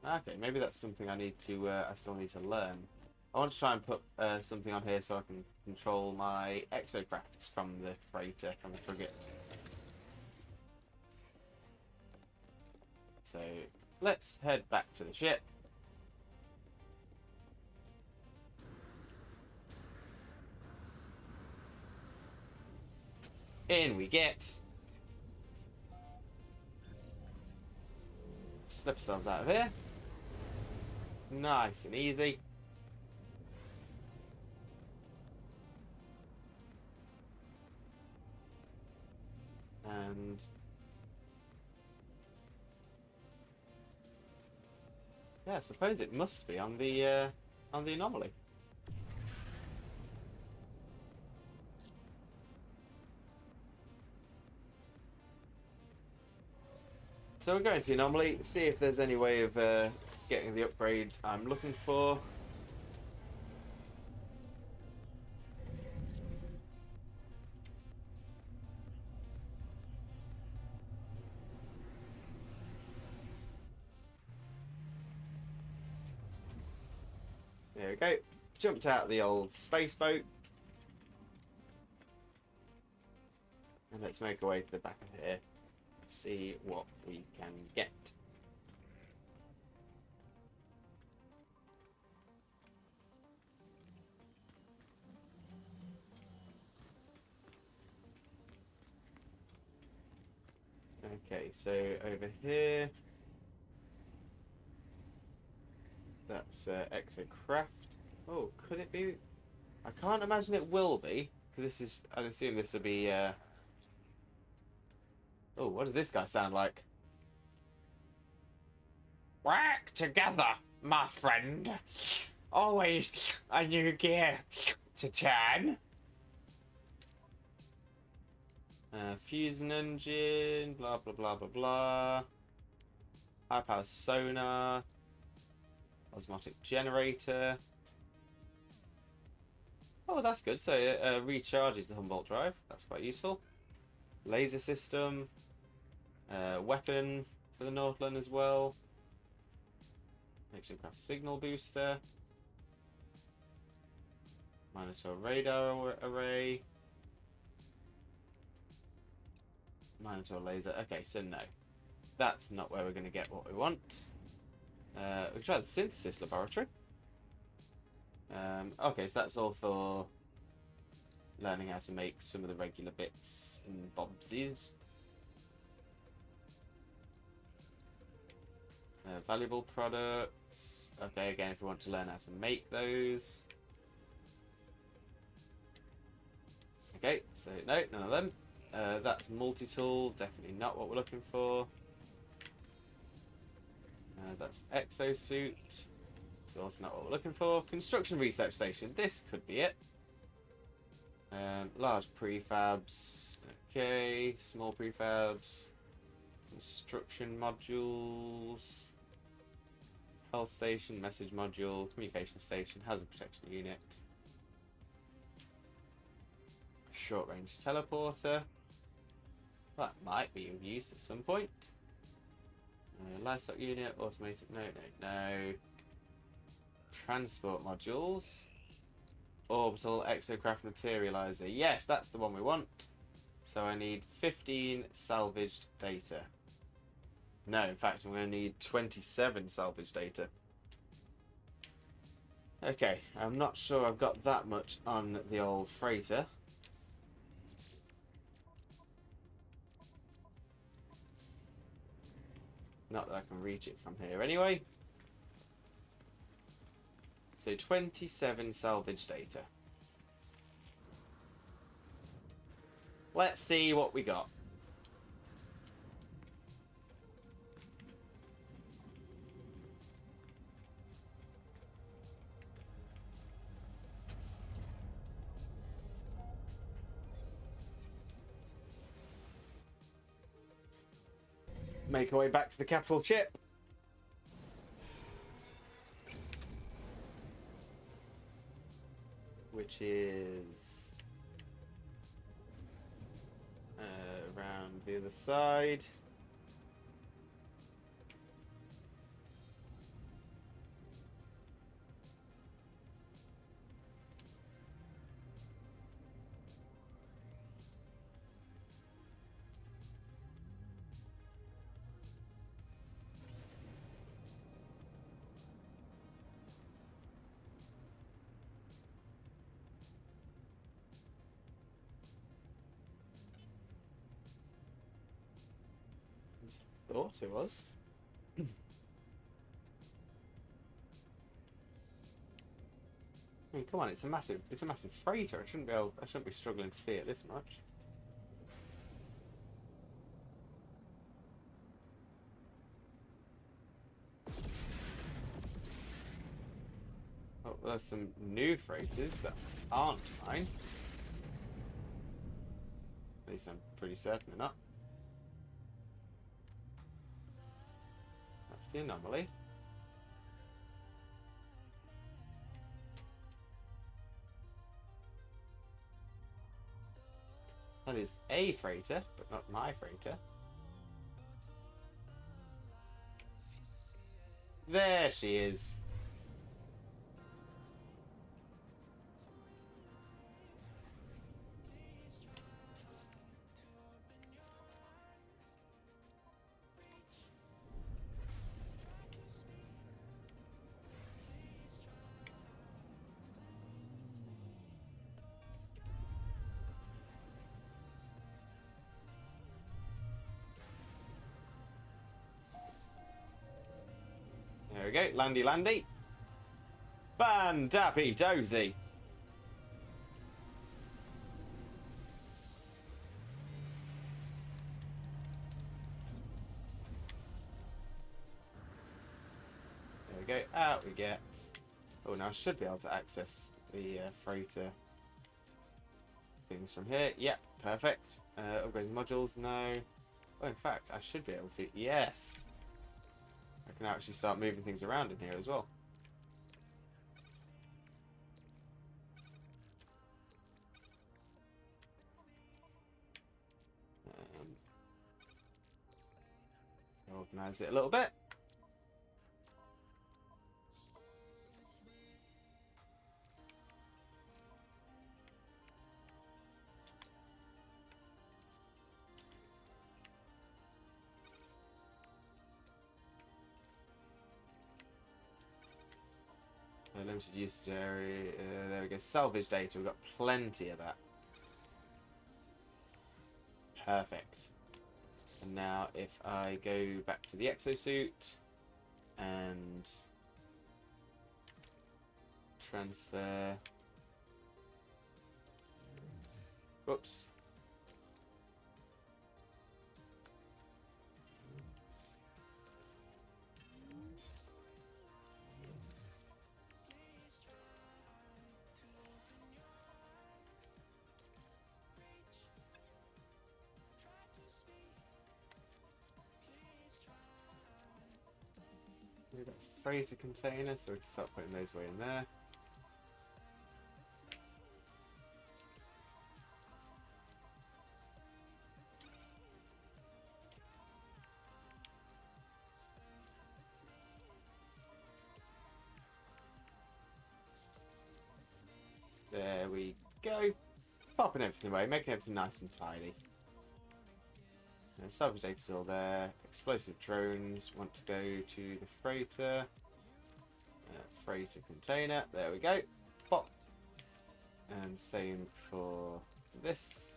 Okay, maybe that's something I need to. I still need to learn. I want to try and put something on here so I can control my exocrafts from the freighter, from the frigate. So let's head back to the ship. In we get. Slip ourselves out of here. Nice and easy. And yeah, I suppose it must be on the anomaly. So we're going to the anomaly, see if there's any way of getting the upgrade I'm looking for. There we go. Jumped out of the old space boat. And let's make our way to the back of here. See what we can get. Okay, so over here, that's Exocraft. Oh, could it be? I can't imagine it will be, because this is. I'd assume this will be. Oh, what does this guy sound like? Work together, my friend. Always a new gear to turn. Fusion engine, blah blah blah blah blah. High power sonar, osmotic generator. Oh, that's good. So it recharges the Humboldt drive. That's quite useful. Laser system, weapon for the Northland as well. Exocraft signal booster. Monitor radar array. Monitor laser. Okay, so no. That's not where we're going to get what we want. We'll try the synthesis laboratory. Okay, so that's all for learning how to make some of the regular bits and bobsies. Valuable products. Okay, again, if we want to learn how to make those. Okay, so no, none of them. That's multi-tool, definitely not what we're looking for. That's exosuit, so also not what we're looking for. Construction research station, this could be it. Large prefabs, okay, small prefabs. Construction modules. Health station, message module, communication station, hazard protection unit. Short range teleporter. That might be of use at some point. Livestock unit, automated, no. Transport modules. orbital exocraft materializer. Yes, that's the one we want. So I need 15 salvaged data. No, in fact, I'm going to need 27 salvage data. Okay, I'm not sure I've got that much on the old freighter. Not that I can reach it from here anyway. So 27 salvage data. Let's see what we got. Make our way back to the capital ship. Which is around the other side. Thought it was. I mean, come on, it's a massive freighter. I shouldn't be struggling to see it this much. Oh, there's some new freighters that aren't mine. At least I'm pretty certain they're not. That's the anomaly. That is a freighter, but not my freighter. There she is. There we go, landy landy. Bandappy dozy. There we go, out we get. Oh, now I should be able to access the freighter things from here. Yep, perfect. Upgrade modules, no. Oh, in fact, I should be able to. Yes. I can actually start moving things around in here as well. Organize it a little bit. Limited usage area. There we go. Salvage data. We've got plenty of that. Perfect. And now if I go back to the exosuit and transfer. Whoops. We've got a freighter container, so we can start putting those way in there. go. Popping everything away, making everything nice and tidy. Salvage data still there. Explosive drones want to go to the freighter. Freighter container. There we go. Pop. And same for this.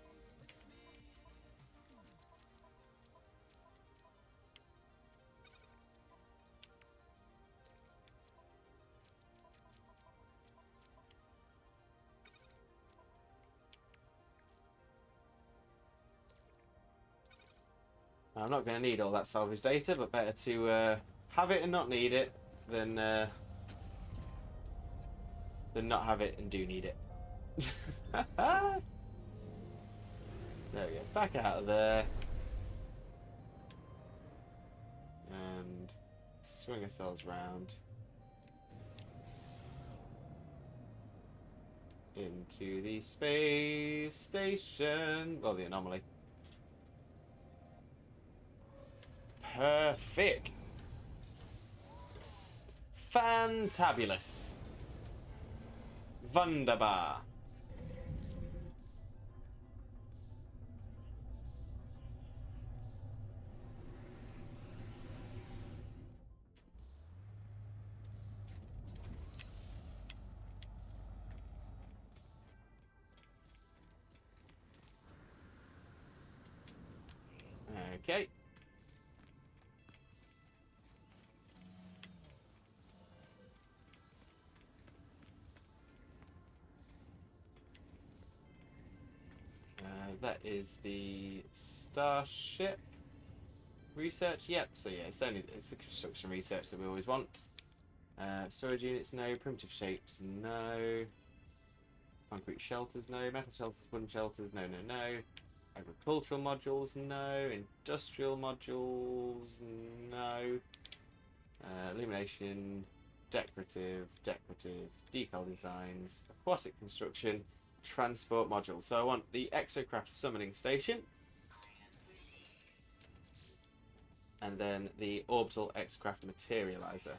I'm not going to need all that salvage data, but better to have it and not need it than not have it and do need it. There we go. Back out of there. And swing ourselves round into the space station. Well, the anomaly. Perfect. Fantabulous. Wunderbar. Okay. That is the Starship research. Yep, so yeah, it's the construction research that we always want. Storage units, no. Primitive shapes, no. Concrete shelters, no. Metal shelters, wooden shelters, no, no, no. Agricultural modules, no. Industrial modules, no. Illumination, decorative, decal designs, aquatic construction, transport modules. So I want the exocraft summoning station, and then the orbital exocraft materializer.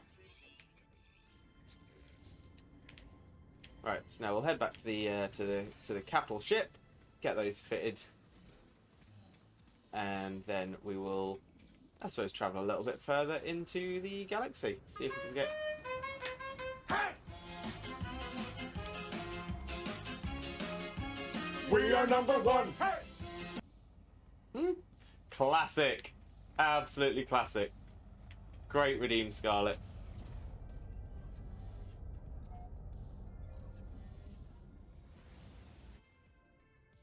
Right, so now we'll head back to the capital ship, get those fitted, and then we will, I suppose, travel a little bit further into the galaxy. See if we can get. We are number one. Classic. Absolutely classic. Great redeem, Scarlet.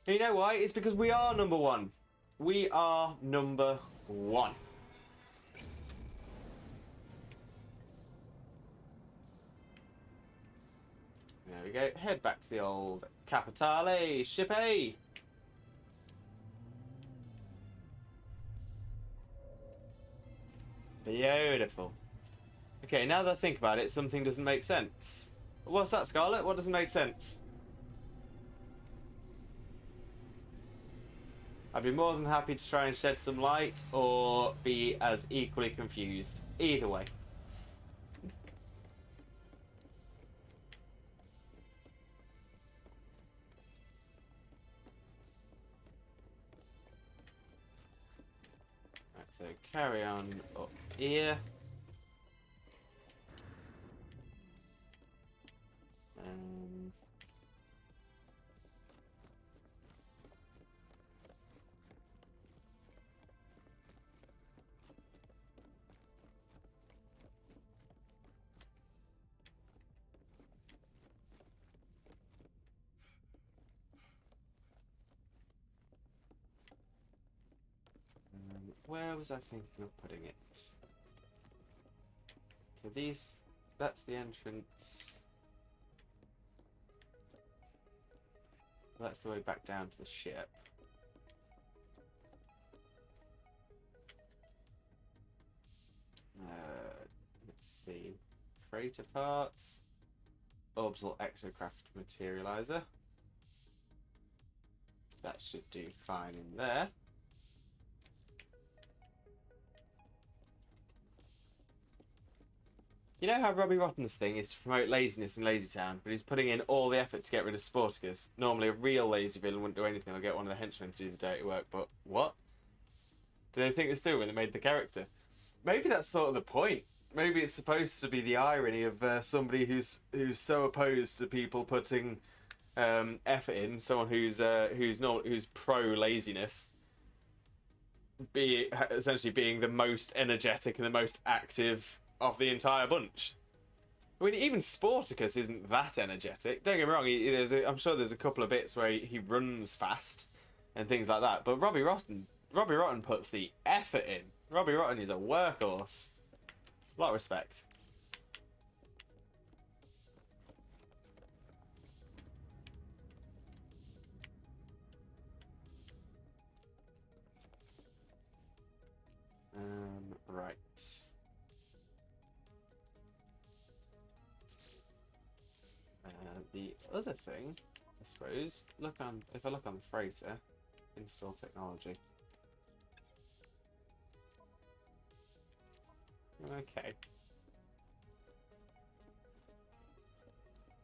You know why? It's because we are number one. We are number one. There we go. Head back to the old Capitale ship A. Beautiful. Okay, now that I think about it, something doesn't make sense. What's that, Scarlet? What doesn't make sense? I'd be more than happy to try and shed some light or be as equally confused. Either way. Right, so carry on up here. Where was I thinking of putting it? So these, that's the entrance. That's the way back down to the ship. Let's see. Freighter parts. Orbital exocraft materializer. That should do fine in there. You know how Robbie Rotten's thing is to promote laziness in Lazy Town, but he's putting in all the effort to get rid of Sporticus. Normally, a real lazy villain wouldn't do anything or get one of the henchmen to do the dirty work, but what? Do they think this through when they made the character? Maybe that's sort of the point. Maybe it's supposed to be the irony of somebody who's so opposed to people putting effort in, someone who's pro laziness, essentially being the most energetic and the most active of the entire bunch. I mean, even Sporticus isn't that energetic. Don't get me wrong. I'm sure there's a couple of bits where he runs fast and things like that. But Robbie Rotten puts the effort in. Robbie Rotten is a workhorse. A lot of respect. Right. The other thing, I suppose, if I look on the freighter, install technology. Okay.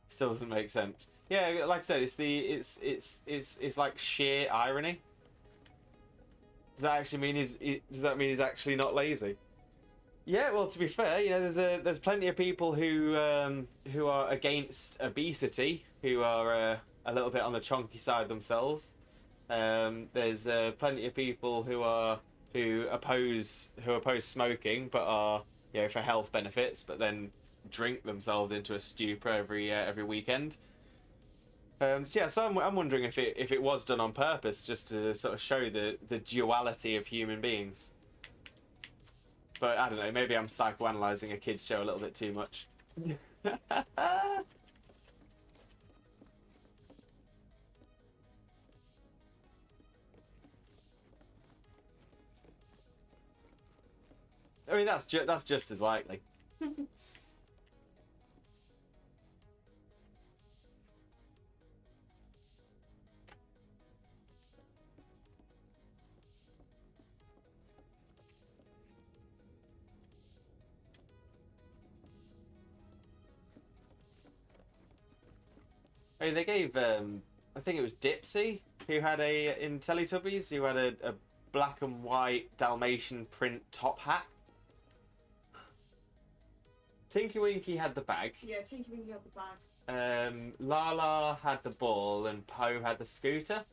Still doesn't make sense. Yeah, like I said, it's like sheer irony. Does that actually mean does that mean he's actually not lazy? Yeah, well, to be fair, you know, there's plenty of people who are against obesity, who are a little bit on the chonky side themselves. There's plenty of people who oppose smoking, but are, you know, for health benefits, but then drink themselves into a stupor every weekend. So I'm wondering if it was done on purpose, just to sort of show the duality of human beings. But I don't know, maybe I'm psychoanalyzing a kids show a little bit too much. I mean, that's just as likely. I mean, they gave, I think it was Dipsy, who had in Teletubbies, who had a black and white Dalmatian print top hat. Tinky Winky had the bag. Yeah, Tinky Winky had the bag. Lala had the ball and Poe had the scooter.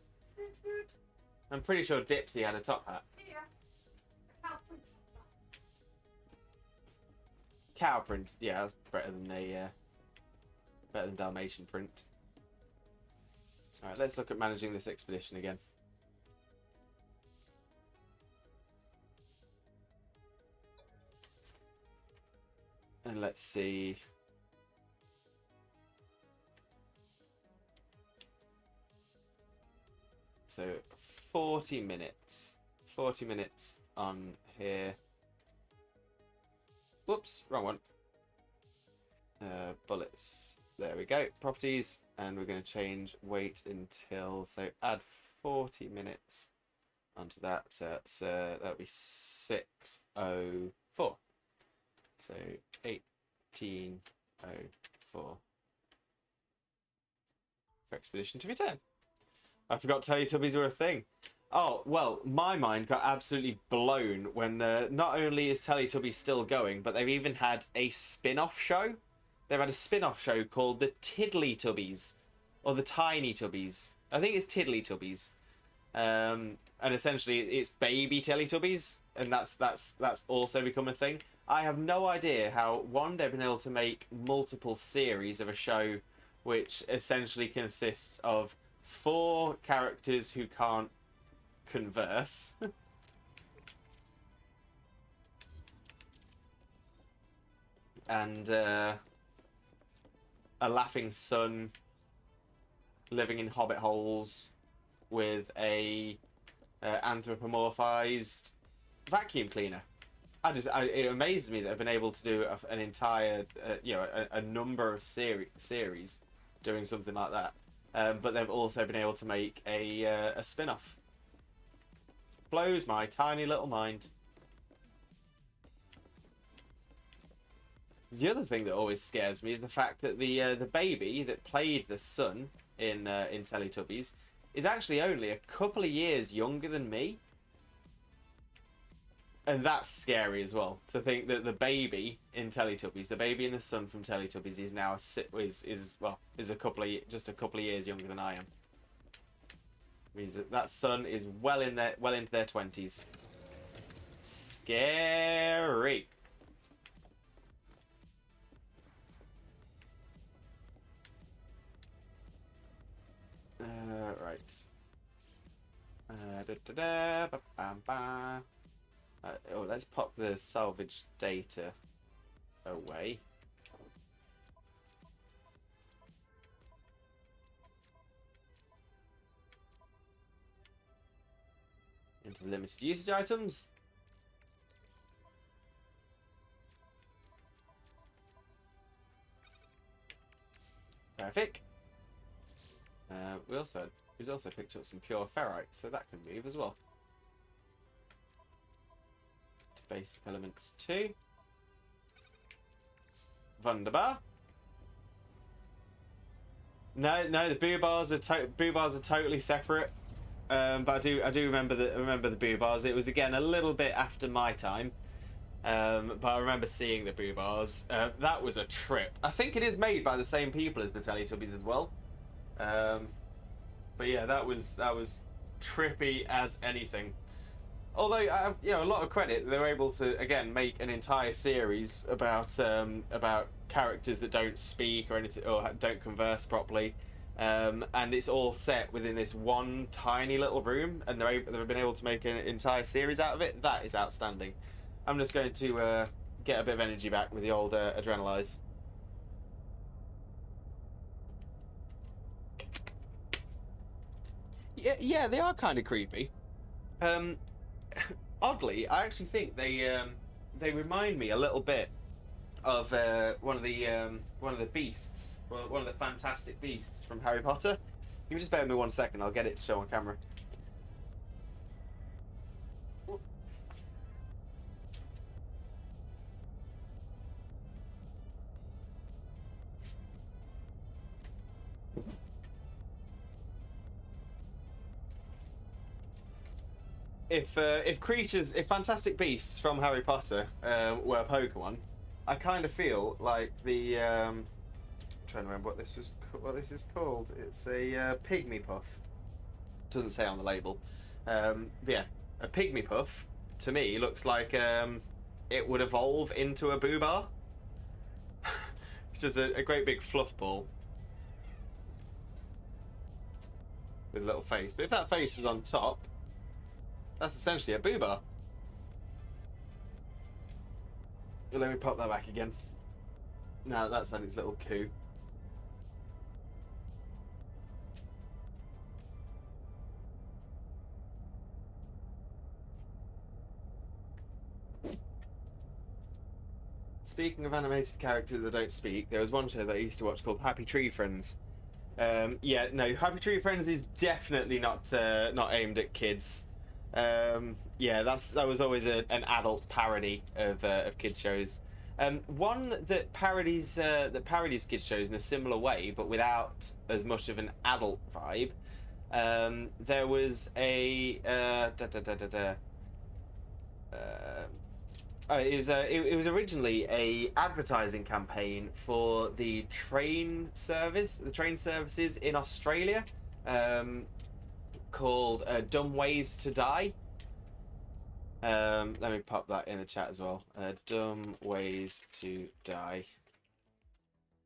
I'm pretty sure Dipsy had a top hat. Yeah. Cow print, yeah, that's better than Dalmatian print. Alright, let's look at managing this expedition again. And let's see. So 40 minutes. 40 minutes on here. Whoops, wrong one. Bullets. There we go. Properties. And we're going to change wait until, so add 40 minutes onto that. So that's, that'll be 6:04. So 18:04 for expedition to return. I forgot Teletubbies were a thing. Oh, well, my mind got absolutely blown when not only is Teletubbies still going, but they've even had a spin-off show. They've had a spin-off show called the Tiddly Tubbies, or the Tiny Tubbies. I think it's Tiddly Tubbies. And essentially it's baby Teletubbies, and that's also become a thing. I have no idea how, one, they've been able to make multiple series of a show which essentially consists of 4 characters who can't converse. And a laughing sun living in hobbit holes with a anthropomorphized vacuum cleaner. It amazes me that they've been able to do an entire, a number of series doing something like that. But they've also been able to make a spin-off. Blows my tiny little mind. The other thing that always scares me is the fact that the baby that played the son in Teletubbies is actually only a couple of years younger than me. And that's scary as well, to think that the baby in Teletubbies, the baby in the son from Teletubbies, is now is just a couple of years younger than I am. Means that son is well into their 20s. Scary. Right. Let's pop the salvage data away. Into the limited usage items. Perfect. We've also picked up some pure ferrite, so that can move as well. To basic elements 2. Wunderbar. No, the boo bars are totally separate. But I do remember the boo bars. It was again a little bit after my time. But I remember seeing the boo bars. That was a trip. I think it is made by the same people as the Teletubbies as well. But yeah, that was trippy as anything. Although I have, a lot of credit. They were able to again make an entire series about characters that don't speak or anything or don't converse properly, and it's all set within this one tiny little room, and they've been able to make an entire series out of it. That is outstanding. I'm just going to get a bit of energy back with the old Adrenalize. Yeah, they are kind of creepy. Oddly, I actually think they remind me a little bit of one of the beasts, one of the fantastic beasts from Harry Potter. You just bear with me 1 second. I'll get it to show on camera. If fantastic beasts from Harry Potter were Pokemon, I kind of feel like the I'm trying to remember what this is called. It's a pygmy puff. Doesn't say on the label. But yeah, a pygmy puff to me looks like it would evolve into a boobar. It's just a great big fluff ball with a little face. But if that face was on top, that's essentially a boobar. Let me pop that back again. Now that's had its little coup. Speaking of animated characters that don't speak, there was one show that I used to watch called Happy Tree Friends. Yeah, no, Happy Tree Friends is definitely not aimed at kids. Yeah, that was always an adult parody of kids shows. One that parodies kids shows in a similar way, but without as much of an adult vibe. There was a it was originally a advertising campaign for the train services in Australia, called Dumb Ways to Die. Let me pop that in the chat as well. Dumb Ways to Die.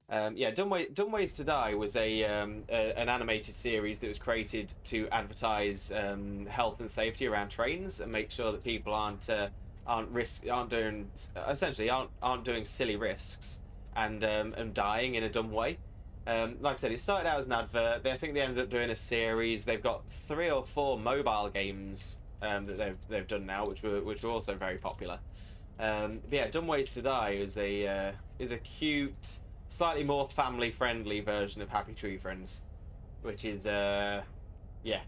Yeah, Dumb Ways to Die was an animated series that was created to advertise health and safety around trains and make sure that people aren't doing silly risks and dying in a dumb way. Like I said, it started out as an advert. I think they ended up doing a series. They've got 3 or 4 mobile games that they've done now, which were also very popular. But yeah, Dumb Ways to Die is a cute, slightly more family friendly version of Happy Tree Friends, which is yeah,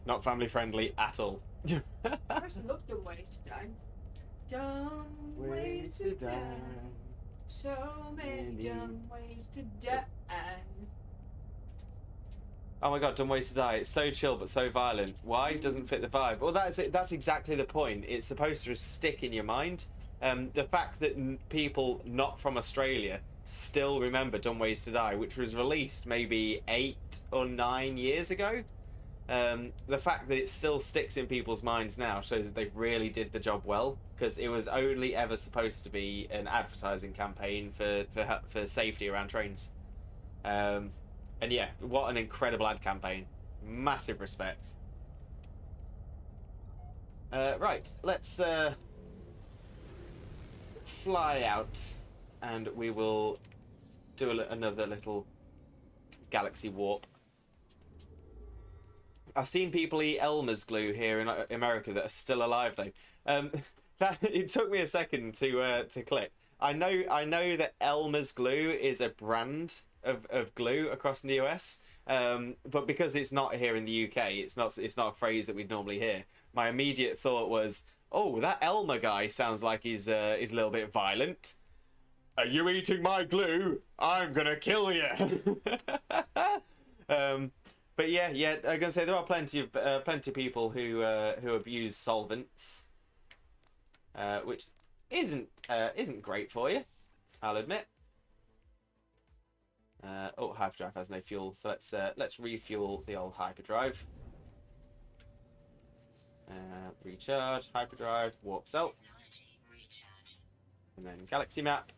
not family friendly at all. I just love Dumb Ways to Die. Dumb ways to die. So many Indeed. dumb ways to die. Oh my god, Dumb Ways to Die. It's so chill but so violent. Why? Doesn't fit the vibe. Well, that's it. That's exactly the point. It's supposed to stick in your mind. The fact that people not from Australia still remember Dumb Ways to Die, which was released maybe 8 or 9 years ago. The fact that it still sticks in people's minds now shows that they really did the job well, because it was only ever supposed to be an advertising campaign for safety around trains. And yeah, what an incredible ad campaign. Massive respect. Right, let's fly out and we will do another little galaxy warp. I've seen people eat Elmer's glue here in America that are still alive though. It took me a second to click. I know that Elmer's glue is a brand of glue across in the US, but because it's not here in the UK, it's not a phrase that we'd normally hear. My immediate thought was, oh, that Elmer guy sounds like he's a little bit violent. Are you eating my glue? I'm gonna kill you. But yeah, I'm gonna say there are plenty of people who abuse solvents, which isn't great for you, I'll admit. Oh, hyperdrive has no fuel, so let's refuel the old hyperdrive. Recharge, hyperdrive, warp cell, and then galaxy map,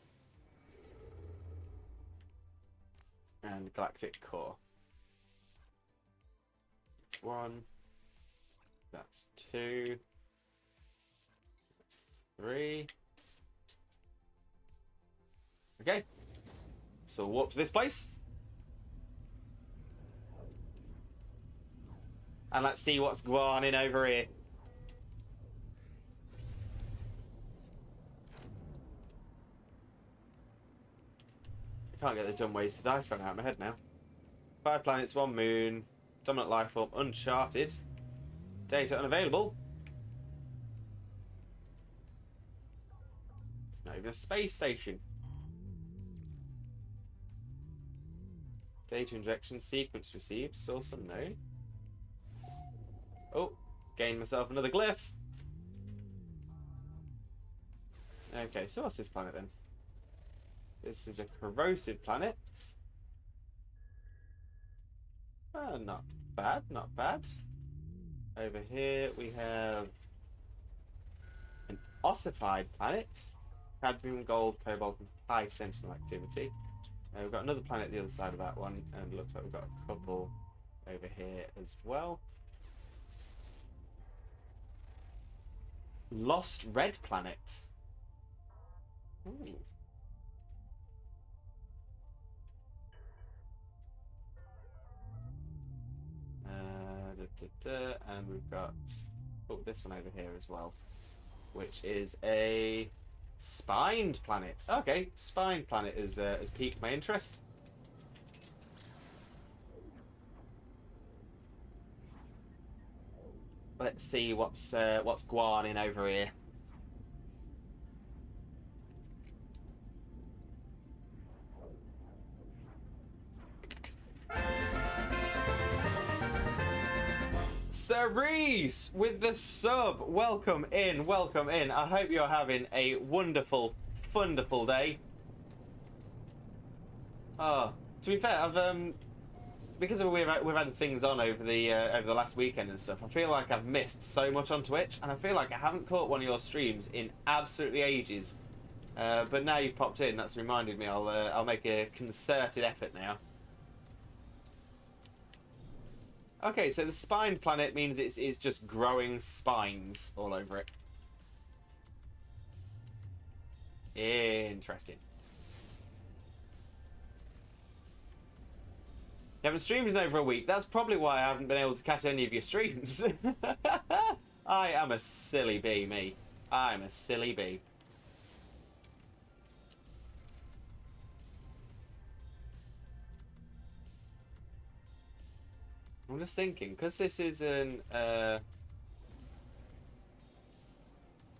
and galactic core. That's 1. That's 2. That's 3. Okay. So warp to this place. And let's see what's going on over here. I can't get the Dumb Ways to Die song out of my head now. 5 planets, 1 moon. Dominant life form uncharted. Data unavailable. It's not even a space station. Data injection sequence received. Source unknown. Oh, gained myself another glyph. Okay, so what's this planet then? This is a corrosive planet. Not bad, not bad. Over here we have an ossified planet. Cadmium, gold, cobalt, and high sentinel activity. We've got another planet the other side of that one, and it looks like we've got a couple over here as well. Lost red planet. Ooh. And we've got this one over here as well, which is a spined planet. Okay, spined planet has piqued my interest. Let's see what's going on over here. Cerise with the sub. Welcome in, welcome in. I hope you're having a wonderful, wonderful day. Oh, to be fair, I've because we've had things on over the last weekend and stuff. I feel like I've missed so much on Twitch, and I feel like I haven't caught one of your streams in absolutely ages. But now you've popped in, that's reminded me. I'll make a concerted effort now. Okay, so the spine planet means it's just growing spines all over it. Interesting. You haven't streamed in over a week. That's probably why I haven't been able to catch any of your streams. I am a silly bee, me. I'm a silly bee. I'm just thinking, because this is an... I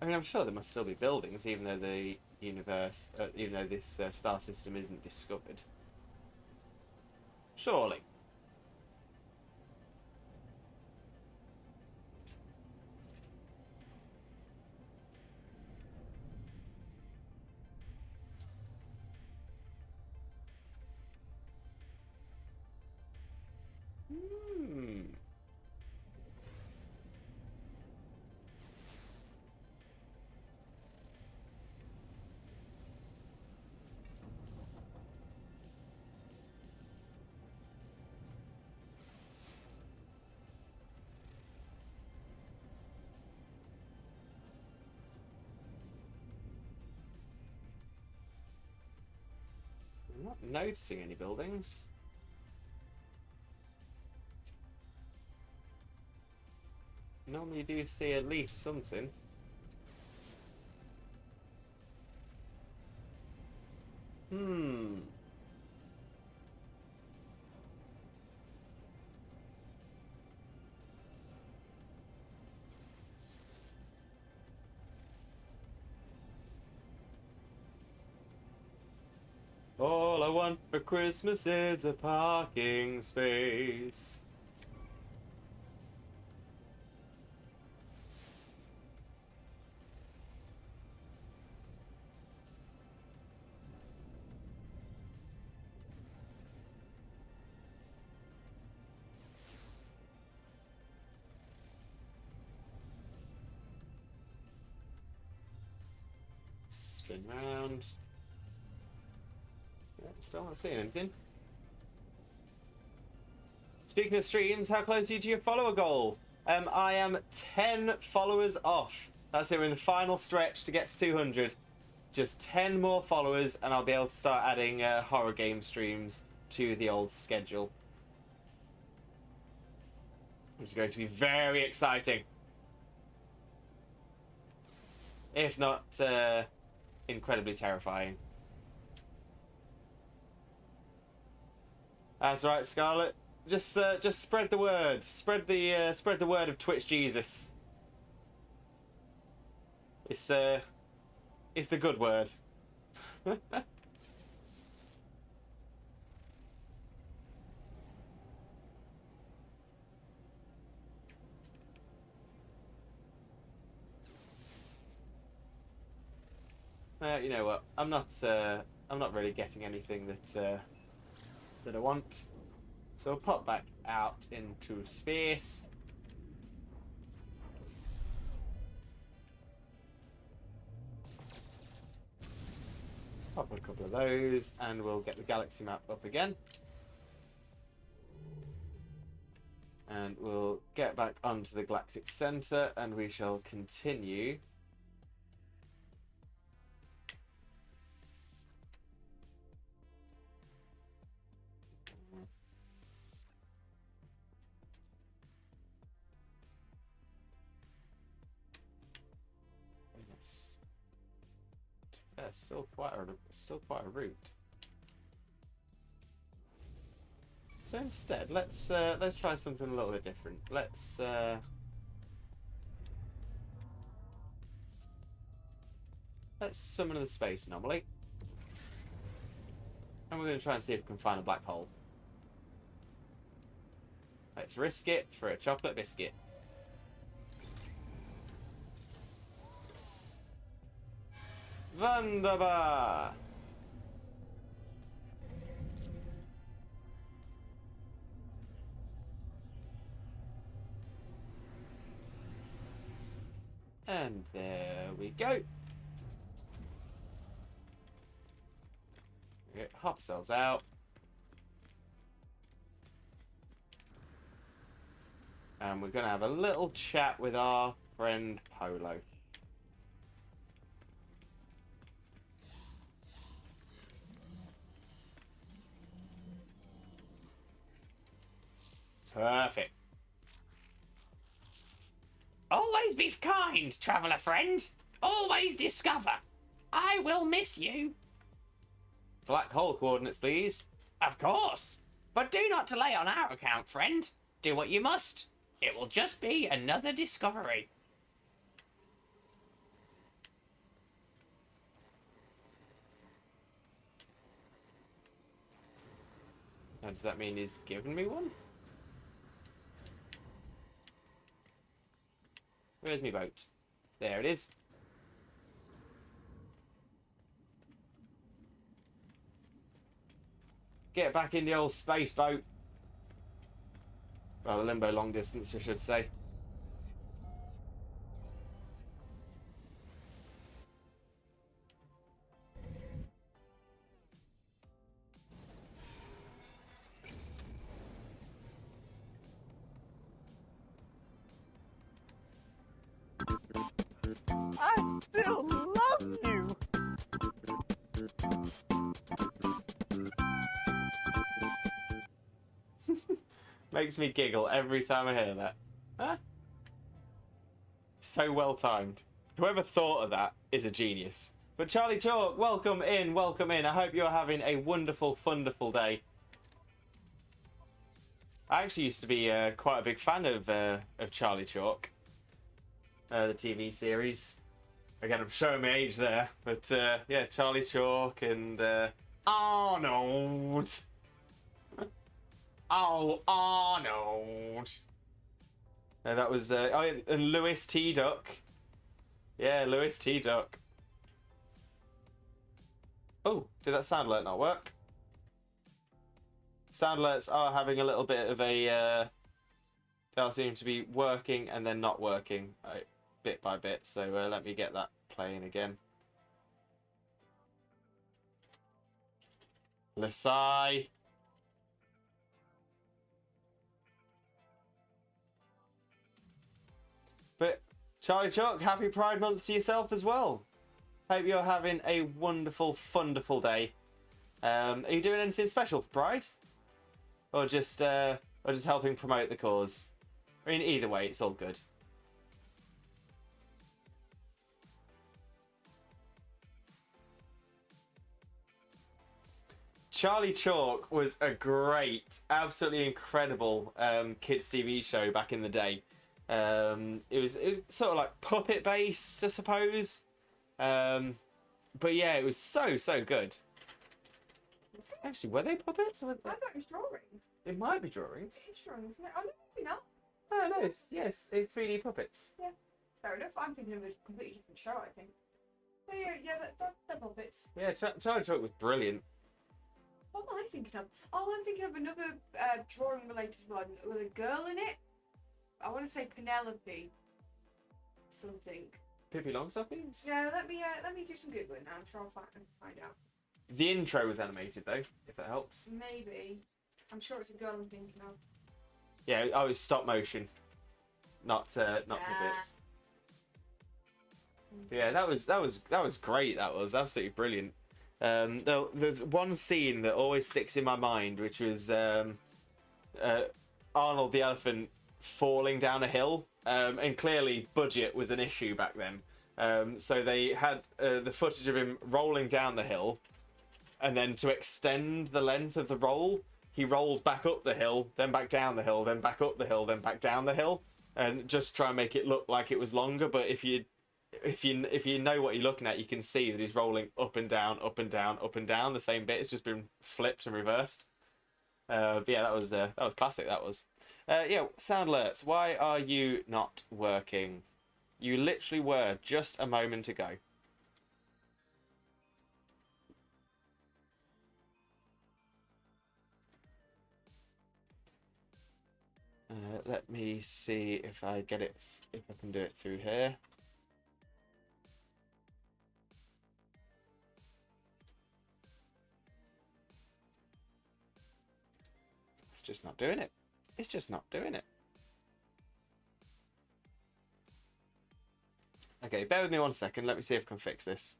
mean, I'm sure there must still be buildings, even though the universe, even though this star system isn't discovered. Surely. Hmm. I'm not noticing any buildings. Normally you do see at least something. Hmm. All I want for Christmas is a parking space. Spin round. Yeah, still not seeing anything. Speaking of streams, how close are you to your follower goal? I am 10 followers off. That's it, we're in the final stretch to get to 200. Just 10 more followers and I'll be able to start adding horror game streams to the old schedule. Which is going to be very exciting. If not, incredibly terrifying. That's right, Scarlet. Just spread the word. Spread the word of Twitch Jesus. It's the good word. You know what? I'm not really getting anything that I want. So we'll pop back out into space. Pop a couple of those, and we'll get the galaxy map up again. And we'll get back onto the galactic center, and we shall continue. Yes. Still quite a route. So instead, let's try something a little bit different. Let's summon the space anomaly, and we're going to try and see if we can find a black hole. Let's risk it for a chocolate biscuit. Wunderbar! And there we go. Get hop cells out. And we're going to have a little chat with our friend Polo. Perfect. Always be kind, traveller friend. Always discover. I will miss you. Black hole coordinates, please. Of course. But do not delay on our account, friend. Do what you must. It will just be another discovery. Now, does that mean he's given me one? Where's my boat? There it is. Get back in the old space boat. Well, the limbo long distance, I should say. I still love you. Makes me giggle every time I hear that. Huh? So well timed. Whoever thought of that is a genius. But Charlie Chalk, welcome in, welcome in. I hope you're having a wonderful, wonderful day. I actually used to be quite a big fan of Charlie Chalk, the TV series. Again, I'm showing my age there, but yeah, Charlie Chalk and Arnold. Oh, Arnold. That was oh, yeah, and Lewis T. Duck. Yeah, Lewis T. Duck. Oh, did that sound alert not work? Sound alerts are having a little bit of a. They'll seem to be working and then not working bit by bit. So let me get that playing again. Lasai. But Charlie Chalk, happy Pride Month to yourself as well. Hope you're having a wonderful, wonderful day. Are you doing anything special for Pride? Or just helping promote the cause? I mean, either way, it's all good. Charlie Chalk was a great, absolutely incredible kids TV show back in the day. It was sort of like puppet based, I suppose. But yeah, it was so good. Actually, were they puppets? I thought it was drawings. It might be drawings. It's drawings, isn't it? Oh, no, maybe not. Oh no, it's 3D puppets. Yeah, fair enough. I'm thinking of a completely different show, I think. Yeah, they're puppets. Yeah, Charlie Chalk was brilliant. What am I thinking of? Oh, I'm thinking of another drawing related one with a girl in it. I want to say Penelope. Something. Pippi Longstockings? Yeah, let me do some googling now. I'm sure I'll find out. The intro was animated though, if that helps. Maybe. I'm sure it's a girl I'm thinking of. Yeah, I was stop motion, not puppets. Yeah, that was great. That was absolutely brilliant. There's one scene that always sticks in my mind, which was Arnold the elephant falling down a hill, and clearly budget was an issue back then. So they had the footage of him rolling down the hill, and then to extend the length of the roll, he rolled back up the hill, then back down the hill, then back up the hill, then back down the hill, and just try and make it look like it was longer. But if you know what you're looking at, you can see that he's rolling up and down, up and down, up and down. The same bit. It's just been flipped and reversed. But yeah, that was classic. That was. Yeah, sound alerts. Why are you not working? You literally were just a moment ago. Let me see if I get it. If I can do it through here. It's just not doing it. It's just not doing it. Okay, bear with me 1 second. Let me see if I can fix this.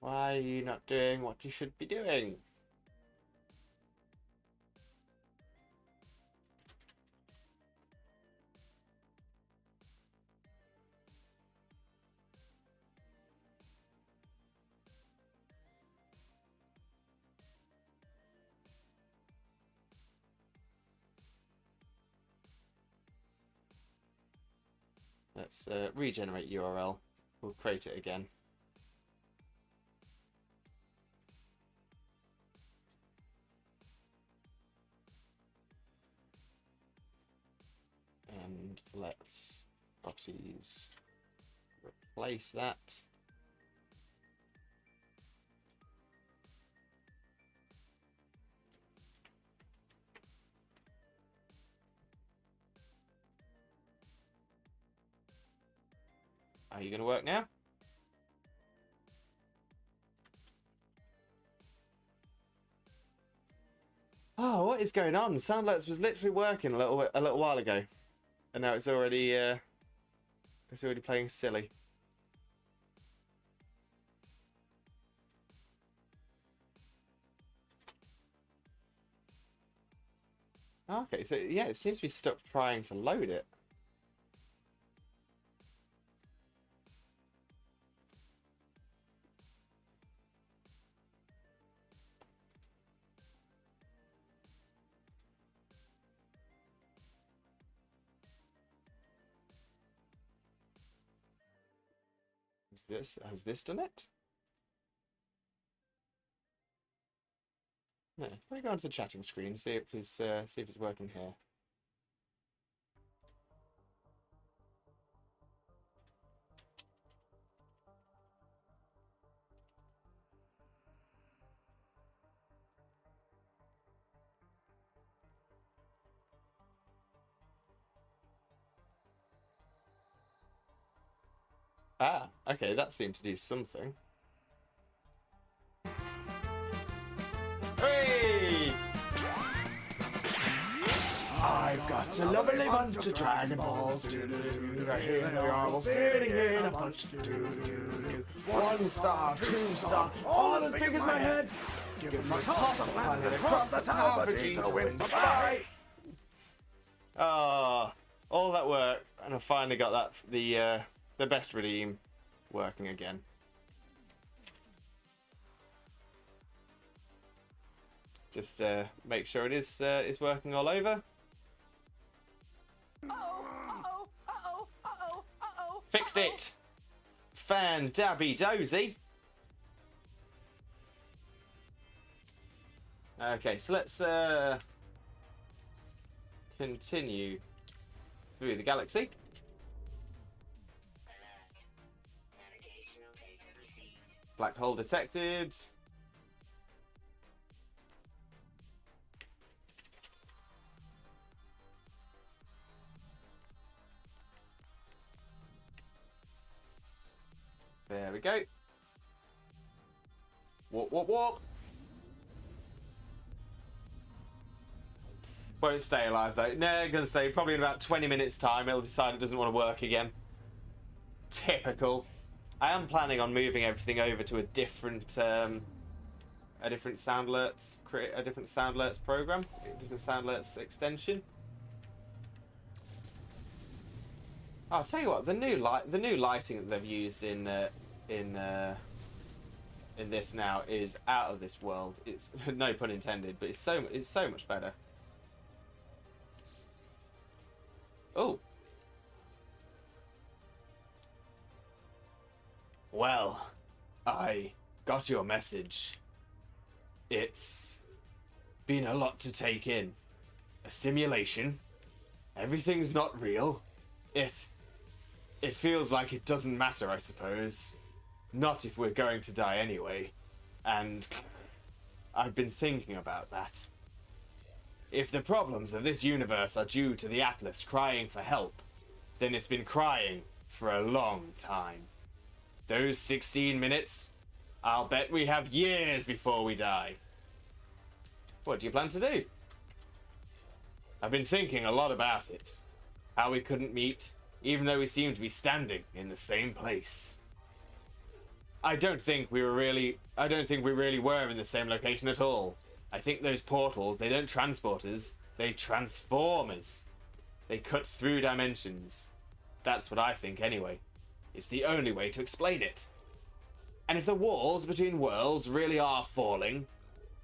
Why are you not doing what you should be doing? Let's regenerate URL. We'll create it again. And let's properties replace that. Are you going to work now? Oh, what is going on? Soundlets was literally working a little while ago, and now it's already playing silly. Okay, so yeah, it seems to be stuck trying to load it. Has this done it? No. Let me go onto the chatting screen and see if it's working here. Ah, okay, that seemed to do something. Hey! I've got a lovely bunch of Dragon Balls. Here they are all sitting in a bunch. 1 star, 2 star, all as big as my head. Give them a toss of planet across the tower for Vegeta wins. Bye-bye! Ah, all that work, and I finally got that the best redeem working again. Just make sure it is working all over. Fixed it. Fan dabby dozy. Okay, so let's continue through the galaxy. Navigational data received. Black hole detected. There we go. Warp, warp, warp. Won't stay alive though. No, I'm going to say probably in about 20 minutes time it'll decide it doesn't want to work again. Typical. I am planning on moving everything over to a different Soundlerts program, a different Soundlerts extension. Oh, I'll tell you what, the new lighting that they've used in this now is out of this world. It's no pun intended, but it's so much better. Oh. Well, I got your message. It's been a lot to take in. A simulation. Everything's not real. It feels like it doesn't matter, I suppose. Not if we're going to die anyway. And I've been thinking about that. If the problems of this universe are due to the Atlas crying for help, then it's been crying for a long time. Those 16 minutes, I'll bet we have years before we die. What do you plan to do? I've been thinking a lot about it. How we couldn't meet, even though we seem to be standing in the same place. I don't think we really were in the same location at all. I think those portals, they don't transport us, they transform us. They cut through dimensions. That's what I think anyway. It's the only way to explain it. And if the walls between worlds really are falling,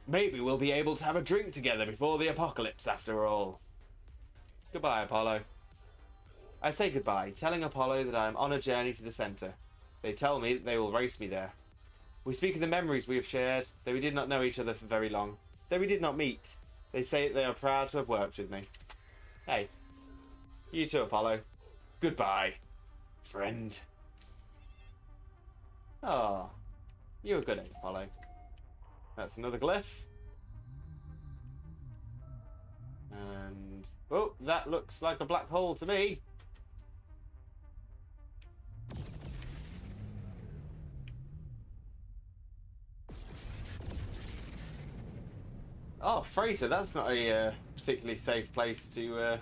maybe we'll be able to have a drink together before the apocalypse after all. Goodbye, Apollo. I say goodbye, telling Apollo that I am on a journey to the center. They tell me that they will race me there. We speak of the memories we have shared, though we did not know each other for very long. Though we did not meet, they say that they are proud to have worked with me. Hey. You too, Apollo. Goodbye, friend. Oh, you were good, Apollo. That's another glyph. And... oh, that looks like a black hole to me. Oh, freighter, that's not a particularly safe place to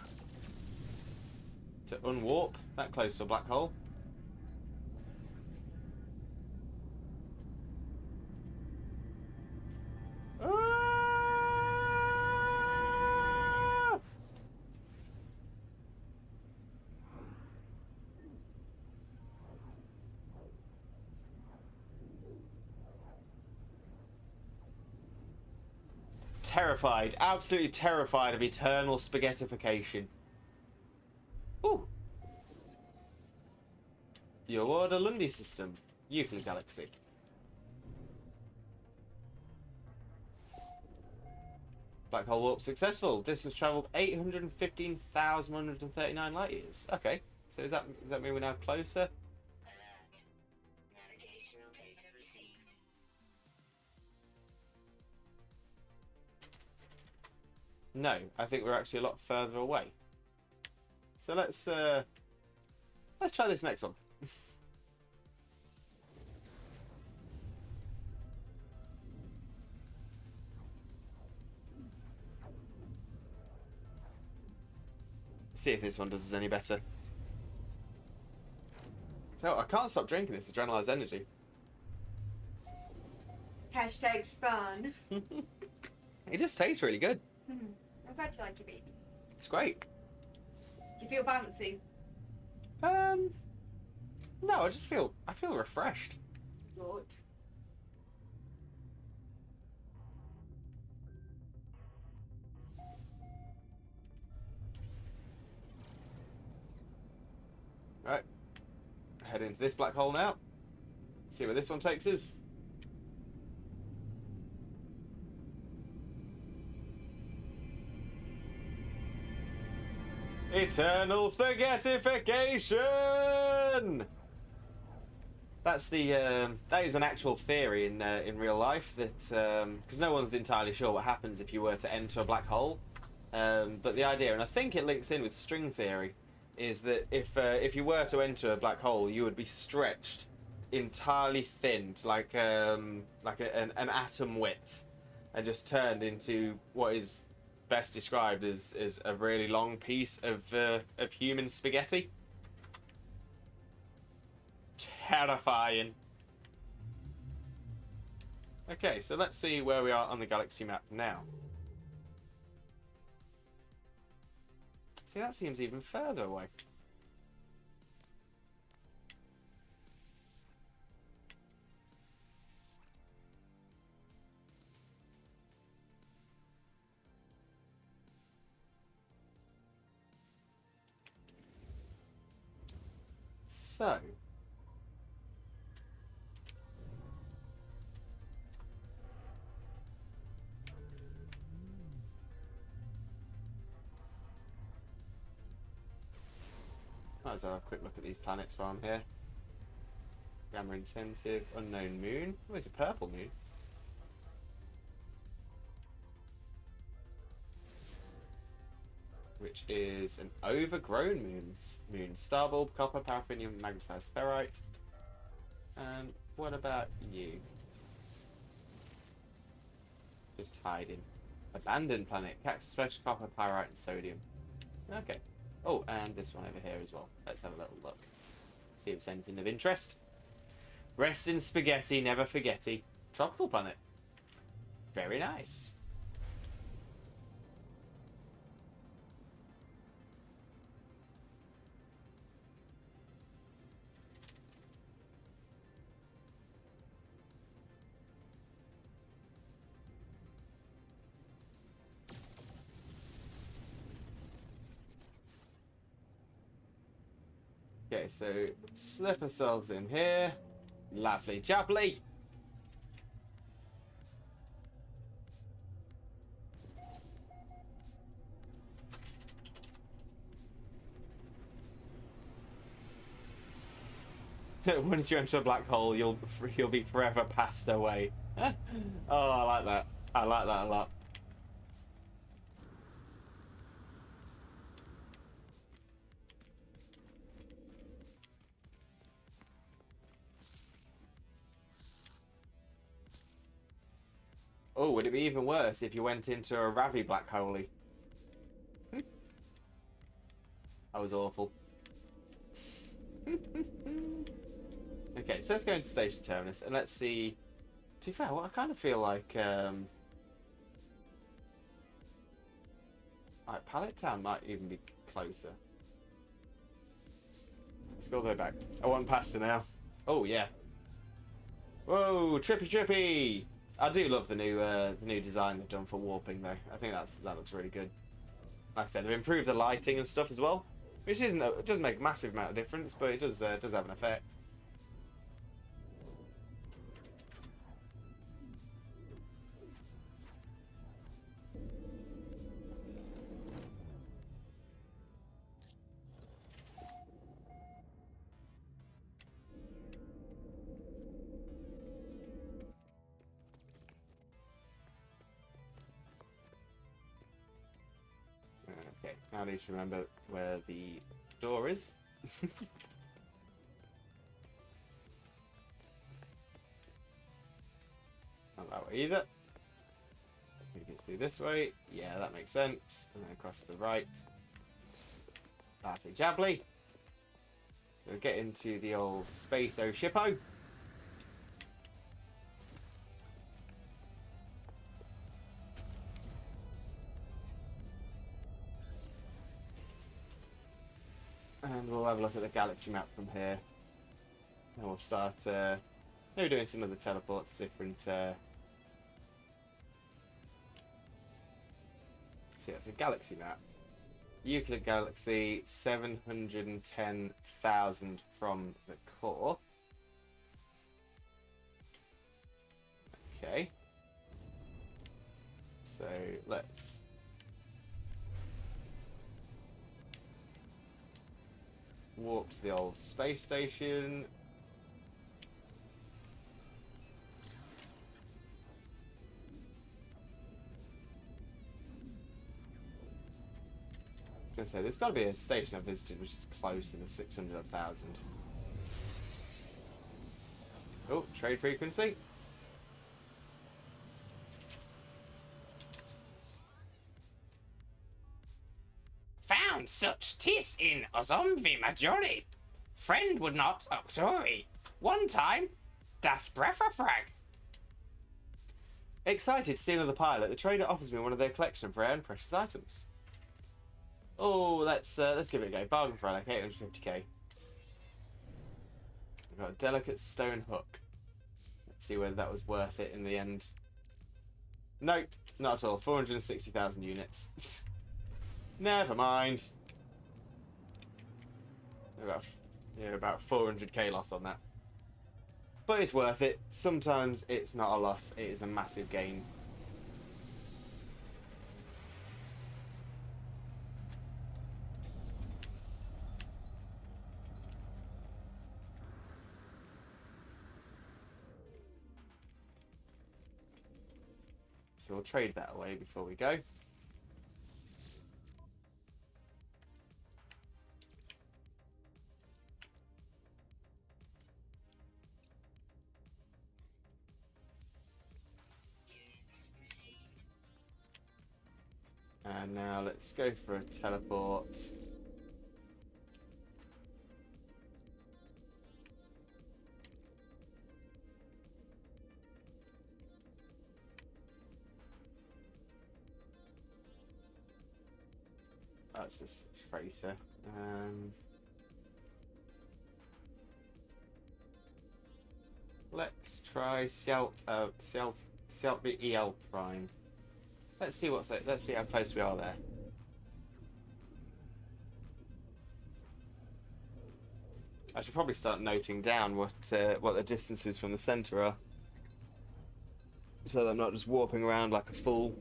unwarp that close to a black hole. Ah! Terrified, absolutely terrified of eternal spaghettification. Ooh. Your order Lundy system, Euclid Galaxy. Black hole warp successful. Distance traveled 815,139 light years. Okay, so does that mean we're now closer? Alert. Navigational data received. No, I think we're actually a lot further away. So let's try this next one. See if this one does us any better. So I can't stop drinking this adrenalized energy. Hashtag spawn. It just tastes really good. I'm glad you like it, baby. It's great. Do you feel bouncy? No, I feel refreshed. Good. Right. Head into this black hole now. See where this one takes us. Eternal spaghettification. That's the that is an actual theory in real life that because no one's entirely sure what happens if you were to enter a black hole, but the idea, and I think it links in with string theory, is that if you were to enter a black hole, you would be stretched entirely thin to like an atom width, and just turned into what is best described as a really long piece of human spaghetti. Terrifying. Okay, so let's see where we are on the galaxy map now. See, that seems even further away. So, might as well have a quick look at these planets while I'm here. Gamma intensive, unknown moon. Oh, it's a purple moon. Which is an overgrown moon. Starbulb, copper, paraffinium, magnetized ferrite. And what about you? Just hiding. Abandoned planet. Cactus flesh, copper, pyrite, and sodium. Okay. Oh, and this one over here as well. Let's have a little look. See if there's anything of interest. Rest in spaghetti, never forgetty. Tropical planet. Very nice. Okay, so slip ourselves in here. Lovely jubbly. Once you enter a black hole, you'll be forever passed away. Oh, I like that. I like that a lot. Oh, would it be even worse if you went into a Ravi black hole? That was awful. Okay, so let's go into Station Terminus and let's see. To be fair, well, I kind of feel like Pallet Town might even be closer. Let's go all the way back. I want pasta now. Oh yeah. Whoa, trippy trippy! I do love the new design they've done for warping though. I think that looks really good. Like I said, they've improved the lighting and stuff as well, which it doesn't make a massive amount of difference, but it does have an effect. Okay, now I need to remember where the door is. Not that way either. I think it's through this way. Yeah, that makes sense. And then across to the right. Lovely jabbly. We'll get into the old Space-O shippo. And we'll have a look at the galaxy map from here. And we'll start maybe doing some of the teleports, different so yeah, it's a galaxy map. Euclid Galaxy, 710,000 from the core. Okay. So let's warp to the old space station. I was going to say, there's got to be a station I've visited which is close to the 600,000. Oh, trade frequency. Found such tis in Ozomvi Majori. Friend would not Octori. One time, das Brefferfrag. Excited to see another pilot, the trader offers me one of their collection of rare and precious items. Oh, let's give it a go. Bargain for like 850k. We've got a delicate stone hook. Let's see whether that was worth it in the end. Nope, not at all. 460,000 units. Never mind. About 400k loss on that. But it's worth it. Sometimes it's not a loss, it is a massive gain. So we'll trade that away before we go. And now let's go for a teleport. that's this freighter. Let's try Sialt EL Prime. Let's see let's see how close we are there. I should probably start noting down what the distances from the center are, so that I'm not just warping around like a fool.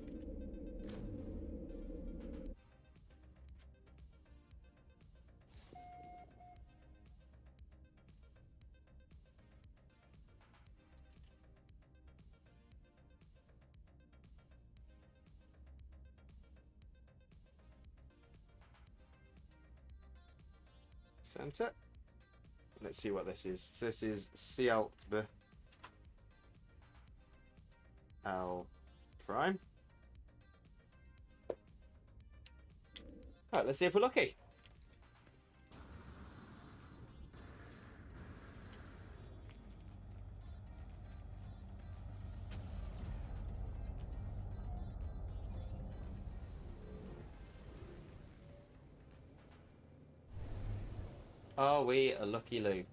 Center. Let's see what this is. So this is Sialtb L Prime. Right, let's see if we're lucky. Are we a lucky Lou?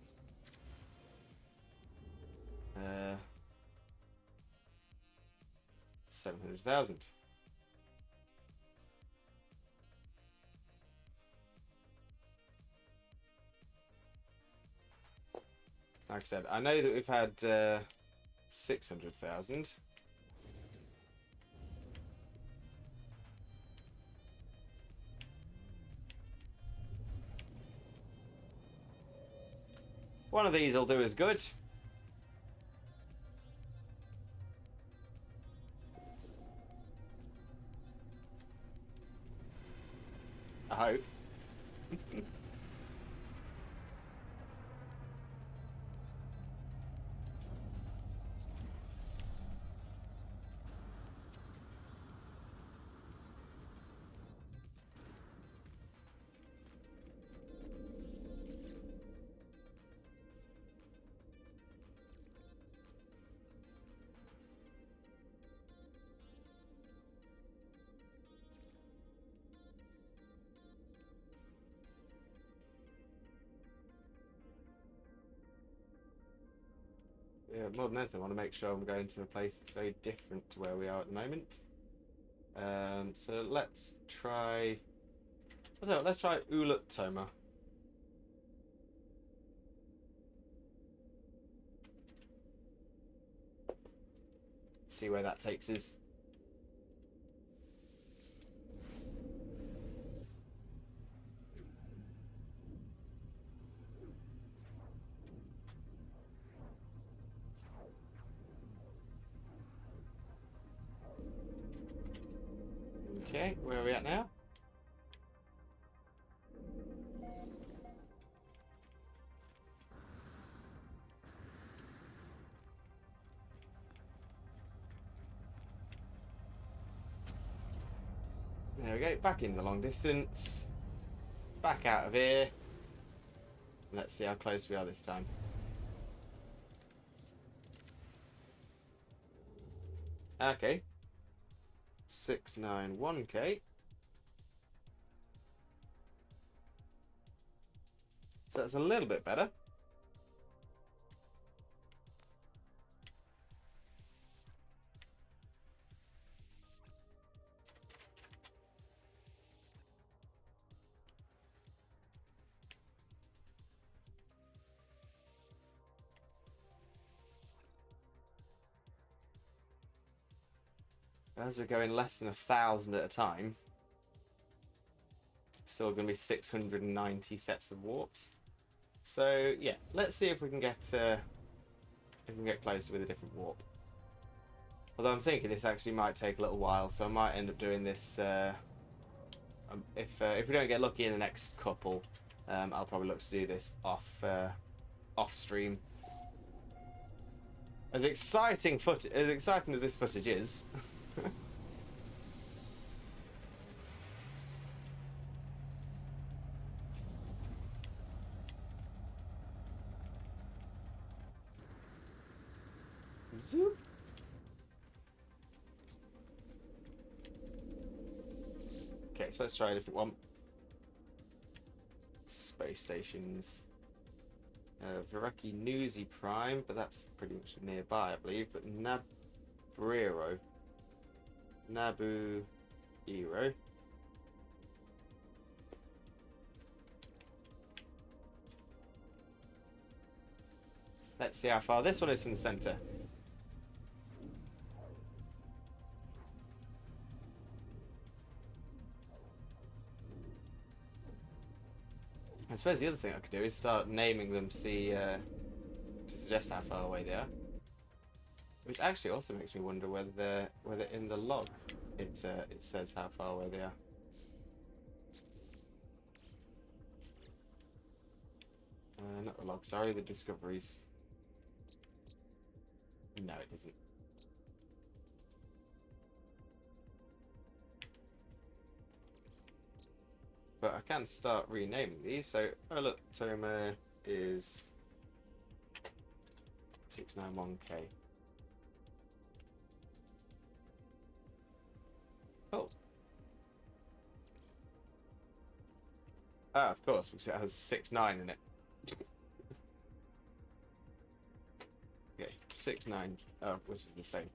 700,000. Like I said, I know that we've had 600,000. One of these will do as good. I hope. Yeah, more than anything, I want to make sure I'm going to a place that's very different to where we are at the moment. So let's try. Let's try Ulut Toma. See where that takes us. Okay, where are we at now? There we go, back in the long distance. Back out of here. Let's see how close we are this time. Okay. 691k. So that's a little bit better. As we're going less than 1,000 at a time, still going to be 690 sets of warps. So yeah, let's see if we can get closer with a different warp. Although I'm thinking this actually might take a little while, so I might end up doing this. If we don't get lucky in the next couple, I'll probably look to do this off stream. As exciting as this footage is. Zoop. Okay, so let's try a different one. stations. Vireki Newsy Prime, but that's pretty much nearby, I believe. But Nabrero. Nabu Ero. Let's see how far this one is from the centre. I suppose the other thing I could do is start naming them, see, to suggest how far away they are. Which actually also makes me wonder whether in the log it says how far away they are. Not the log, sorry, the discoveries. No, it doesn't. But I can start renaming these. So, oh look, Toma is 691k. Oh. Ah, of course, because it has 69 in it. Okay, 69. Oh, which is the same.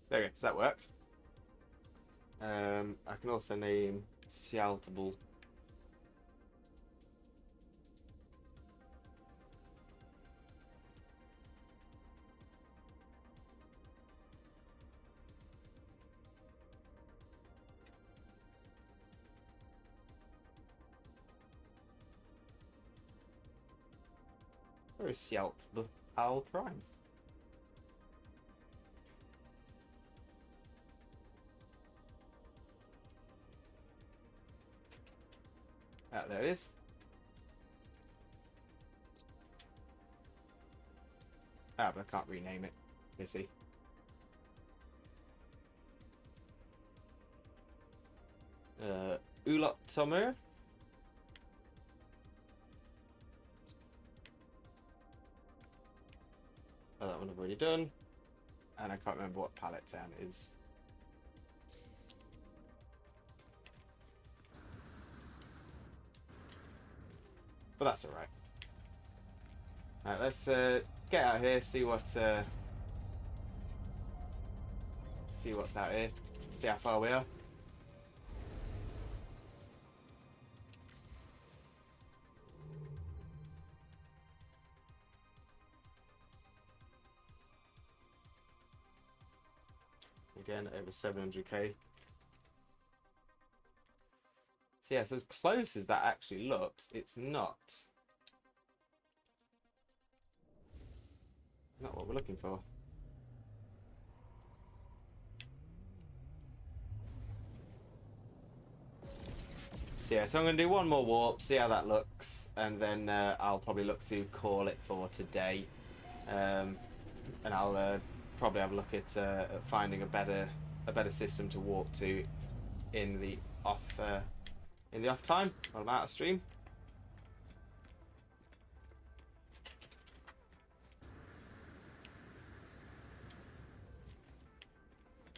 There we go, so that worked. I can also name Sealtable. Where is Sealtable Al Prime? Ah, there it is. Ah, but I can't rename it. You see. Ulot Tomer. Oh, that one I've already done. And I can't remember what palette town it is. But that's alright. Alright, let's get out here, see what's out here, see how far we are. Again, over 700k. So yeah, so as close as that actually looks, it's not what we're looking for. So yeah, so I'm going to do one more warp, see how that looks, and then I'll probably look to call it for today. And I'll probably have a look at finding a better system to warp to in the off time while I'm out of stream.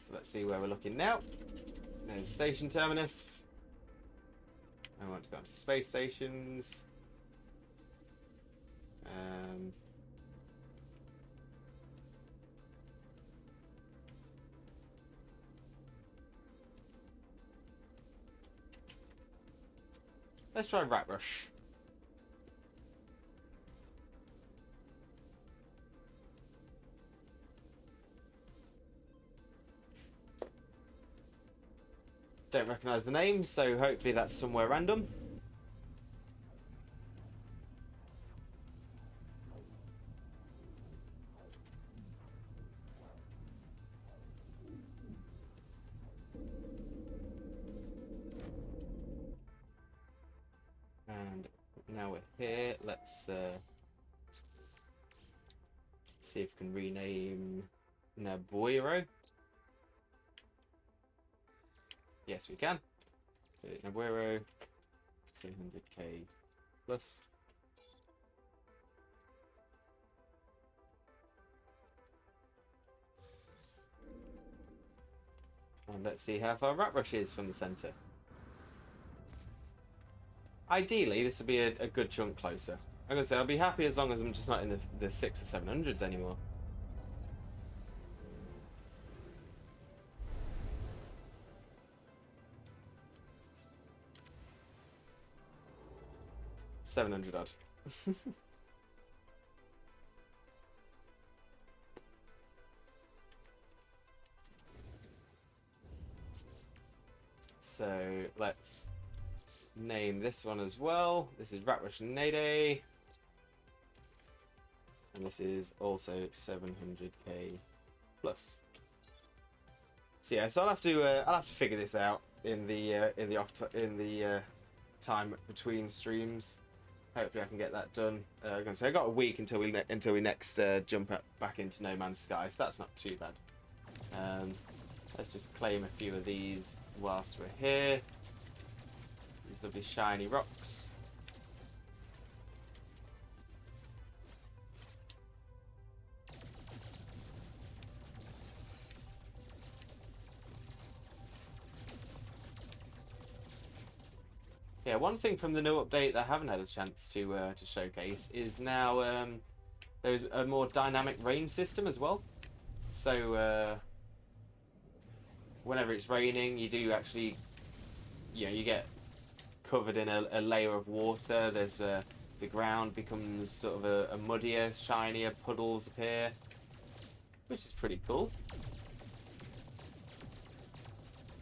So let's see where we're looking now. There's station terminus. I want to go to space stations. Let's try Rat Rush. Don't recognise the name, so hopefully that's somewhere random. And now we're here. Let's see if we can rename Nabuiro. Yes, we can. So Nabuiro, 700k plus. And let's see how far Rat Rush is from the centre. Ideally, this would be a good chunk closer. I'm gonna say I'll be happy as long as I'm just not in the 6 or 700s anymore. $700 odd. So let's name this one as well. This is Rat Rush Nade. And this is also 700k plus. So yeah, so I'll have to figure this out in the time between streams. Hopefully I can get that done. I'm gonna say I got a week until we next jump back into No Man's Sky, so that's not too bad. Let's just claim a few of these whilst we're here. These lovely shiny rocks. Yeah, one thing from the new update that I haven't had a chance to showcase is now there's a more dynamic rain system as well. So whenever it's raining, you do actually, you get covered in a layer of water. There's the ground becomes sort of a muddier, shinier, puddles appear, which is pretty cool.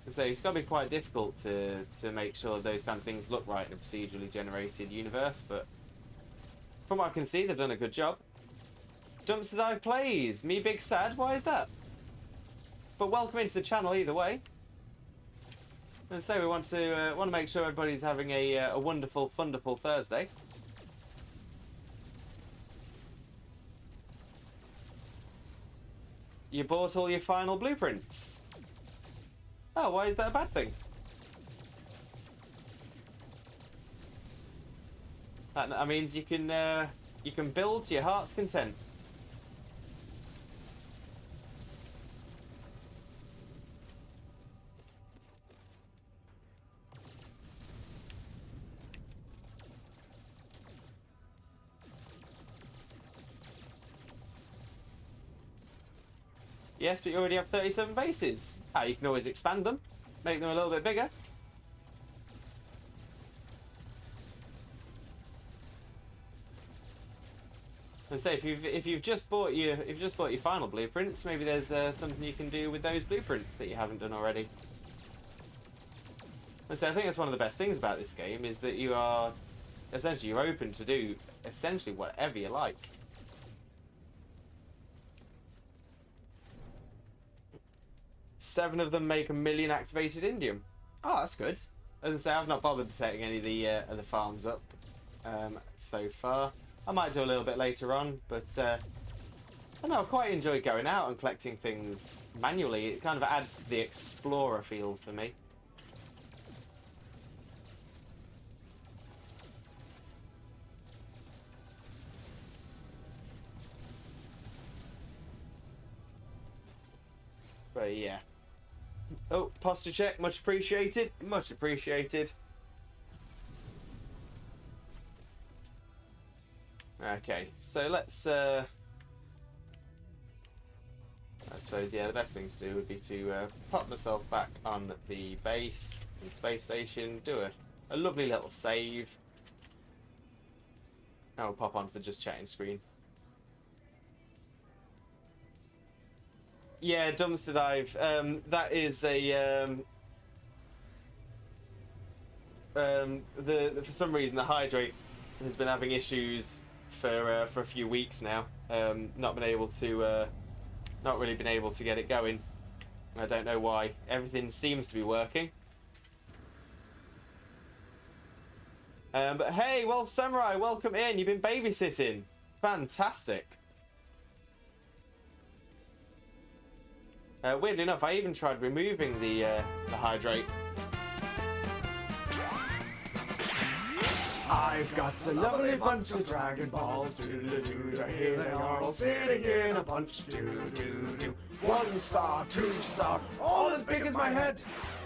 So it's got to be quite difficult to make sure those kind of things look right in a procedurally generated universe, but from what I can see, they've done a good job. Dumpster Dive plays! Me big sad? Why is that? But welcome into the channel either way. And so we want to make sure everybody's having a wonderful, funderful Thursday. You bought all your final blueprints. Oh, why is that a bad thing? That means you can build to your heart's content. Yes, but you already have 37 bases. Ah, you can always expand them, make them a little bit bigger. And say if you've just bought your final blueprints, maybe there's something you can do with those blueprints that you haven't done already. And so I think that's one of the best things about this game is that you're open to do essentially whatever you like. Seven of them make 1 million activated indium. Oh, that's good. As I say, I've not bothered setting any of the farms up so far. I might do a little bit later on, but I don't know, I quite enjoy going out and collecting things manually. It kind of adds to the explorer feel for me. But yeah. Oh, posture check, much appreciated. Much appreciated. Okay, so let's I suppose, yeah, the best thing to do would be to pop myself back on the base, the space station, do a lovely little save. And we'll pop onto the just chatting screen. Yeah, dumpster dive. That is a for some reason the hydrate has been having issues for a few weeks now. Not really been able to get it going. I don't know why. Everything seems to be working. But hey, well, Samurai, welcome in. You've been babysitting. Fantastic. Weirdly enough, I even tried removing the hydrate. I've got a lovely bunch of Dragon Balls. Doo-doo-doo-doo. Here they are all sitting in a bunch. Doo-doo-doo-doo. 1 star, 2 star, all as big as my head.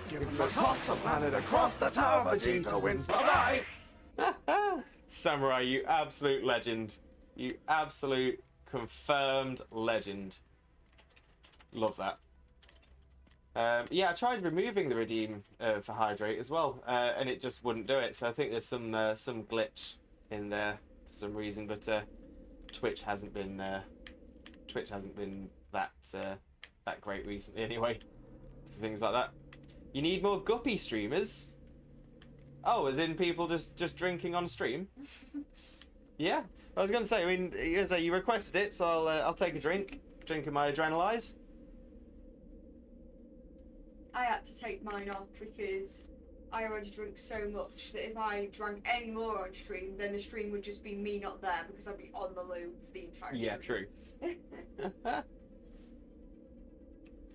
Give them a toss, a planet across the tower. Vegeta wins. Bye-bye. Samurai, you absolute legend. You absolute confirmed legend. Love that. Yeah, I tried removing the redeem for hydrate as well, and it just wouldn't do it. So I think there's some glitch in there for some reason, but Twitch hasn't been that great recently anyway for things like that. You need more guppy streamers. Oh, as in people just drinking on stream? Yeah, I was gonna say. I mean, you requested it, so I'll take a drink. Drinking my Adrenalize. I had to take mine off because I already drink so much that if I drank any more on stream, then the stream would just be me not there because I'd be on the loo for the entire stream. Yeah, true.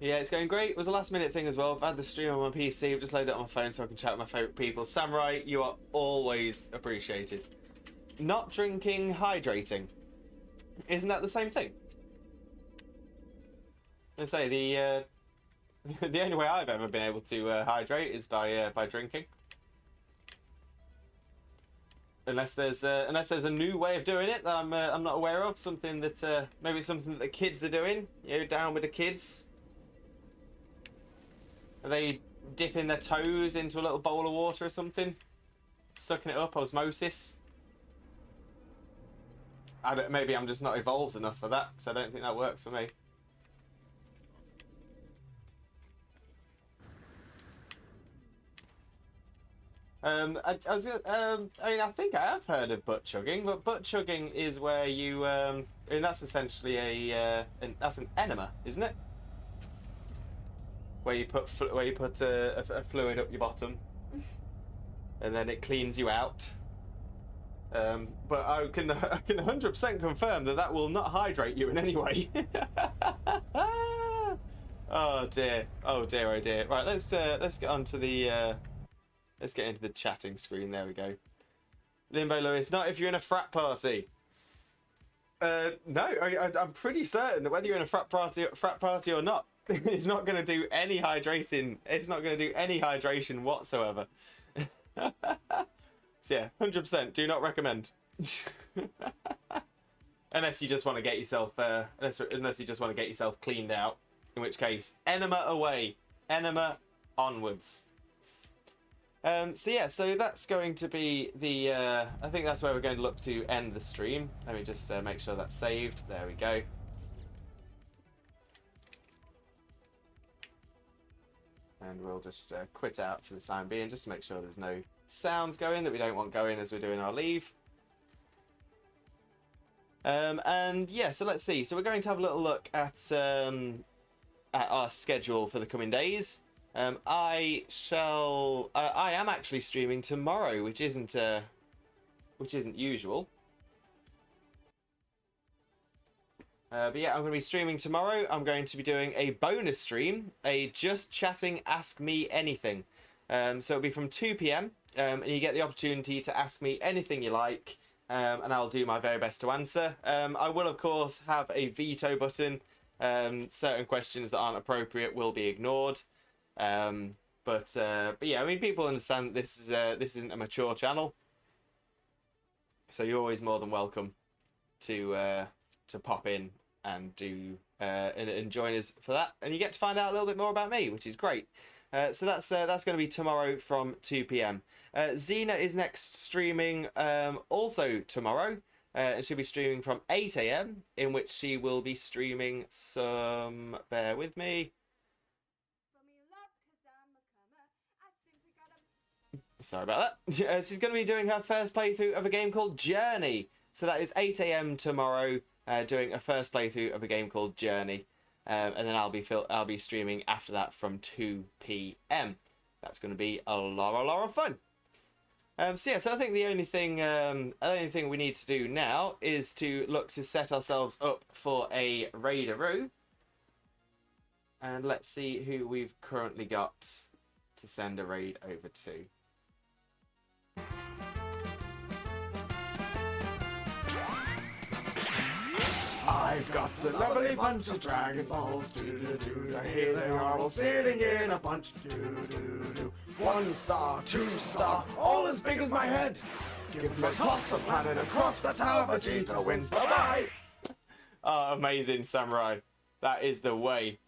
Yeah, it's going great. It was a last minute thing as well. I've had the stream on my PC. I've just loaded it on my phone so I can chat with my favourite people. Samurai, you are always appreciated. Not drinking, hydrating. Isn't that the same thing? I say the the only way I've ever been able to hydrate is by drinking. Unless there's a new way of doing it that I'm not aware of, something that maybe something that the kids are doing. You know, down with the kids. Are they dipping their toes into a little bowl of water or something? Sucking it up, osmosis? Maybe I'm just not evolved enough for that, because I don't think that works for me. I mean, I think I have heard of butt chugging, but butt chugging is where you, I mean, that's essentially that's an enema, isn't it? Where you put a fluid up your bottom, and then it cleans you out. But I can 100% confirm that will not hydrate you in any way. Oh dear, oh dear, oh dear. Right, let's get onto the let's get into the chatting screen. There we go. Limbo Lewis, not if you're in a frat party. No, I'm pretty certain that whether you're in a frat party or not, it's not going to do any hydrating. It's not going to do any hydration whatsoever. So yeah, 100%. Do not recommend. Unless you just want to get yourself, unless you just want to get yourself cleaned out. In which case, enema away, enema onwards. So yeah, so that's going to be the. I think that's where we're going to look to end the stream. Let me just make sure that's saved. There we go. And we'll just quit out for the time being, just to make sure there's no sounds going that we don't want going as we're doing our leave. And yeah, so let's see. So we're going to have a little look at our schedule for the coming days. I am actually streaming tomorrow, which isn't usual. But yeah, I'm going to be streaming tomorrow. I'm going to be doing a bonus stream, a Just Chatting Ask Me Anything. So it'll be from 2 p.m. And you get the opportunity to ask me anything you like, and I'll do my very best to answer. I will, of course, have a veto button. Certain questions that aren't appropriate will be ignored. But yeah, I mean, people understand this isn't a mature channel, so you're always more than welcome to pop in and do and join us for that, and you get to find out a little bit more about me, which is great. So that's going to be tomorrow from 2 p.m. Xena is next streaming also tomorrow, and she'll be streaming from 8 a.m. in which she will be streaming some. Bear with me. Sorry about that. She's going to be doing her first playthrough of a game called Journey. So that is 8 a.m. tomorrow, doing a first playthrough of a game called Journey. And then I'll be streaming after that from 2 p.m. That's going to be a lot of fun. So yeah, so I think the only thing we need to do now is to look to set ourselves up for a raideroo. And let's see who we've currently got to send a raid over to. I've got a lovely bunch of Dragon Balls, doo-doo-doo, here they are all sitting in a bunch, doo-doo-doo. 1 star, 2 star, all as big as my head. Give them a toss, a planet across, that's how Vegeta wins, bye-bye! Oh, amazing, Samurai. That is the way.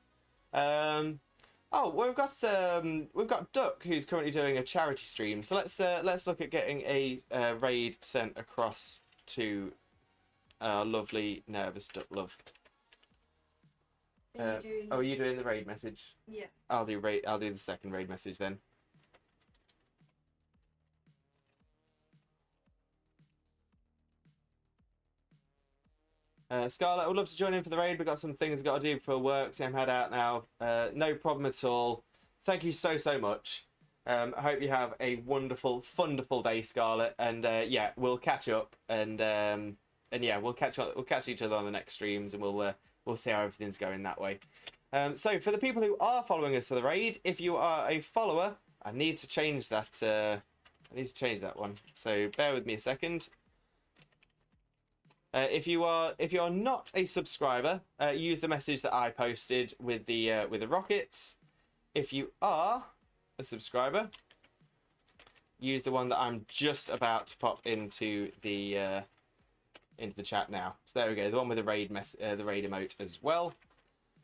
Oh, we've got Duck, who's currently doing a charity stream. So let's look at getting a raid sent across to lovely nervous Duck Love. Are you doing... Oh, are you doing the raid message? Yeah. I'll do the second raid message then. Scarlett, I would love to join in for the raid, but got some things I've got to do for work, so I'm head out now. No problem at all. Thank you so much. I hope you have a wonderful, wonderful day, Scarlett, and yeah, we'll catch up, and yeah, we'll catch each other on the next streams, and we'll see how everything's going that way. So for the people who are following us to the raid, if you are a follower, I need to change that. I need to change that one. So bear with me a second. If you are not a subscriber, use the message that I posted with the rockets. If you are a subscriber, use the one that I'm just about to pop into the chat now. So there we go, the one with the raid emote as well.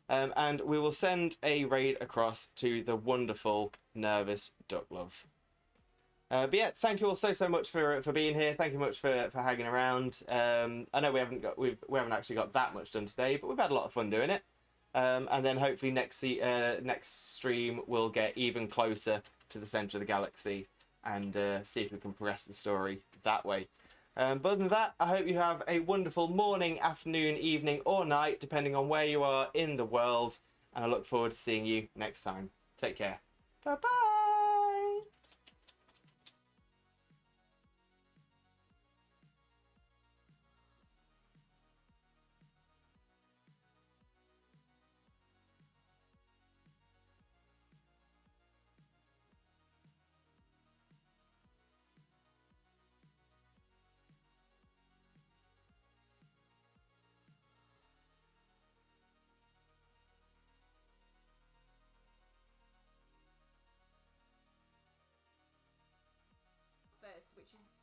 And we will send a raid across to the wonderful nervous Duck Love. But yeah, thank you all so much for being here. Thank you much for hanging around. I know we haven't actually got that much done today, but we've had a lot of fun doing it. And then hopefully next stream we'll get even closer to the center of the galaxy and see if we can progress the story that way. But other than that, I hope you have a wonderful morning, afternoon, evening, or night, depending on where you are in the world. And I look forward to seeing you next time. Take care. Bye bye. First, which is